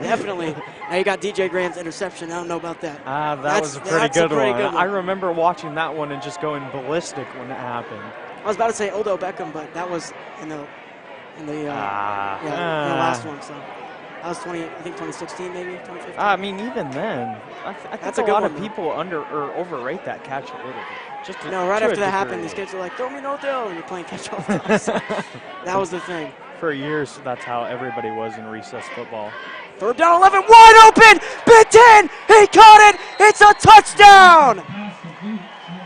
Definitely. Now you got DJ Graham's interception. I don't know about that. That was a pretty good one. I remember watching that one and just going ballistic when it happened. I was about to say Odo Beckham, but that was in the last one. So that was 2016 maybe 2015. I mean, even then, I think a lot of people overrate that catch a little bit. Just right after that happened, these kids are like, "Throw me no deal," and you're playing catch all the time. So that was the thing. For years, that's how everybody was in recess football. 3rd down, 11, wide open, Benton, he caught it. It's a touchdown.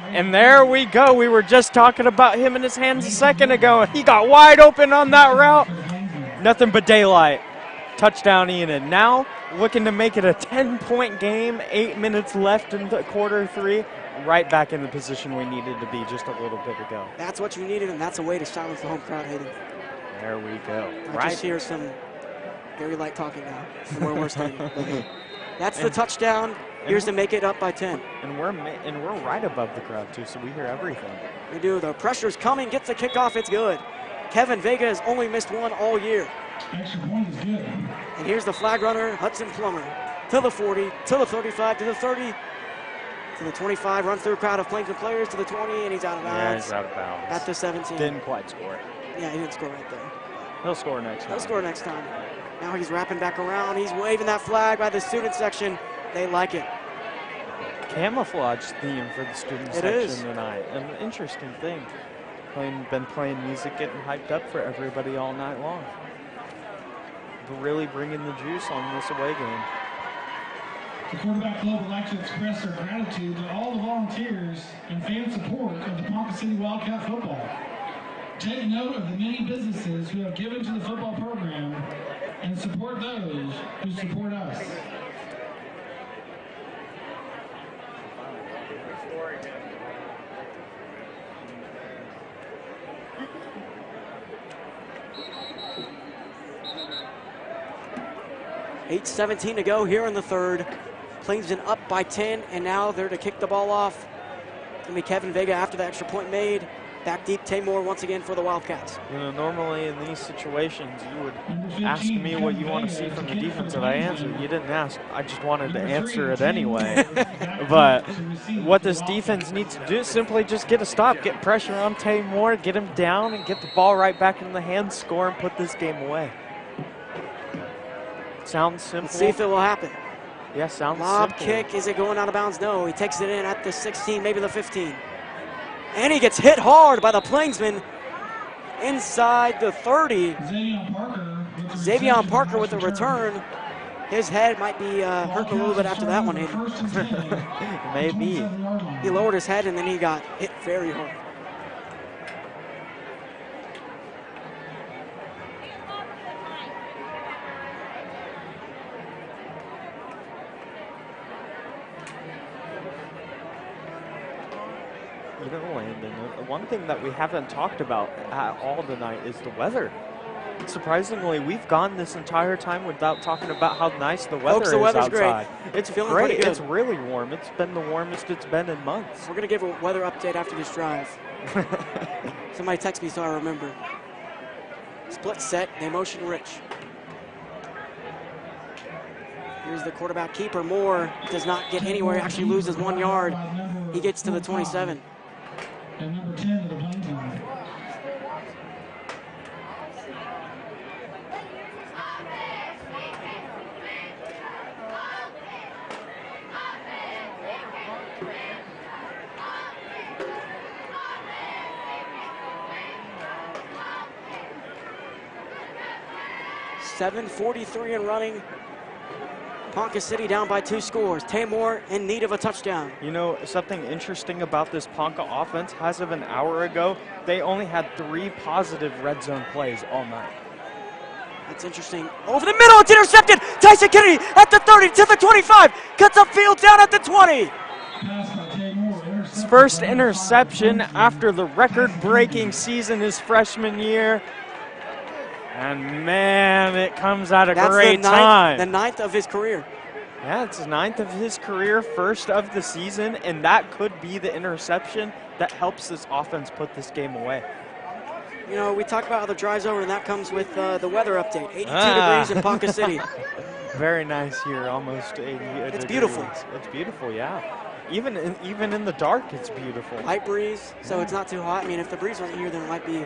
And there we go. We were just talking about him and his hands a second ago. He got wide open on that route. Nothing but daylight. Touchdown, Enid. Now looking to make it a 10-point game. 8 minutes left in the quarter 3. Right back in the position we needed to be just a little bit ago. That's what you needed, and that's a way to silence the home crowd, Hayden. There we go. I just hear some very light talking now. We're stadium. That's the touchdown. Here's to make it up by 10. And we're right above the crowd too, so we hear everything. We do. The pressure's coming. Gets the kickoff. It's good. Kevin Vega has only missed one all year. Extra point is good. And here's the flag runner, Hudson Plummer, to the 40, to the 35, to the 30, to the 25. Run through a crowd of Plainsman players to the 20, and he's out of bounds. Yeah, he's out of bounds. At the 17. Didn't quite score it. Yeah, he didn't score right there. He'll score next time. He'll score next time. Now he's wrapping back around. He's waving that flag by the student section. They like it. Camouflage theme for the student section tonight. An interesting thing. Been playing music, getting hyped up for everybody all night long. Really bringing the juice on this away game. The Quarterback Club would like to express their gratitude to all the volunteers and fan support of the Ponca City Wildcat football. Take note of the many businesses who have given to the football program and support those who support us. .8:17 to go here in the third. Plainsman up by 10, and now they're to kick the ball off. It's going to be Kevin Vega after the extra point made. Back deep, Taymor once again for the Wildcats. You know, normally in these situations, you would ask me what you want to see from the defense, and I answered. You didn't ask. I just wanted to answer it anyway. But what this defense needs to do is simply just get a stop, get pressure on Taymor, get him down, and get the ball right back in the hands, score, and put this game away. Sounds simple. Let's see if it will happen. Yeah, sounds Lob simple. kick. Is it going out of bounds? No. He takes it in at the 16, maybe the 15. And he gets hit hard by the Plainsman inside the 30. Xavier Parker with the return. His head might be hurting a little bit after that one, Hayden. Maybe. He lowered his head and then he got hit very hard. You know, Landon, one thing that we haven't talked about at all tonight is the weather. Surprisingly, we've gone this entire time without talking about how nice the weather is weather's outside. Great. It's feeling great. pretty good. It's really warm. It's been the warmest it's been in months. We're going to give a weather update after this drive. Somebody text me so I remember. Split set, they motion rich. Here's the quarterback keeper. Moore does not get anywhere, actually loses 1 yard. He gets to the 27. And number 10 to the Plainsmen. 7:43 and running. Ponca City down by 2 scores. Tamor in need of a touchdown. You know, something interesting about this Ponca offense, as of an hour ago, they only had 3 positive red zone plays all night. That's interesting. Over the middle, it's intercepted. Tyson Kennedy at the 30 to the 25. Cuts upfield down at the 20. His first interception after the record-breaking season his freshman year. And man, it comes at a great time. The 9th of his career. Yeah, it's his 9th of his career, first of the season, and that could be the interception that helps this offense put this game away. You know, we talk about how the drive's over, and that comes with the weather update. 82 degrees in Ponca City. Very nice here, almost 80 It's degrees. beautiful. It's beautiful, yeah. Even in the dark, it's beautiful. Light breeze, so it's not too hot. I mean, if the breeze wasn't here, then it might be,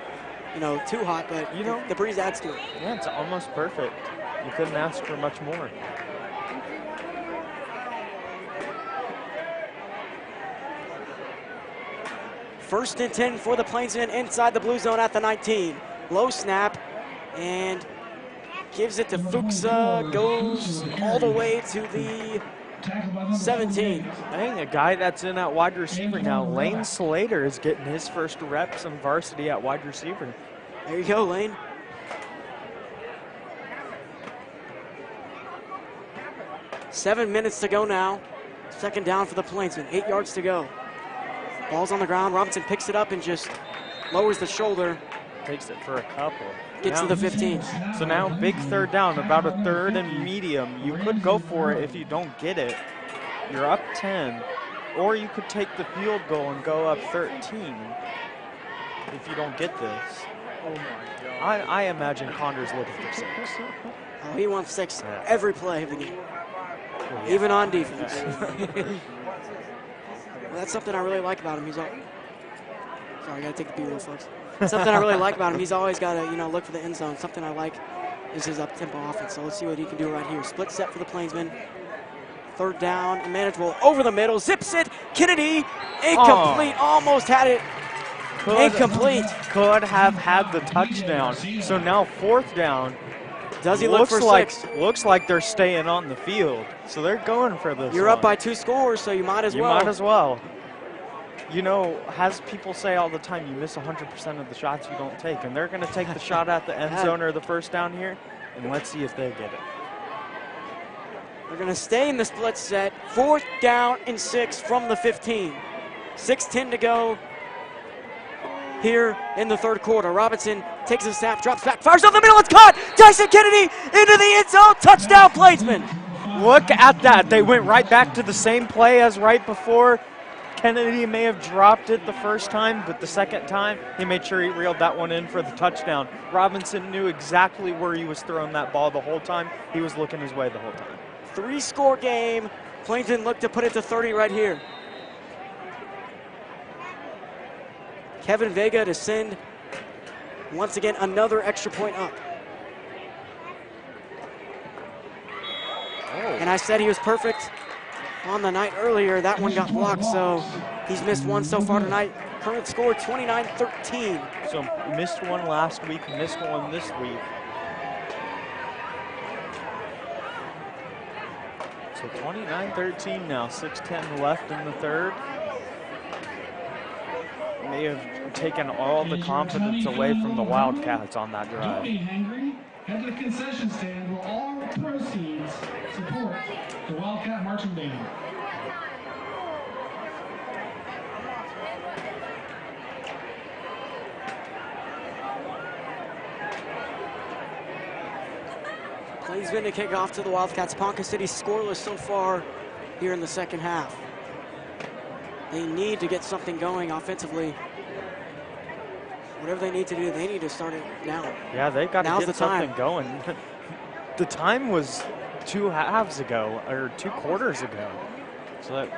you know, too hot, but you know, the breeze adds to it. Yeah, it's almost perfect. You couldn't ask for much more. First and 10 for the Plainsmen inside the blue zone at the 19. Low snap and gives it to Fuchsa, goes all the way to the 17. Dang, a guy that's in at wide receiver now. Lane Slater is getting his first reps in varsity at wide receiver. There you go, Lane. Seven minutes to go now. Second down for the Plainsmen. 8 yards to go. Ball's on the ground. Robinson picks it up and just lowers the shoulder. Takes it for a couple. Gets to the 15. So now big third down, about a third and medium. You could go for it if you don't get it. You're up 10. Or you could take the field goal and go up 13 if you don't get this. Oh my God. I imagine Condor's looking for 6. Oh, he wants 6 every play of the game. Even on defense. Well, that's something I really like about him. He's all... Sorry, I gotta take the B-roll, folks. Something I really like about him. He's always got to, look for the end zone. Something I like is his up-tempo offense. So let's see what he can do right here. Split set for the Plainsmen. Third down and manageable over the middle. Zips it. Kennedy incomplete. Almost had it. Incomplete. Could have had the touchdown. So now fourth down. Does he look for 6? Looks like they're staying on the field. So they're going for this. You're up by 2 scores, so you might as well. You might as well. You know, as people say all the time, you miss 100% of the shots you don't take. And they're going to take the shot at the end zone or the first down here. And let's see if they get it. They're going to stay in the split set. 4th down and 6 from the 15. 6:10 to go here in the third quarter. Robinson takes a snap, drops back, fires up the middle. It's caught. Tyson Kennedy into the end zone. Touchdown, Plainsman. Look at that. They went right back to the same play as right before. Kennedy may have dropped it the first time, but the second time, he made sure he reeled that one in for the touchdown. Robinson knew exactly where he was throwing that ball the whole time. He was looking his way the whole time. 3-score game. Plainsman looked to put it to 30 right here. Kevin Vega to send, once again, another extra point up. And I said he was perfect on the night earlier. That one got blocked, so he's missed one so far tonight. Current score 29-13. So missed one last week, missed one this week. So 29-13 now, 6:10 left in the third. May have taken all the confidence away from the Wildcats on that drive. Don't be hangry. Head to the concession stand where all proceeds support the Wildcat Marching Band. Plainsman to kick off to the Wildcats. Ponca City scoreless so far here in the second half. They need to get something going offensively. Whatever they need to do, they need to start it now. Yeah, they got to get something time. going. The time was 2 halves ago, or 2 quarters ago. So that,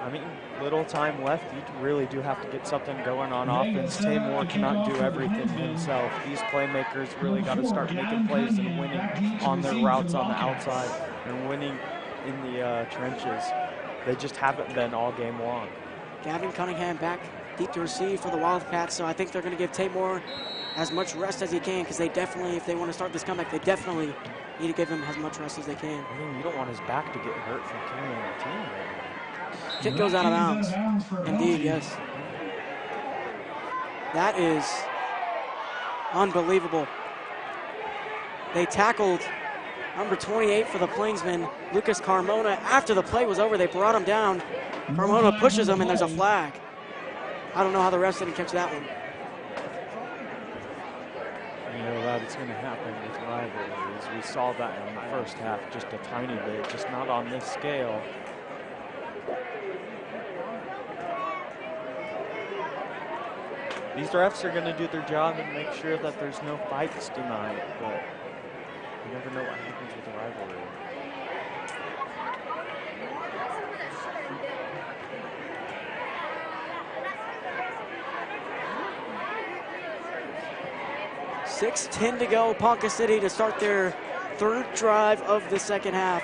I mean, little time left. You really do have to get something going on offense. Tamor cannot do everything himself. These playmakers really got to start making plays and winning on their routes on the outside and winning in the trenches. They just haven't been all game long. Gavin Cunningham back deep to receive for the Wildcats, so I think they're going to give Tamor as much rest as he can, because they definitely, if they want to start this comeback, they definitely need to give him as much rest as they can. I mean, you don't want his back to get hurt from carrying the team right now. Kick goes out of bounds. Indeed, yes. That is unbelievable. They tackled number 28 for the Plainsmen, Lucas Carmona. After the play was over, they brought him down. Carmona pushes him, and there's a flag. I don't know how the refs didn't catch that one. You know that it's going to happen with rivalries. We saw that in the first half just a tiny bit, just not on this scale. These refs are going to do their job and make sure that there's no fights tonight, but you never know what happens with a rivalry. .6:10 to go, Ponca City to start their third drive of the second half.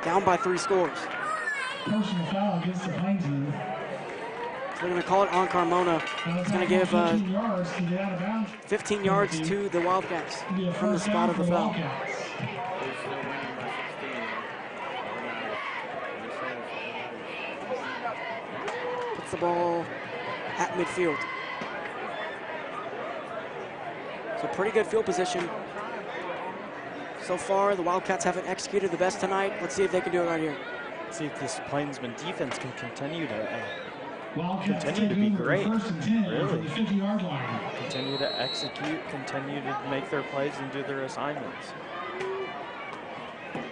Down by 3 scores. Personal foul against the Plainsmen. So they're going to call it on Carmona. It's going to give 15 yards to the Wildcats from the spot of the foul. Puts the ball at midfield. So pretty good field position. So far, the Wildcats haven't executed the best tonight. Let's see if they can do it right here. See if this Plainsman defense can continue to be great. Really. Continue to execute, continue to make their plays and do their assignments.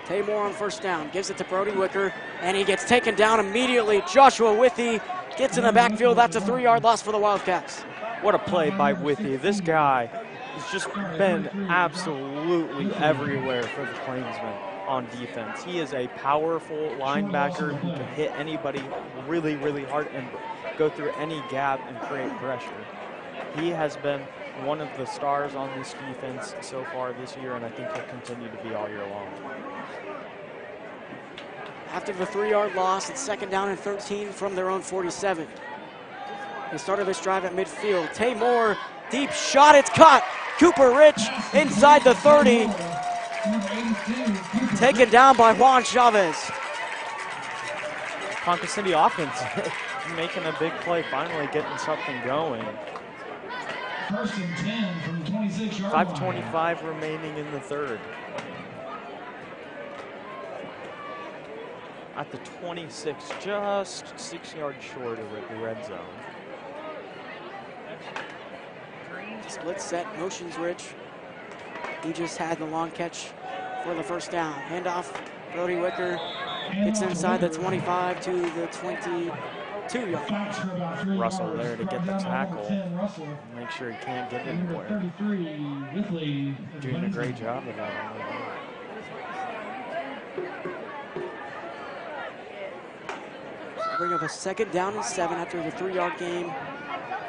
Taymor on first down, gives it to Brody Wicker, and he gets taken down immediately. Joshua Withy gets in the backfield. That's a 3-yard loss for the Wildcats. What a play by Withy. This guy has just been absolutely everywhere for the Plainsmen on defense. He is a powerful linebacker who can hit anybody really, really hard and go through any gap and create pressure. He has been one of the stars on this defense so far this year, and I think he'll continue to be all year long. After the 3-yard loss, it's 2nd down and 13 from their own 47. They started this drive at midfield. Taymor, deep shot, it's caught. Cooper Rich inside the 30. Taken down by Juan Chavez. Ponca City offense making a big play, finally getting something going. 1st and 10 from the 26-yard line. 5:25 remaining in the third. At the 26, just 6 yards short of the red zone. Split set, motions Rich. He just had the long catch for the first down. Handoff, Brody Wicker gets inside the 25 to the 22-yard. Russell there to get the tackle. Make sure he can't get anywhere. Doing a great job of that. Bring up a 2nd down and 7 after the 3-yard game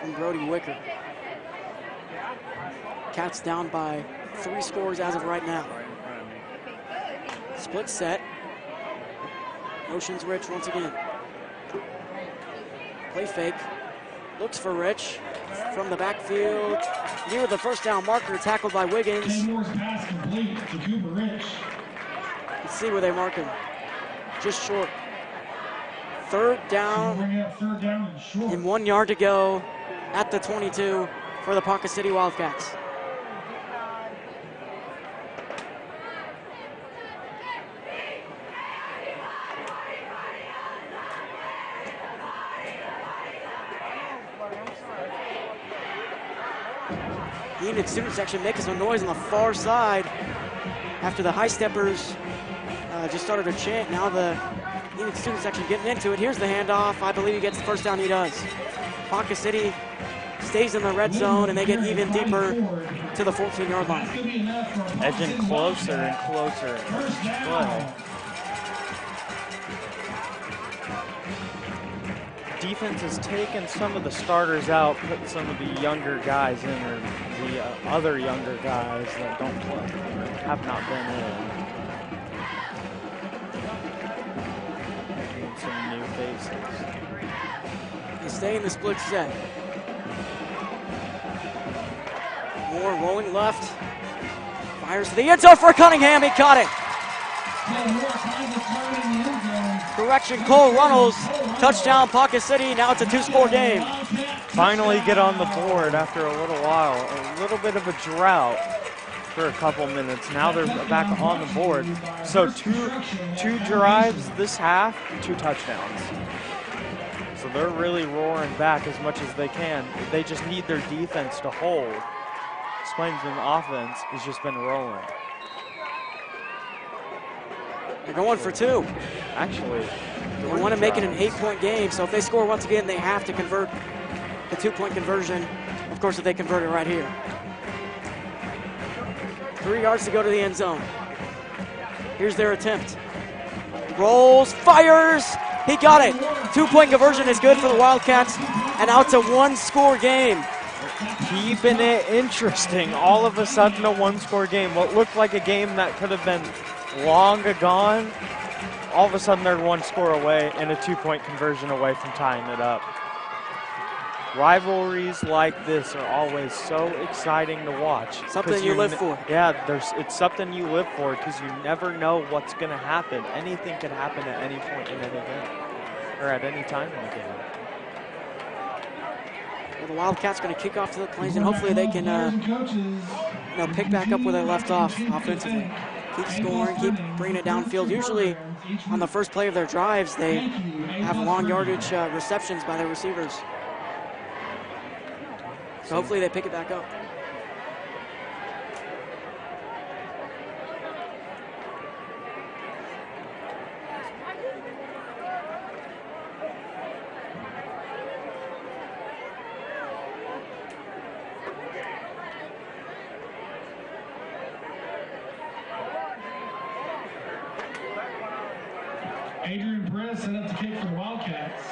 from Brody Wicker. Cats down by 3 scores as of right now. Split set. Motions Rich once again. Play fake. Looks for Rich from the backfield. Near the first down marker, tackled by Wiggins. Pass complete to Cooper Rich. Let's see where they mark him. Just short. 3rd down and 1 yard to go at the 22 for the Ponca City Wildcats. Enid student section making some noise on the far side after the high steppers just started to chant. Now the Enid student section getting into it. Here's the handoff. I believe he gets the first down. He does. Ponca City stays in the red zone, and they get even deeper to the 14-yard line. Edging closer and closer. Play. Defense has taken some of the starters out, put some of the younger guys in, or the other younger guys that don't play, have not been in. Some new faces. They stay in the split set. Moore rolling left. Fires to the end zone for Cunningham. He caught it. Correction, Cole Runnels. Touchdown, Ponca City. Now it's a 2-score game. Finally get on the board after a little while. A little bit of a drought for a couple minutes. Now they're back on the board. So two drives this half, 2 touchdowns. So they're really roaring back as much as they can. They just need their defense to hold. Plainsman offense has just been rolling. They're going for 2. Actually, they want to make it an 8-point game, so if they score once again, they have to convert the 2-point conversion. Of course, if they convert it right here. 3 yards to go to the end zone. Here's their attempt. Rolls, fires, he got it. 2-point conversion is good for the Wildcats, and now it's a 1-score game. Keeping it interesting. All of a sudden, a 1-score game. What looked like a game that could have been long gone, all of a sudden they're 1 score away and a 2-point conversion away from tying it up. Rivalries like this are always so exciting to watch. Something you live for. Yeah, it's something you live for because you never know what's going to happen. Anything can happen at any point in any game, or at any time in the game. Well, the Wildcats going to kick off to the Plains, and hopefully they can pick back up where they left off offensively. Keep scoring, keep bringing it downfield. Usually on the first play of their drives, they have long yardage receptions by their receivers. So hopefully they pick it back up. Perez set up to kick for the Wildcats.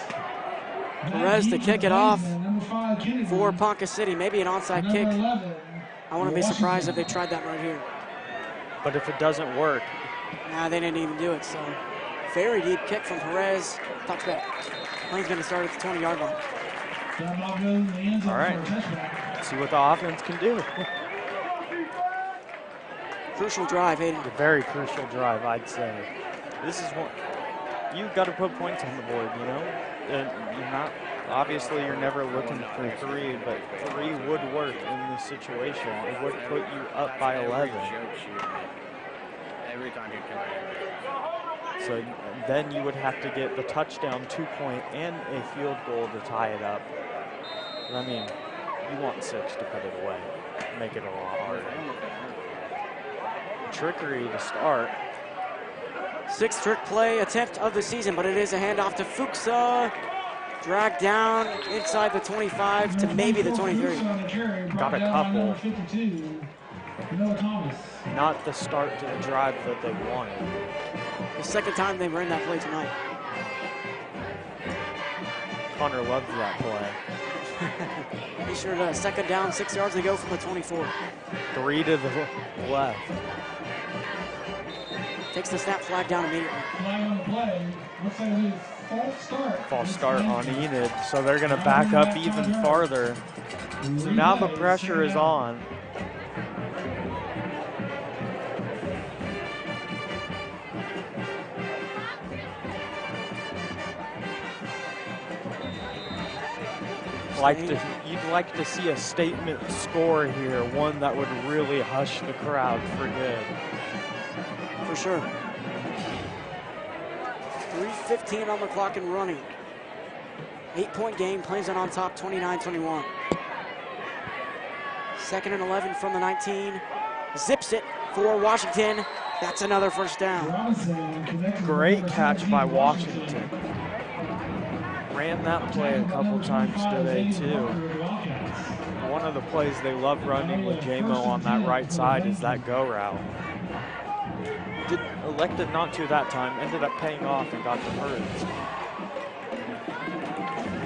Perez to kick it off for Ponca City. Maybe an onside kick. I wouldn't be surprised if they tried that right here. But if it doesn't work. Nah, they didn't even do it. So very deep kick from Perez. Touchback. Plains going to start at the 20-yard line. All right. Let's see what the offense can do. Crucial drive, Hayden. A very crucial drive, I'd say. This is one. You've got to put points on the board, you know? And you're not, obviously you're never looking for 3, but 3 would work in this situation. It would put you up by 11. Every time you come So then you would have to get the touchdown, 2-point, and a field goal to tie it up. I mean, you want 6 to put it away. Make it a lot harder. Trickery to start. 6th trick play attempt of the season, but it is a handoff to Fuchsa. Dragged down inside the 25 to maybe the 23. Got a couple. Not the start to the drive that they wanted. The second time they ran that play tonight. Condor loves that play. He sure does. 2nd down, 6 yards to go from the 24. 3 to the left. Takes the snap, flag down immediately. False start on Enid, so they're going to back up even farther. So now the pressure is on. You'd like to see a statement score here, one that would really hush the crowd for good. For sure. 3:15 on the clock and running. 8-point game, Plainsmen on top, 29-21. 2nd and 11 from the 19. Zips it for Washington. That's another first down. Great catch by Washington. Ran that play a couple times today too. One of the plays they love running with J-Mo on that right side is that go route. Elected not to that time, ended up paying off and got the first.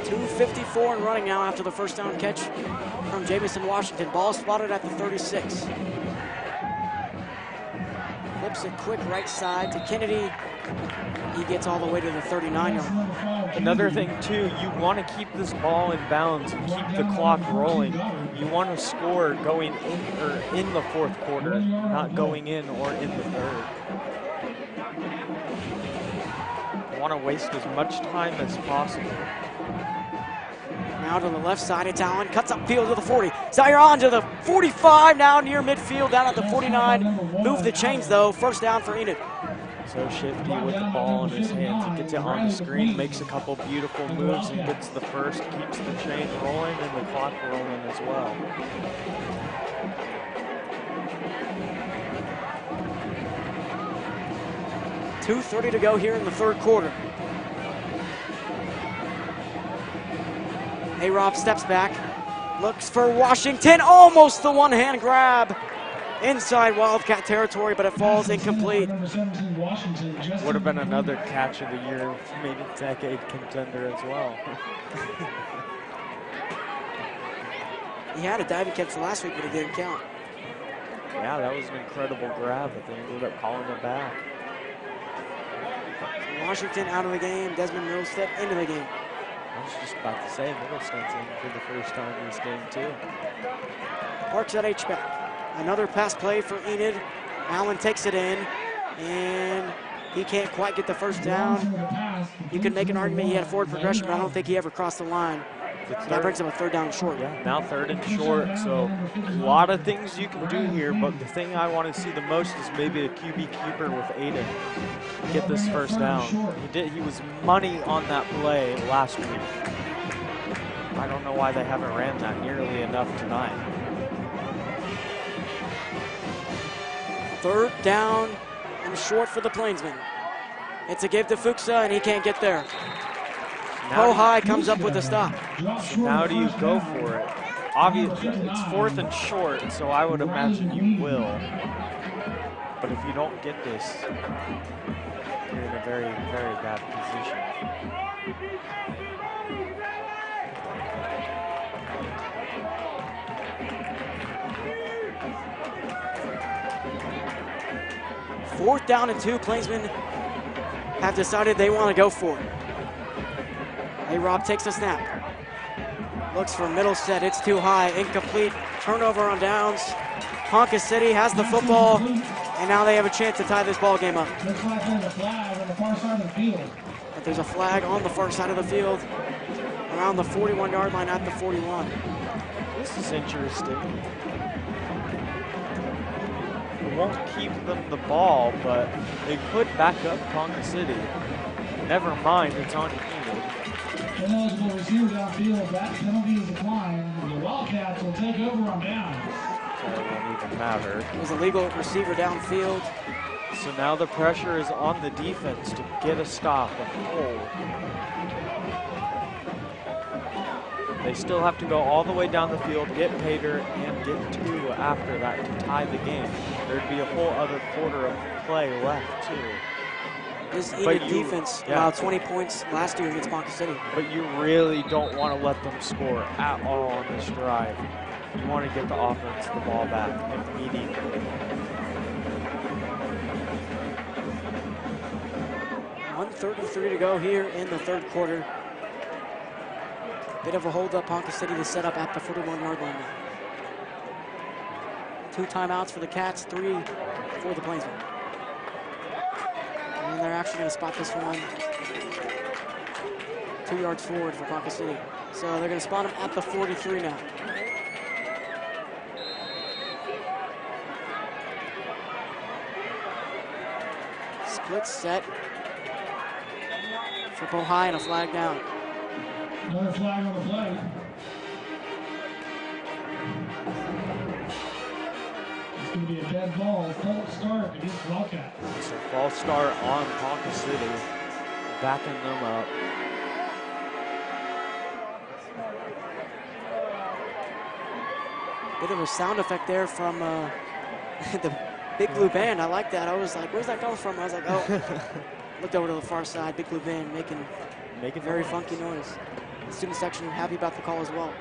2:54 and running now after the first down catch from Jamison Washington. Ball spotted at the 36. Flips it quick right side to Kennedy. He gets all the way to the 39-yard. Another thing too, you want to keep this ball in bounds and keep the clock rolling. You want to score going in the fourth quarter, not going in or in the third. You want to waste as much time as possible. Now to the left side, it's Allen, cuts upfield to the 40. Zaire on to the 45, now near midfield, down at the 49. Move the chains though, first down for Enid. So shifty with the ball in his hands. He gets it on the screen, makes a couple beautiful moves, and gets the first, keeps the chain rolling and the clock rolling as well. .2:30 to go here in the third quarter. A-Rob steps back, looks for Washington, almost the one-hand grab. Inside Wildcat territory, but it falls incomplete. Would have been another catch of the year, maybe decade contender as well. He had a diving catch last week, but it didn't count. Yeah, that was an incredible grab, but they ended up calling it back. Washington out of the game, Desmond Middlestead into the game. I was just about to say, Middlestead's in for the first time in this game too. Parks at H-back. Another pass play for Enid. Allen takes it in, and he can't quite get the first down. You could make an argument he had forward progression, but I don't think he ever crossed the line. That brings him a third down and short. Yeah, now third and short, so a lot of things you can do here, but the thing I want to see the most is maybe a QB keeper with Aiden get this first down. He was money on that play last week. I don't know why they haven't ran that nearly enough tonight. Third down and short for the Plainsmen. It's a give to Fuchsa, and he can't get there. Ho High comes up with a stop. So now do you go for it? Obviously, it's fourth and short, so I would imagine you will. But if you don't get this, you're in a very, very bad position. Fourth down and 2, Plainsmen have decided they want to go for it. A-Rob takes a snap. Looks for Middlestead, it's too high, incomplete. Turnover on downs. Ponca City has the football, and now they have a chance to tie this ball game up. But there's a flag on the far side of the field, around the 41-yard line at the 41. This is interesting. It won't keep them the ball, but they could back up Ponca City. Never mind, it's on Enid. Ineligible receiver downfield, that penalty is declined. The Wildcats will take over on down. So it won't even matter. It was a legal receiver downfield. So now the pressure is on the defense to get a stop, a hold. They still have to go all the way down the field, get Pater, and get 2 after that to tie the game. There'd be a whole other quarter of play left, too. This Enid defense allowed 20 points last year against Ponca City. But you really don't want to let them score at all on this drive. You want to get the offense the ball back immediately. 1:33 to go here in the third quarter. Bit of a hold up, Ponca City to set up at the 41-yard line now. 2 timeouts for the Cats, 3 for the Plainsmen. And they're actually going to spot this one 2 yards forward for Ponca City. So they're going to spot him at the 43 now. Split set. Triple high and a flag down. Another flag on the play. It's going to be a dead ball. False start against Wildcat. So false start on Ponca City, backing them up. Bit of a sound effect there from the Big Blue Band. I like that. I was like, where's that coming from? I was like, oh. Looked over to the far side. Big Blue Band making very funky noise. The student section happy about the call as well.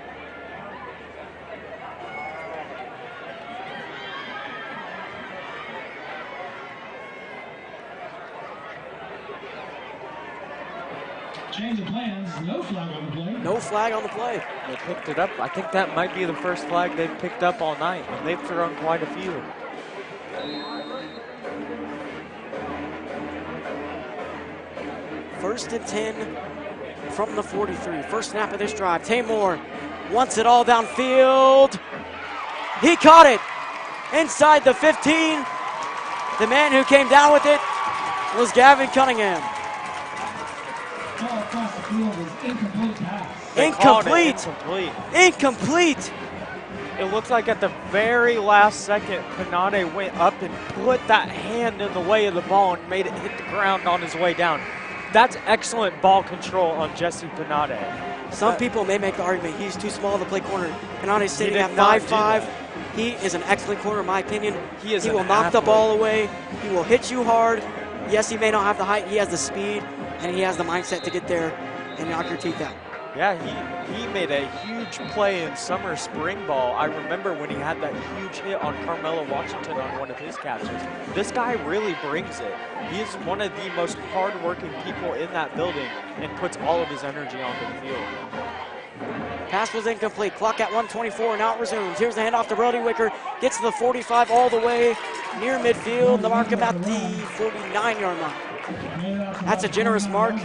Change of plans. No flag on the play. No flag on the play. They picked it up. I think that might be the first flag they've picked up all night. They've thrown quite a few. First and 10 from the 43. First snap of this drive. Taymor wants it all downfield. He caught it inside the 15. The man who came down with it was Gavin Cunningham. Ball across the field is incomplete pass. Incomplete. It looks like at the very last second, Panade went up and put that hand in the way of the ball and made it hit the ground on his way down. That's excellent ball control on Jesse Panade. Some people may make the argument he's too small to play corner. Panade's sitting did at not 5'5". do He is an excellent corner, in my opinion. He is He an will knock the athlete. ball away. He will hit you hard. Yes, he may not have the height. He has the speed, and he has the mindset to get there and knock your teeth out. Yeah, he made a huge play in summer spring ball. I remember when he had that huge hit on Carmelo Washington on one of his catches. This guy really brings it. He is one of the most hard-working people in that building and puts all of his energy onto the field. Pass was incomplete. Clock at 1:24. Now it resumes. Here's the handoff to Brody Wicker. Gets to the 45 all the way near midfield. The mark him at the 49-yard mark. That's a generous mark.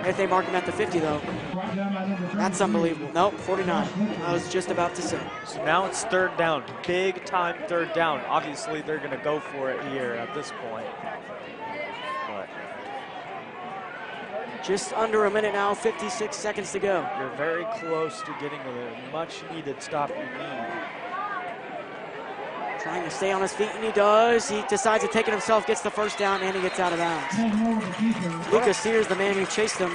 If they mark him at the 50, though, that's unbelievable. Nope, 49. I was just about to say. So now it's third down. Big time third down. Obviously, they're going to go for it here at this point. But just under a minute now, 56 seconds to go. you're very close to getting a much-needed stop you need. Trying to stay on his feet, and he does. He decides to take it himself, gets the first down, and he gets out of bounds. Lucas Sears, the man who chased him,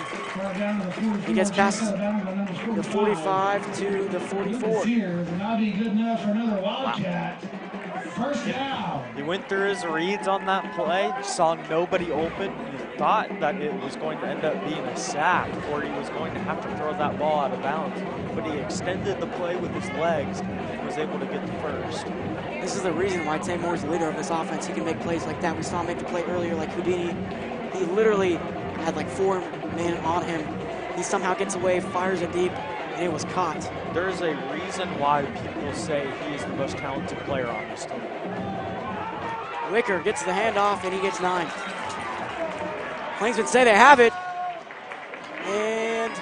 he gets past the 45 to the 44. Not be good enough for another Wildcat. First down. He went through his reads on that play, saw nobody open. He thought that it was going to end up being a sack, or he was going to have to throw that ball out of bounds. But he extended the play with his legs and was able to get the first. This is the reason why Taymor's the leader of this offense. He can make plays like that. We saw him make the play earlier like Houdini. He literally had like 4 men on him. He somehow gets away, fires it deep, and it was caught. There is a reason why people say he is the most talented player on this team. Wicker gets the handoff, and he gets 9. Plainsmen say they have it. And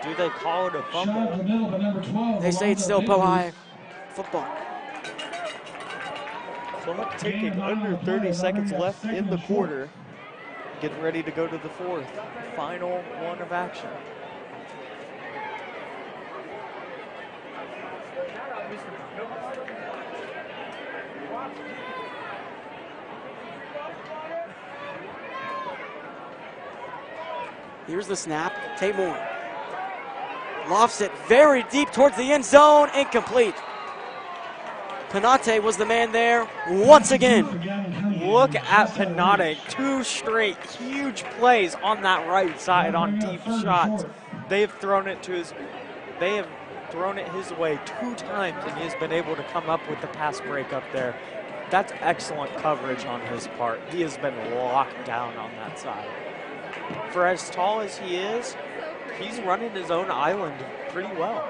Do they call it a Shot fumble? up the middle, but number 12. they say it's still Pohai football. Clock ticking, under 30 seconds left in the quarter. Getting ready to go to the fourth. Final one of action. Here's the snap. Taymor lofts it very deep towards the end zone. Incomplete. Panate was the man there once again. Look at Panade. 2 straight huge plays on that right side on deep shots. They've thrown it his way 2 times, and he has been able to come up with the pass break up there. That's excellent coverage on his part. He has been locked down on that side. For as tall as he is, he's running his own island pretty well.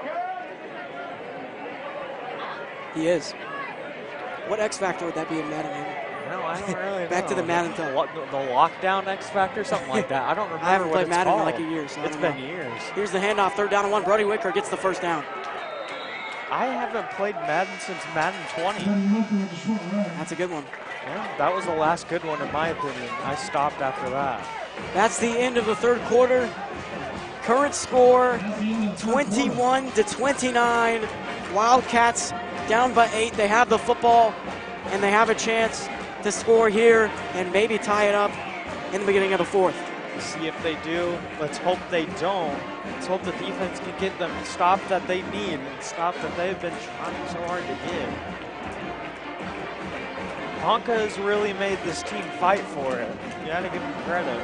He is. What X factor would that be in Madden? No, I don't really know. Back to the Madden talk. The lockdown X Factor, something like that. I don't remember I haven't what played it's Madden in called. like a year, so I It's don't know. been years. Here's the handoff, 3rd down and 1. Brody Wicker gets the first down. I haven't played Madden since Madden 20. That's a good one. Yeah, that was the last good one in my opinion. I stopped after that. That's the end of the 3rd quarter. Current score, 21-29. Wildcats down by 8. They have the football, and they have a chance to score here and maybe tie it up in the beginning of the 4th. See if they do. Let's hope they don't. Let's hope the defense can get them stop that they need and stop that they've been trying so hard to get. Ponca has really made this team fight for it. You gotta give him credit.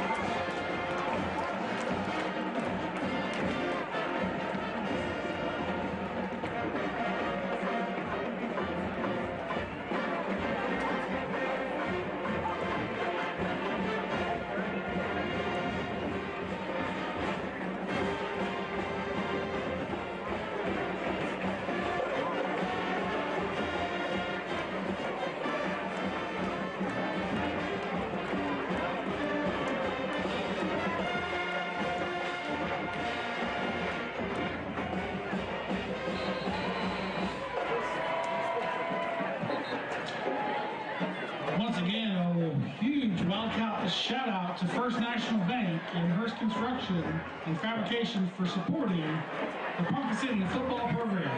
A shout out to First National Bank and Hearst Construction and Fabrication for supporting the Ponca City football program.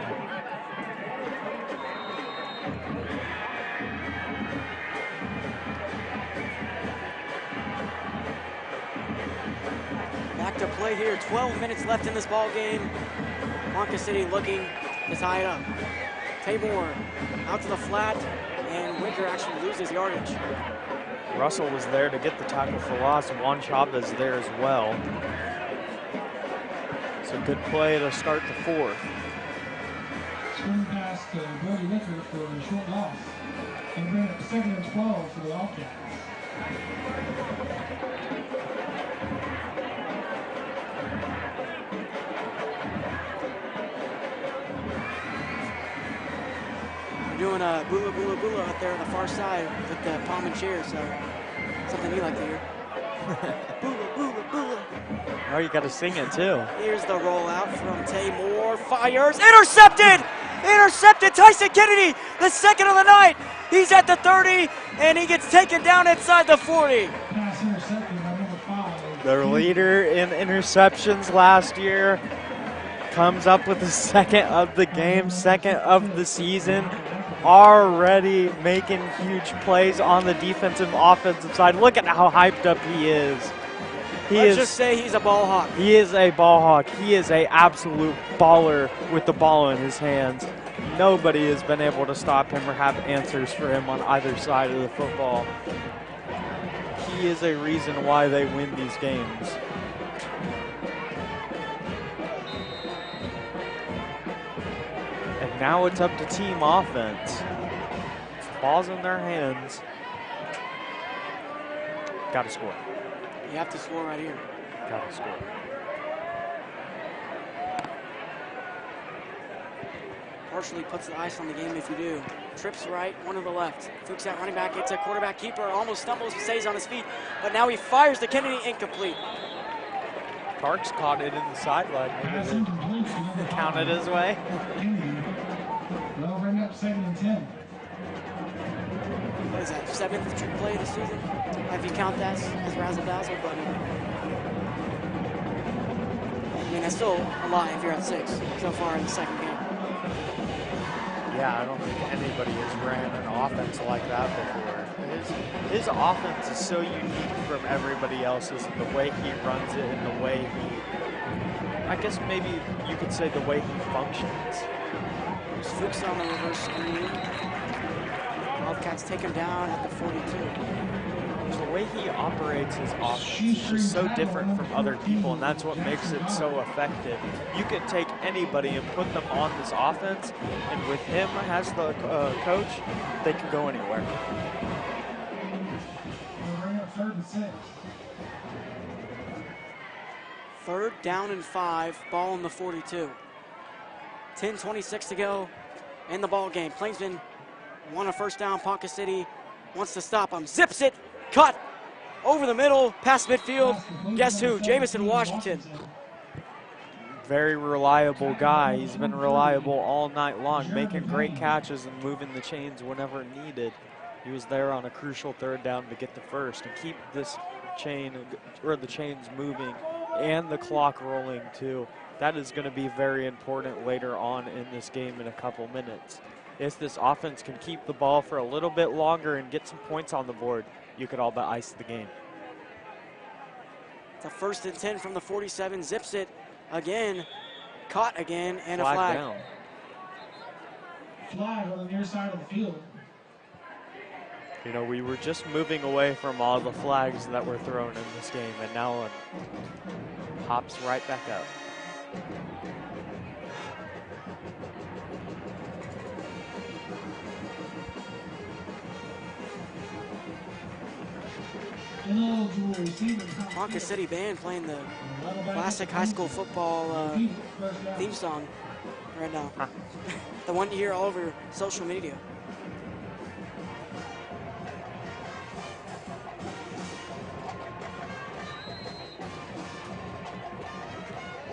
Back to play here. 12 minutes left in this ball game. Ponca City looking to tie it up. Tabor out to the flat, and Winter actually loses yardage. Russell was there to get the tackle for loss. Juan Chavez there as well. So good play to start the fourth. Swing past Brody Winter for a short loss. And bring up 2nd and 12 for the Wildcats. Doing a boola boola boola out there on the far side with the palm and cheer, so something you like to hear. Boola boola boola. Oh, you got to sing it too. Here's the rollout from Taymor. Fires. Intercepted! Intercepted! Tyson Kennedy, the second of the night. He's at the 30, and he gets taken down inside the 40. Pass intercepted by number 5. Their leader in interceptions last year comes up with the second of the game, second of the season. Already making huge plays on the defensive, offensive side. Look at how hyped up he is. Let's just say he's a ball hawk. He is a ball hawk. He is a absolute baller with the ball in his hands. Nobody has been able to stop him or have answers for him on either side of the football. He is a reason why they win these games. And now it's up to team offense. Ball's in their hands. Got to score. You have to score right here. Got to score. Partially puts the ice on the game if you do. Trips right, one to the left. Fuchs out running back, gets a quarterback keeper, almost stumbles, stays on his feet, but now he fires to Kennedy, incomplete. Parks caught it in the sideline. Maybe count it his way. They'll bring up 2nd and 10. What is that, 7th trick play of the season? If you count that as razzle-dazzle, but I mean, that's still a lot if you're at 6 so far in the second game. Yeah, I don't think anybody has ran an offense like that before. His offense is so unique from everybody else's, and the way he runs it and the way I guess maybe you could say the way he functions. There's Fuchs on the reverse screen. Wildcats take him down at the 42. The way he operates his offense is just so different from other people, and that's what makes it so effective. You can take anybody and put them on this offense, and with him as the coach, they can go anywhere. They'll bring up 3rd and 6. 3rd down and 5, ball in the 42. 10:26 to go in the ball game. Plainsman won a first down. Ponca City wants to stop him. Zips it, cut over the middle, past midfield. Guess who? Jamison Washington. Very reliable guy. He's been reliable all night long, making great catches and moving the chains whenever needed. He was there on a crucial 3rd down to get the first and keep this chain, or the chains moving and the clock rolling too. That is going to be very important later on in this game in a couple minutes. If this offense can keep the ball for a little bit longer and get some points on the board, you could all but ice the game. It's a 1st and 10 from the 47, zips it again, caught again, and a flag. Down. Flag on the near side of the field. You know, we were just moving away from all the flags that were thrown in this game, and now it hops right back up. Ponca City band playing the classic high school football theme song right now. The one you hear all over social media.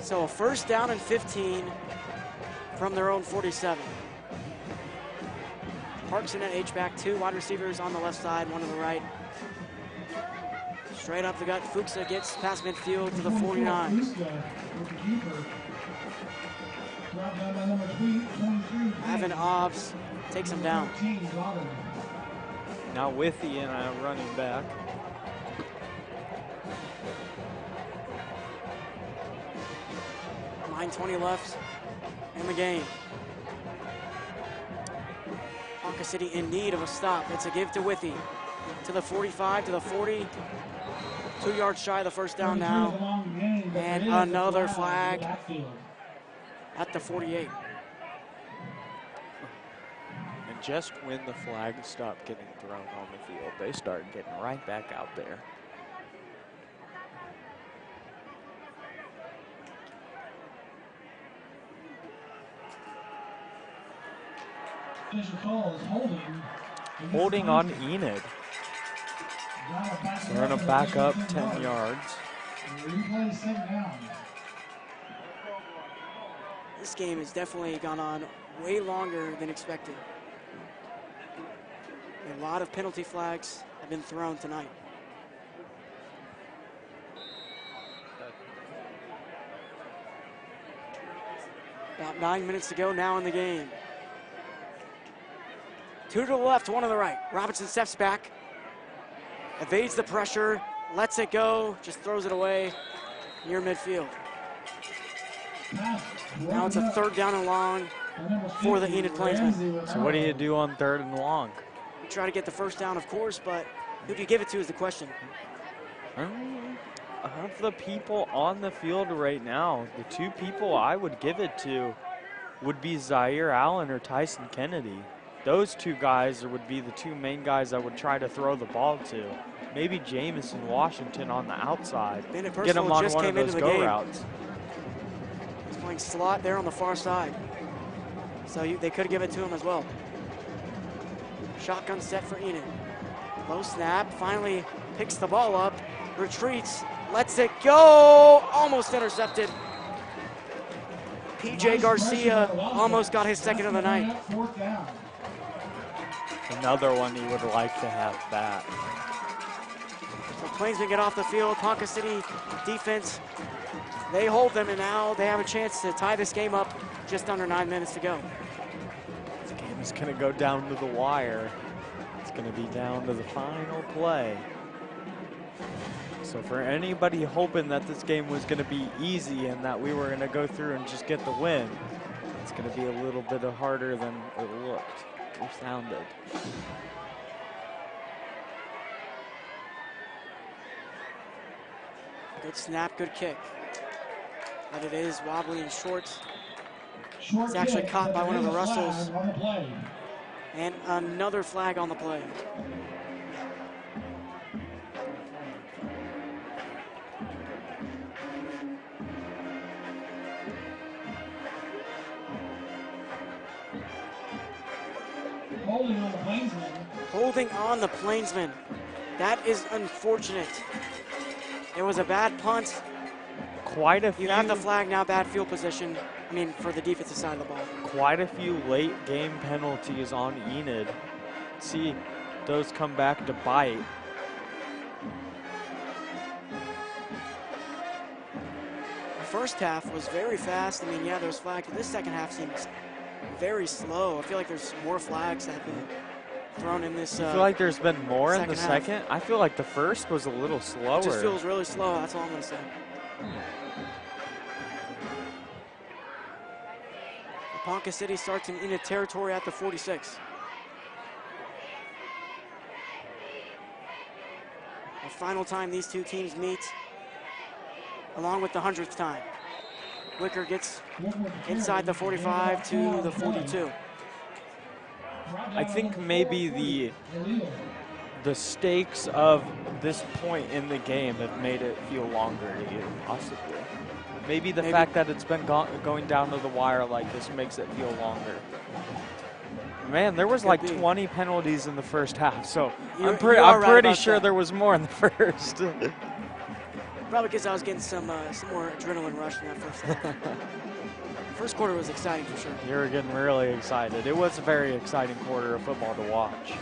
So a 1st down and 15 from their own 47. Parks in at H-back, 2 wide receivers on the left side, 1 to the right. Straight up the gut, Fuchsa gets past midfield to the 49. Evan Obbs takes him down. Now with Ian running back. $9:20 left in the game. Ponca City in need of a stop. It's a give to Withy. To the 45, to the 40. 2 yards shy of the first down now. And another flag at the 48. And just when the flags stop getting thrown on the field, they start getting right back out there. Holding on Enid. So we're going to back up 10 yards. This game has definitely gone on way longer than expected. A lot of penalty flags have been thrown tonight. About 9 minutes to go now in the game. 2 to the left, 1 to the right. Robinson steps back, evades the pressure, lets it go, just throws it away near midfield. Now it's a 3rd down and long for the Enid Plainsmen. So what do you do on 3rd and long? You try to get the first down, of course, but who do you give it to is the question. Of the people on the field right now, the 2 people I would give it to would be Zaire Allen or Tyson Kennedy. Those 2 guys would be the 2 main guys I would try to throw the ball to. Maybe Jamison Washington on the outside. Get him on one of those go routes. He's playing slot there on the far side. So they could give it to him as well. Shotgun set for Enid. Low snap, finally picks the ball up, retreats, lets it go, almost intercepted. PJ Garcia almost got his 2nd of the night. Another one he would like to have back. So Plainsmen get off the field. Ponca City defense, they hold them, and now they have a chance to tie this game up just under 9 minutes to go. This game is going to go down to the wire. It's going to be down to the final play. So for anybody hoping that this game was going to be easy and that we were going to go through and just get the win, it's going to be a little bit harder than it looked or sounded. Good snap, good kick. But it is wobbly and short. It's actually caught by one of the Russells. And another flag on the play. Holding on the Plainsmen. Holding on the Plainsmen. That is unfortunate. It was a bad punt. Quite a few. You have the flag now, bad field position. I mean, for the defensive side of the ball. Quite a few late game penalties on Enid. See those come back to bite. The first half was very fast. I mean, yeah, there's flags, but this second half seems very slow. I feel like there's more flags that have been thrown in this. I feel like there's been more in the half. second. I feel like the first was a little slower. It just feels really slow. That's all I'm going to say. Ponca City starts in Enid territory at the 46. The final time these two teams meet, along with the 100th time. Wicker gets inside the 45 to the 42. I think maybe the stakes of this point in the game have made it feel longer to you, possibly. Maybe the fact that it's been going down to the wire like this makes it feel longer. Man, there was like 20 penalties in the first half, so I'm pretty sure there was more in the first. Probably because I was getting some more adrenaline rush in that first half. First quarter was exciting for sure. You were getting really excited. It was a very exciting quarter of football to watch.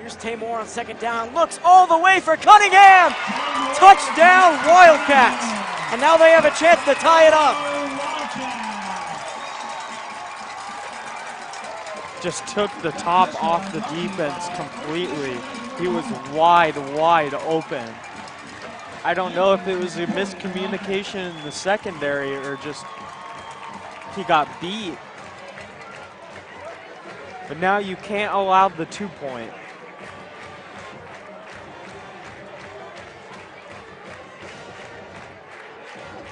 Here's Tamor on second down. Looks all the way for Cunningham. Touchdown, Wildcats. And now they have a chance to tie it up. Just took the top off the defense completely. He was wide open. I don't know if it was a miscommunication in the secondary or just he got beat. But now you can't allow the 2-point.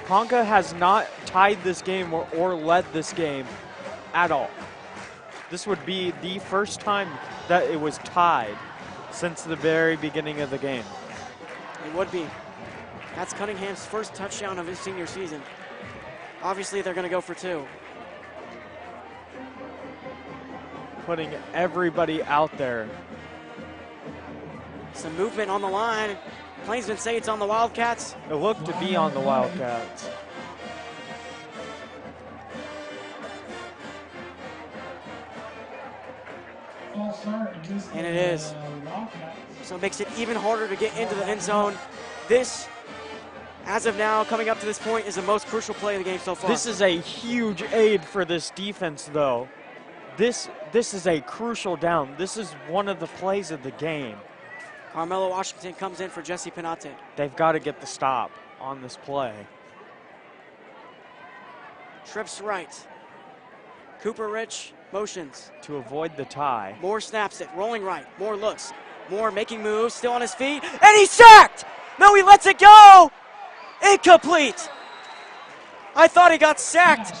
Ponca has not tied this game or led this game at all. This would be the first time that it was tied since the very beginning of the game. It would be. That's Cunningham's first touchdown of his senior season. Obviously, they're going to go for 2. Putting everybody out there. Some movement on the line. Plainsmen say it's on the Wildcats. It looked to be on the Wildcats. And it is. So it makes it even harder to get into the end zone. This, as of now, coming up to this point, is the most crucial play of the game so far. This is a huge aid for this defense, though. This is a crucial down. This is one of the plays of the game. Carmelo Washington comes in for Jesse Penate. They've got to get the stop on this play. Trips right. Cooper Rich motions. To avoid the tie. Moore snaps it, rolling right. Moore looks. Moore making moves, still on his feet, and he's sacked! No, he lets it go! Incomplete! I thought he got sacked.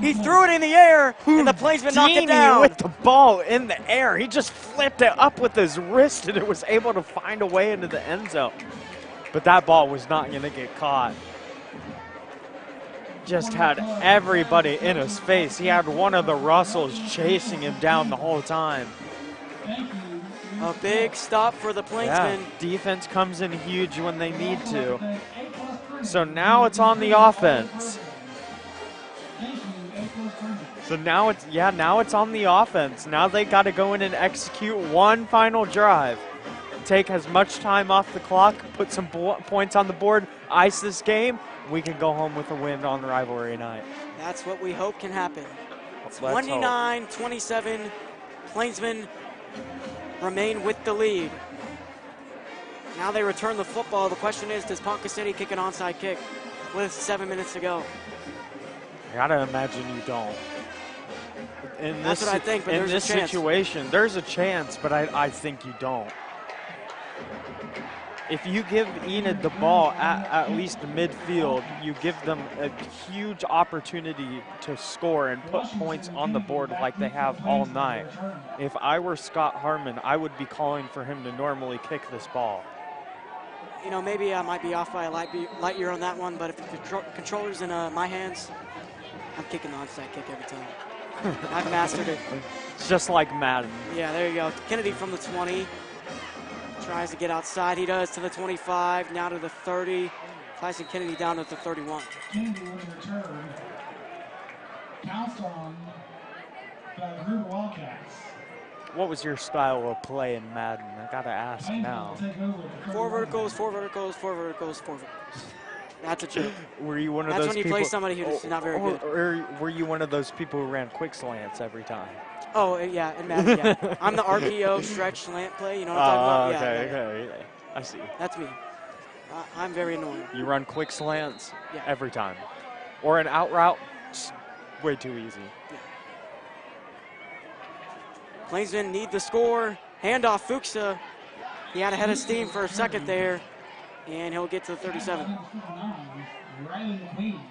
He threw it in the air, and the Plainsman knocked it down. With the ball in the air. He just flipped it up with his wrist, and it was able to find a way into the end zone. But that ball was not going to get caught. Just had everybody in his face. He had one of the Russells chasing him down the whole time. A big stop for the Plainsmen. Yeah, defense comes in huge when they need to. So now it's on the offense. So now it's on the offense. Now they got to go in and execute one final drive. Take as much time off the clock, put some points on the board, ice this game. We can go home with a win on the rivalry night. That's what we hope can happen. Let's 29-27, Plainsmen remain with the lead. Now they return the football. The question is, does Ponca City kick an onside kick with 7 minutes to go? I gotta imagine you don't. That's what I think, but there's a chance. In this situation, there's a chance, but I think you don't. If you give Enid the ball at least midfield, you give them a huge opportunity to score and put points on the board like they have all night. If I were Scott Harmon, I would be calling for him to normally kick this ball. You know, maybe I might be off by a light year on that one, but if the controller's in my hands, I'm kicking the onside kick every time. I've mastered it. It's just like Madden. Yeah, there you go. Kennedy from the 20. Tries to get outside. He does to the 25, now to the 30. Tyson Kennedy down to the 31. Kennedy with a return. Pounced on by the group of Wildcats. What was your style of play in Madden? I gotta ask now. 4 verticals, 4 verticals, 4 verticals, 4 verticals. That's a joke. Were you one of That's those when you people, play somebody who's not very good. Or were you one of those people who ran quick slants every time? Oh, yeah, in Madden, yeah. I'm the RPO stretch slant play, you know what I'm talking about? Okay. I see. That's me. I'm very annoying. You run quick slants Yeah. every time. Or an out route, it's way too easy. Yeah. Plainsmen need the score. Handoff Fuchsa. He had a head of steam for a second there, and he'll get to the 37. Riley McQueen.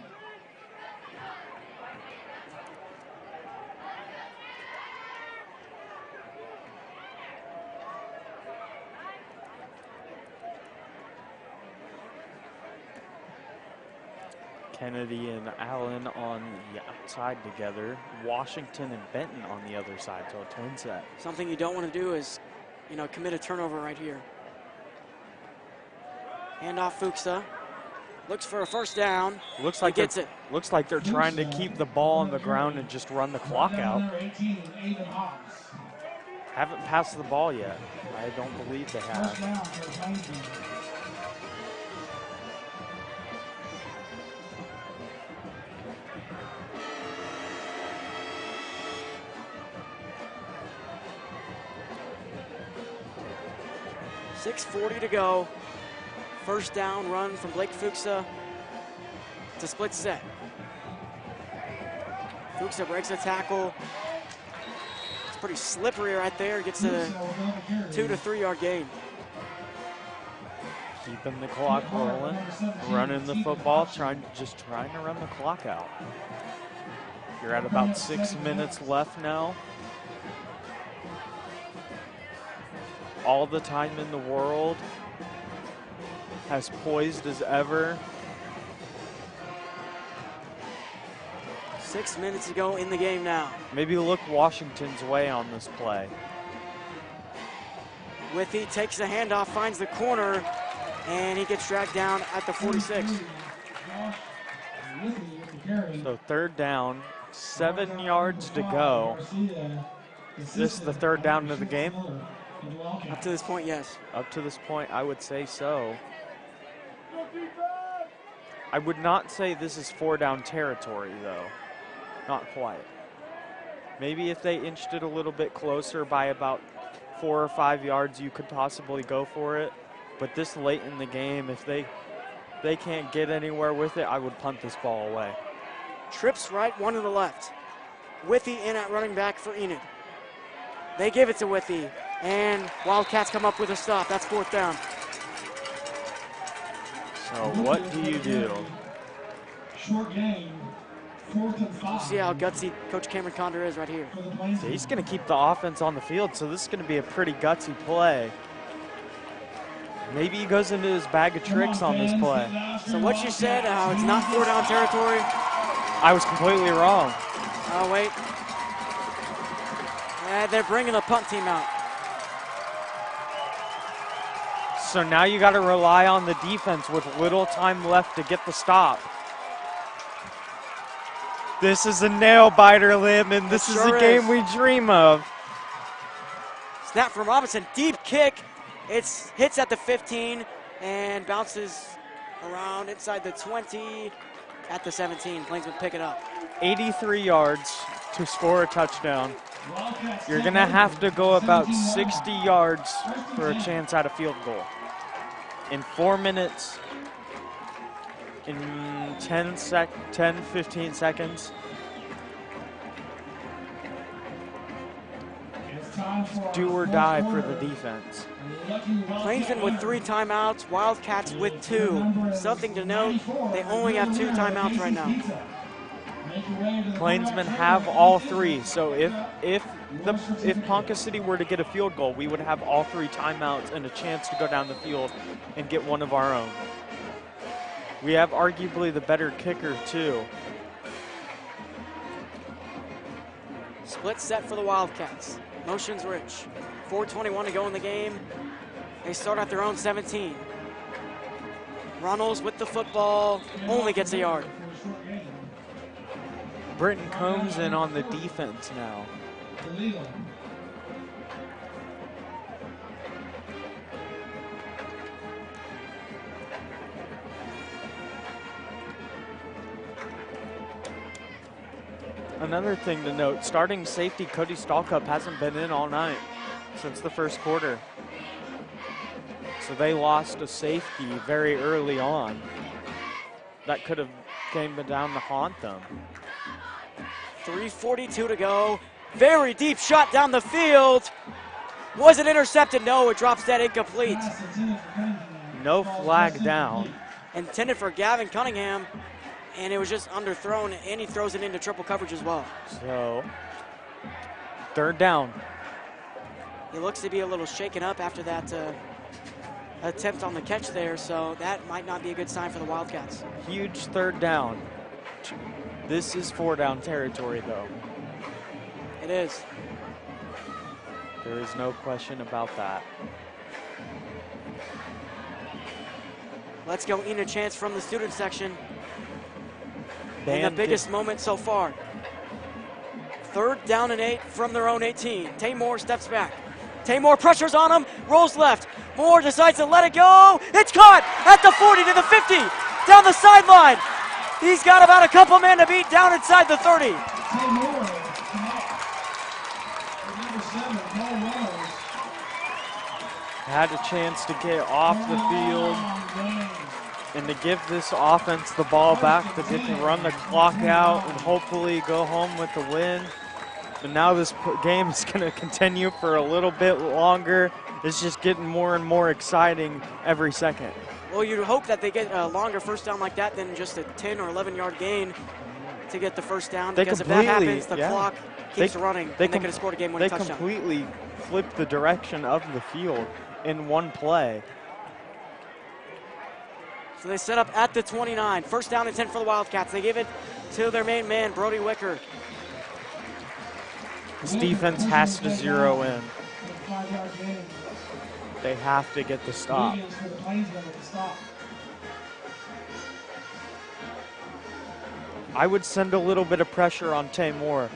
Kennedy and Allen on the outside together. Washington and Benton on the other side, so a twin set. Something you don't want to do is, you know, commit a turnover right here. Handoff Fuchsa. Looks for a first down. Looks like he gets it. Looks like they're trying to keep the ball on the ground and just run the clock out. Number 18, Aiden Hawks. Haven't passed the ball yet. I don't believe they First have. down for Plainsmen. .6:40 to go. First down run from Blake Fuchsa to split set. Fuchsa breaks a tackle. It's pretty slippery right there. Gets a 2 to 3 yard gain. Keeping the clock rolling, running the football, trying to run the clock out. You're at about 6 minutes left now. All the time in the world, as poised as ever. 6 minutes to go in the game now. Maybe look Washington's way on this play. Withy takes the handoff, finds the corner, and he gets dragged down at the 46. So third down, 7 yards to go. This is the third down of the game? Up to this point, yes. Up to this point, I would say so. I would not say this is 4 down territory, though. Not quite. Maybe if they inched it a little bit closer by about 4 or 5 yards, you could possibly go for it. But this late in the game, if they can't get anywhere with it, I would punt this ball away. Trips right, one to the left. Withy in at running back for Enid. They give it to Withy, and Wildcats come up with a stop. That's 4th down. So what do you do? Short game, 4th and 5. See how gutsy Coach Cameron Condor is right here. For the Plainsmen. So he's going to keep the offense on the field, so this is going to be a pretty gutsy play. Maybe he goes into his bag of tricks on this play. So what you said, it's not 4 down territory. I was completely wrong. Oh, wait. They're bringing the punt team out. So now you got to rely on the defense with little time left to get the stop. This is a nail biter, Lim, and this is a game we dream of. Snap from Robinson, deep kick. It hits at the 15 and bounces around inside the 20 at the 17. Plainsmen pick it up. 83 yards to score a touchdown. You're going to have to go about 60 yards for a chance at a field goal. In 4 minutes, in 15 seconds. Do or die for the defense. Plainsmen with 3 timeouts, Wildcats with 2. Something to note, they only have 2 timeouts right now. Plainsmen have all 3, so if Ponca City were to get a field goal, we would have all 3 timeouts and a chance to go down the field and get one of our own. We have arguably the better kicker too. Split set for the Wildcats. Motion's rich. 4:21 to go in the game. They start at their own 17. Runnels with the football, only gets a yard. Britton Combs in on the defense now. Another thing to note, starting safety Cody Stalkup hasn't been in all night since the first quarter. So they lost a safety very early on. That could have came down to haunt them. 3:42 to go. Very deep shot down the field. Was it intercepted? No, it drops dead incomplete. No flag down. Intended for Gavin Cunningham, and it was just underthrown, and he throws it into triple coverage as well. So, third down. He looks to be a little shaken up after that attempt on the catch there, so that might not be a good sign for the Wildcats. Huge third down. This is 4 down territory, though. It is. There is no question about that. Let's go in a chance from the student section. And the biggest moment so far. 3rd down and 8 from their own 18. Taymor steps back. Taymor pressures on him, rolls left. Moore decides to let it go. It's caught at the 40 to the 50, down the sideline. He's got about a couple men to beat down inside the 30. Had a chance to get off the field and to give this offense the ball back to get to run the clock out and hopefully go home with the win. But now this game is going to continue for a little bit longer. It's just getting more and more exciting every second. Well, you'd hope that they get a longer first down like that than just a 10 or 11-yard gain to get the first down. Because if that happens, the clock keeps running, and they could have scored a game-winning touchdown. They completely flipped the direction of the field in one play. So they set up at the 29. First down and 10 for the Wildcats. They give it to their main man, Brody Wicker. This defense has to zero in. They have to get the stop. I would send a little bit of pressure on Taymor.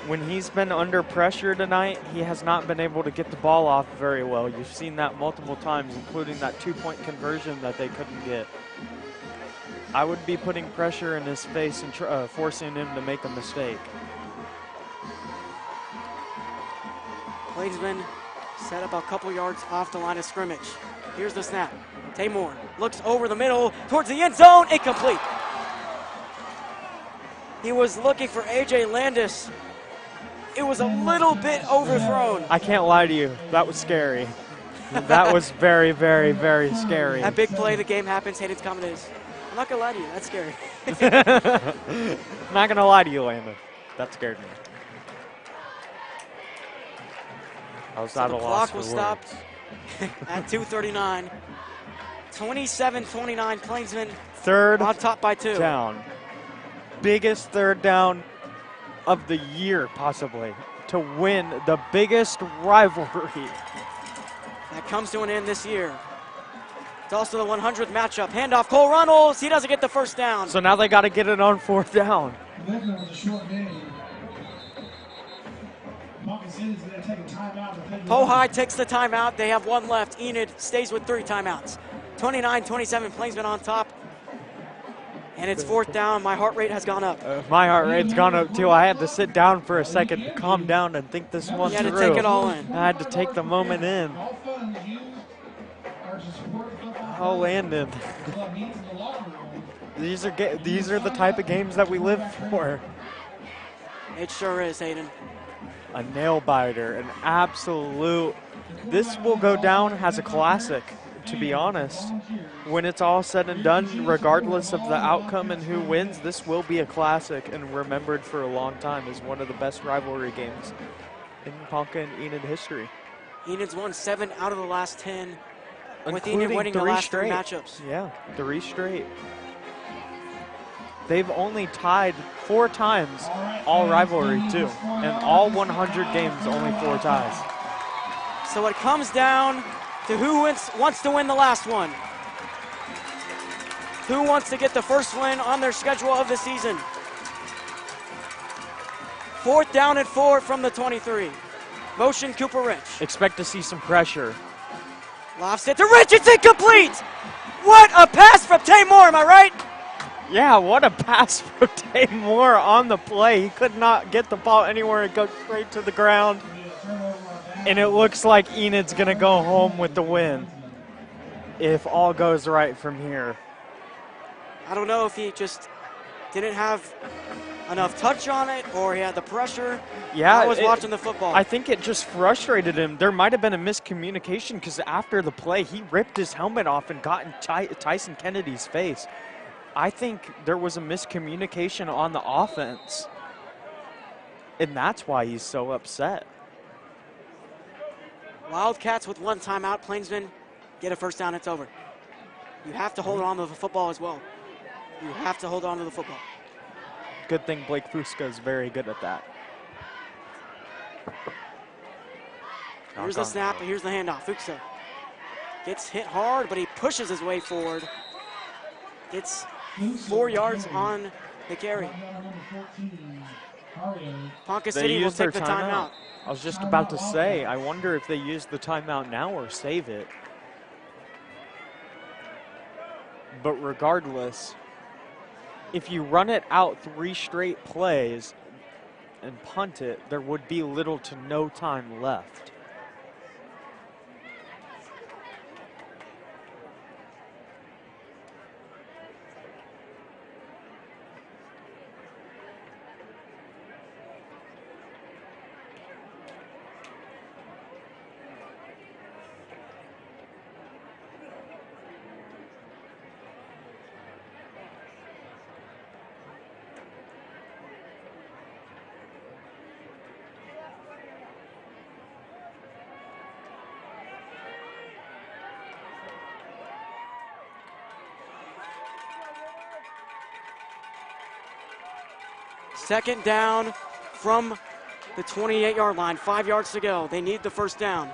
When he's been under pressure tonight, he has not been able to get the ball off very well. You've seen that multiple times, including that two-point conversion that they couldn't get. I would be putting pressure in his face and forcing him to make a mistake. Plainsman set up a couple yards off the line of scrimmage. Here's the snap. Taymor looks over the middle towards the end zone. Incomplete. He was looking for A.J. Landis. It was a little bit overthrown. I can't lie to you. That was scary. That was very, very, very scary. That big play, the game happens. Hayden's comment is, I'm not going to lie to you. That's scary. I'm not going to lie to you, Landon. That scared me. I was out of loss for words. The clock will stop at 2:39. 27-29, Plainsman. Third on top by 2. Down. Biggest third down of the year, possibly, to win the biggest rivalry. That comes to an end this year. It's also the 100th matchup. Handoff, Cole Runnels. He doesn't get the first down. So now they got to get it on 4th down. Pohai takes the timeout. They have one left. Enid stays with 3 timeouts. 29-27, Plainsman on top. And it's 4th down. My heart rate has gone up. My heart rate's gone up too. I had to sit down for a second to calm down and think this one through. You had to take it all in. I had to take the moment in. Oh, Landon. These are the type of games that we live for. It sure is, Hayden. A nail biter, an absolute. This will go down as a classic, to be honest. When it's all said and done, regardless of the outcome and who wins, this will be a classic and remembered for a long time as one of the best rivalry games in Ponca and Enid history. Enid's won 7 out of the last 10, with Including Enid winning the last straight. 3 matchups. Yeah, 3 straight. They've only tied 4 times all rivalry too, and all 100 games only 4 ties. So it comes down to who wants to win the last one. Who wants to get the first win on their schedule of the season? 4th down and 4 from the 23. Motion Cooper Rich. Expect to see some pressure. Lofts it to Rich. It's incomplete. What a pass from Taymor, am I right? Yeah, what a pass from Taymor on the play. He could not get the ball anywhere. It goes straight to the ground. And it looks like Enid's going to go home with the win if all goes right from here. I don't know if he just didn't have enough touch on it or he had the pressure. Yeah, I was watching the football. I think it just frustrated him. There might have been a miscommunication because after the play, he ripped his helmet off and got in Tyson Kennedy's face. I think there was a miscommunication on the offense, and that's why he's so upset. Wildcats with 1 timeout. Plainsmen get a first down. It's over. You have to hold on to the football as well. You have to hold on to the football. Good thing Blake Fusca is very good at that. Here's the snap, and here's the handoff. Fusca gets hit hard, but he pushes his way forward. Gets 4 yards on the carry. Ponca They City will used their take the timeout. I was just about to say, I wonder if they use the timeout now or save it. But regardless, if you run it out 3 straight plays and punt it, there would be little to no time left. Second down from the 28-yard line, 5 yards to go. They need the first down.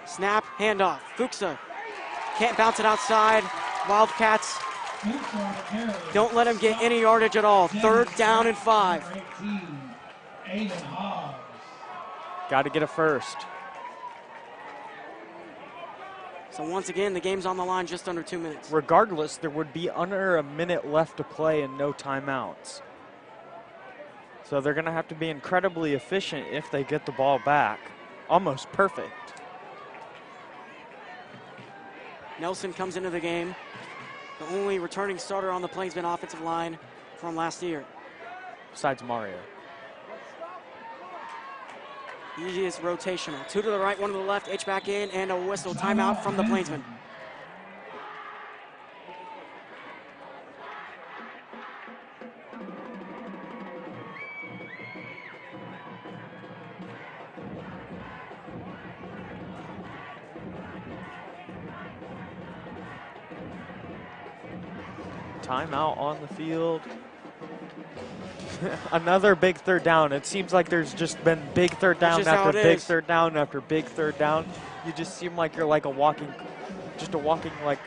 Snap, handoff. Fuchsa can't bounce it outside. Wildcats don't let him get any yardage at all. 3rd down and 5. Got to get a first. So once again, the game's on the line, just under 2 minutes. Regardless, there would be under a minute left to play and no timeouts. So they're going to have to be incredibly efficient if they get the ball back. Almost perfect. Nelson comes into the game, the only returning starter on the Plainsman offensive line from last year. Besides Mario. He is rotational. 2 to the right, 1 to the left, H-back in, and a whistle. Timeout from the Plainsman. Timeout on the field. Another big 3rd down. It seems like there's just been big 3rd down after big 3rd down after big 3rd down. You just seem like you're like a walking like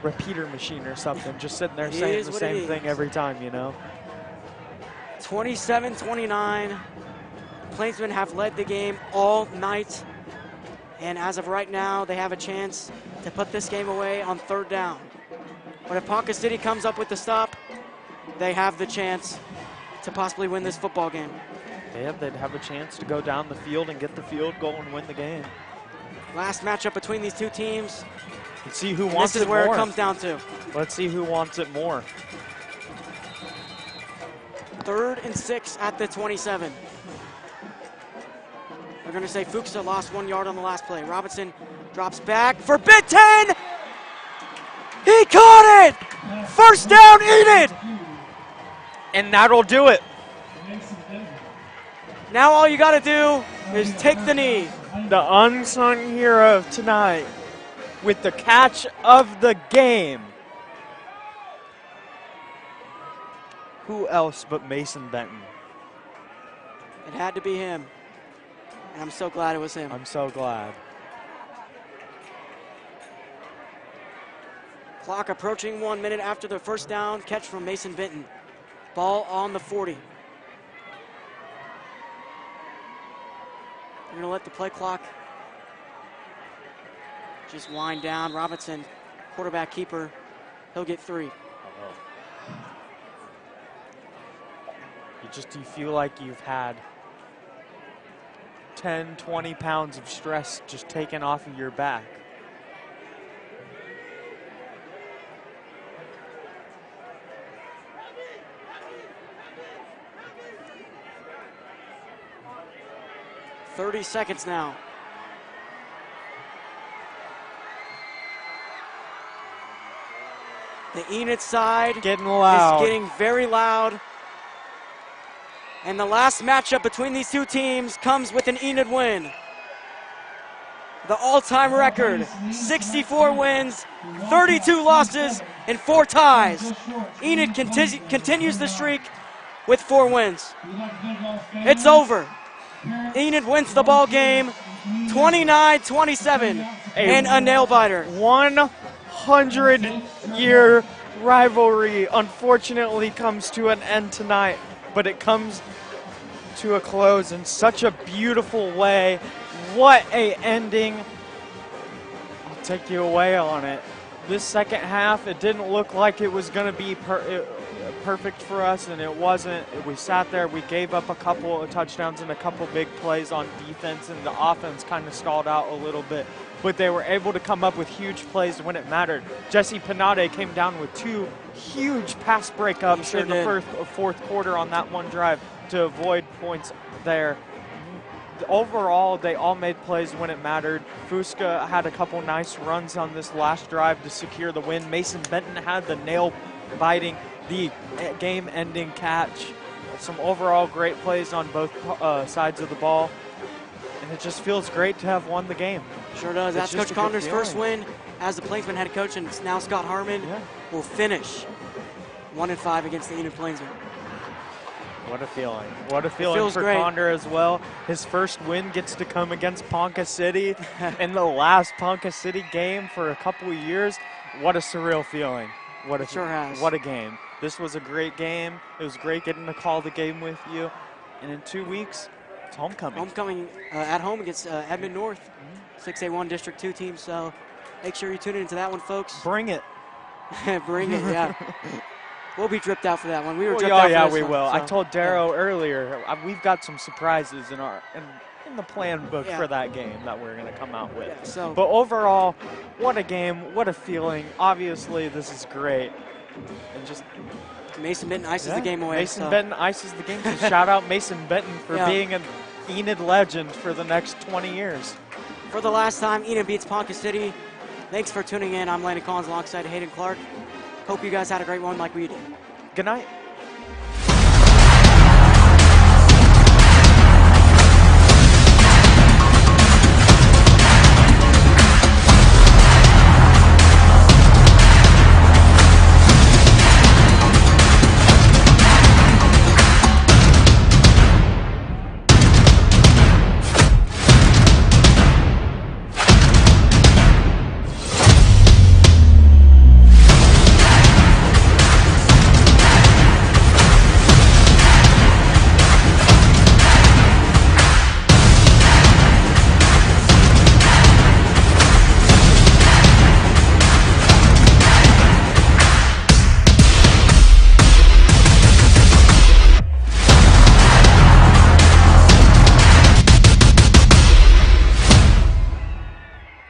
repeater machine or something, just sitting there saying the same thing every time, you know. 27-29. Plainsmen have led the game all night, and as of right now, they have a chance to put this game away on 3rd down. But if Ponca City comes up with the stop, they have the chance to possibly win this football game. Yeah, they'd have a chance to go down the field and get the field goal and win the game. Last matchup between these two teams. Let's see who wants it more. This is where it comes down to. Let's see who wants it more. 3rd and 6 at the 27. They're going to say Fuchsa lost 1 yard on the last play. Robinson drops back for Big Ten. He caught it! First down, Enid! And that'll do it. Now all you got to do is take the knee. The unsung hero of tonight with the catch of the game. Who else but Mason Benton? It had to be him. And I'm so glad it was him. I'm so glad. Clock approaching 1 minute after the first down catch from Mason Benton. Ball on the 40. They're going to let the play clock just wind down. Robinson, quarterback keeper, he'll get 3. You feel like you've had 10, 20 pounds of stress just taken off of your back. Seconds now. The Enid side getting loud. Is getting very loud. And the last matchup between these two teams comes with an Enid win. The all-time record, 64 wins, 32 losses, and 4 ties. Enid continues the streak with 4 wins. It's over. Enid wins the ball game 29-27, and a nail-biter. 100-year rivalry unfortunately comes to an end tonight, but it comes to a close in such a beautiful way. What a ending. I'll take you away on it. This second half, it didn't look like it was going to be perfect for us, and it wasn't. We sat there, we gave up a couple of touchdowns and a couple big plays on defense, and the offense kind of stalled out a little bit. But they were able to come up with huge plays when it mattered. Jesse Pinade came down with 2 huge pass breakups in the fourth quarter on that one drive to avoid points there. Overall, they all made plays when it mattered. Fusca had a couple nice runs on this last drive to secure the win. Mason Benton had the nail-biting, the game-ending catch. Some overall great plays on both sides of the ball. And it just feels great to have won the game. Sure does. That's Coach Condor's first win as the Plainsman head coach, and now Scott Harmon will finish 1-5 against the Enid Plainsmen. What a feeling. What a feeling for Condor as well. His first win gets to come against Ponca City in the last Ponca City game for a couple of years. What a surreal feeling. What a game. This was a great game. It was great getting to call the game with you. And in 2 weeks, it's homecoming. Homecoming at home against Edmond North, 6A1 District 2 team. So make sure you tune into that one, folks. Bring it. Bring it, yeah. We'll be dripped out for that one. We were dripped out for this we one, will. so. I told Darrow earlier, we've got some surprises in the plan book for that game that we're going to come out with. Yeah, but overall, what a game, what a feeling. Obviously, this is great. And just Mason Benton ices the game away. Mason Benton ices the game. So shout out Mason Benton for being an Enid legend for the next 20 years. For the last time, Enid beats Ponca City. Thanks for tuning in. I'm Landon Collins alongside Hayden Clark. Hope you guys had a great one like we did. Good night.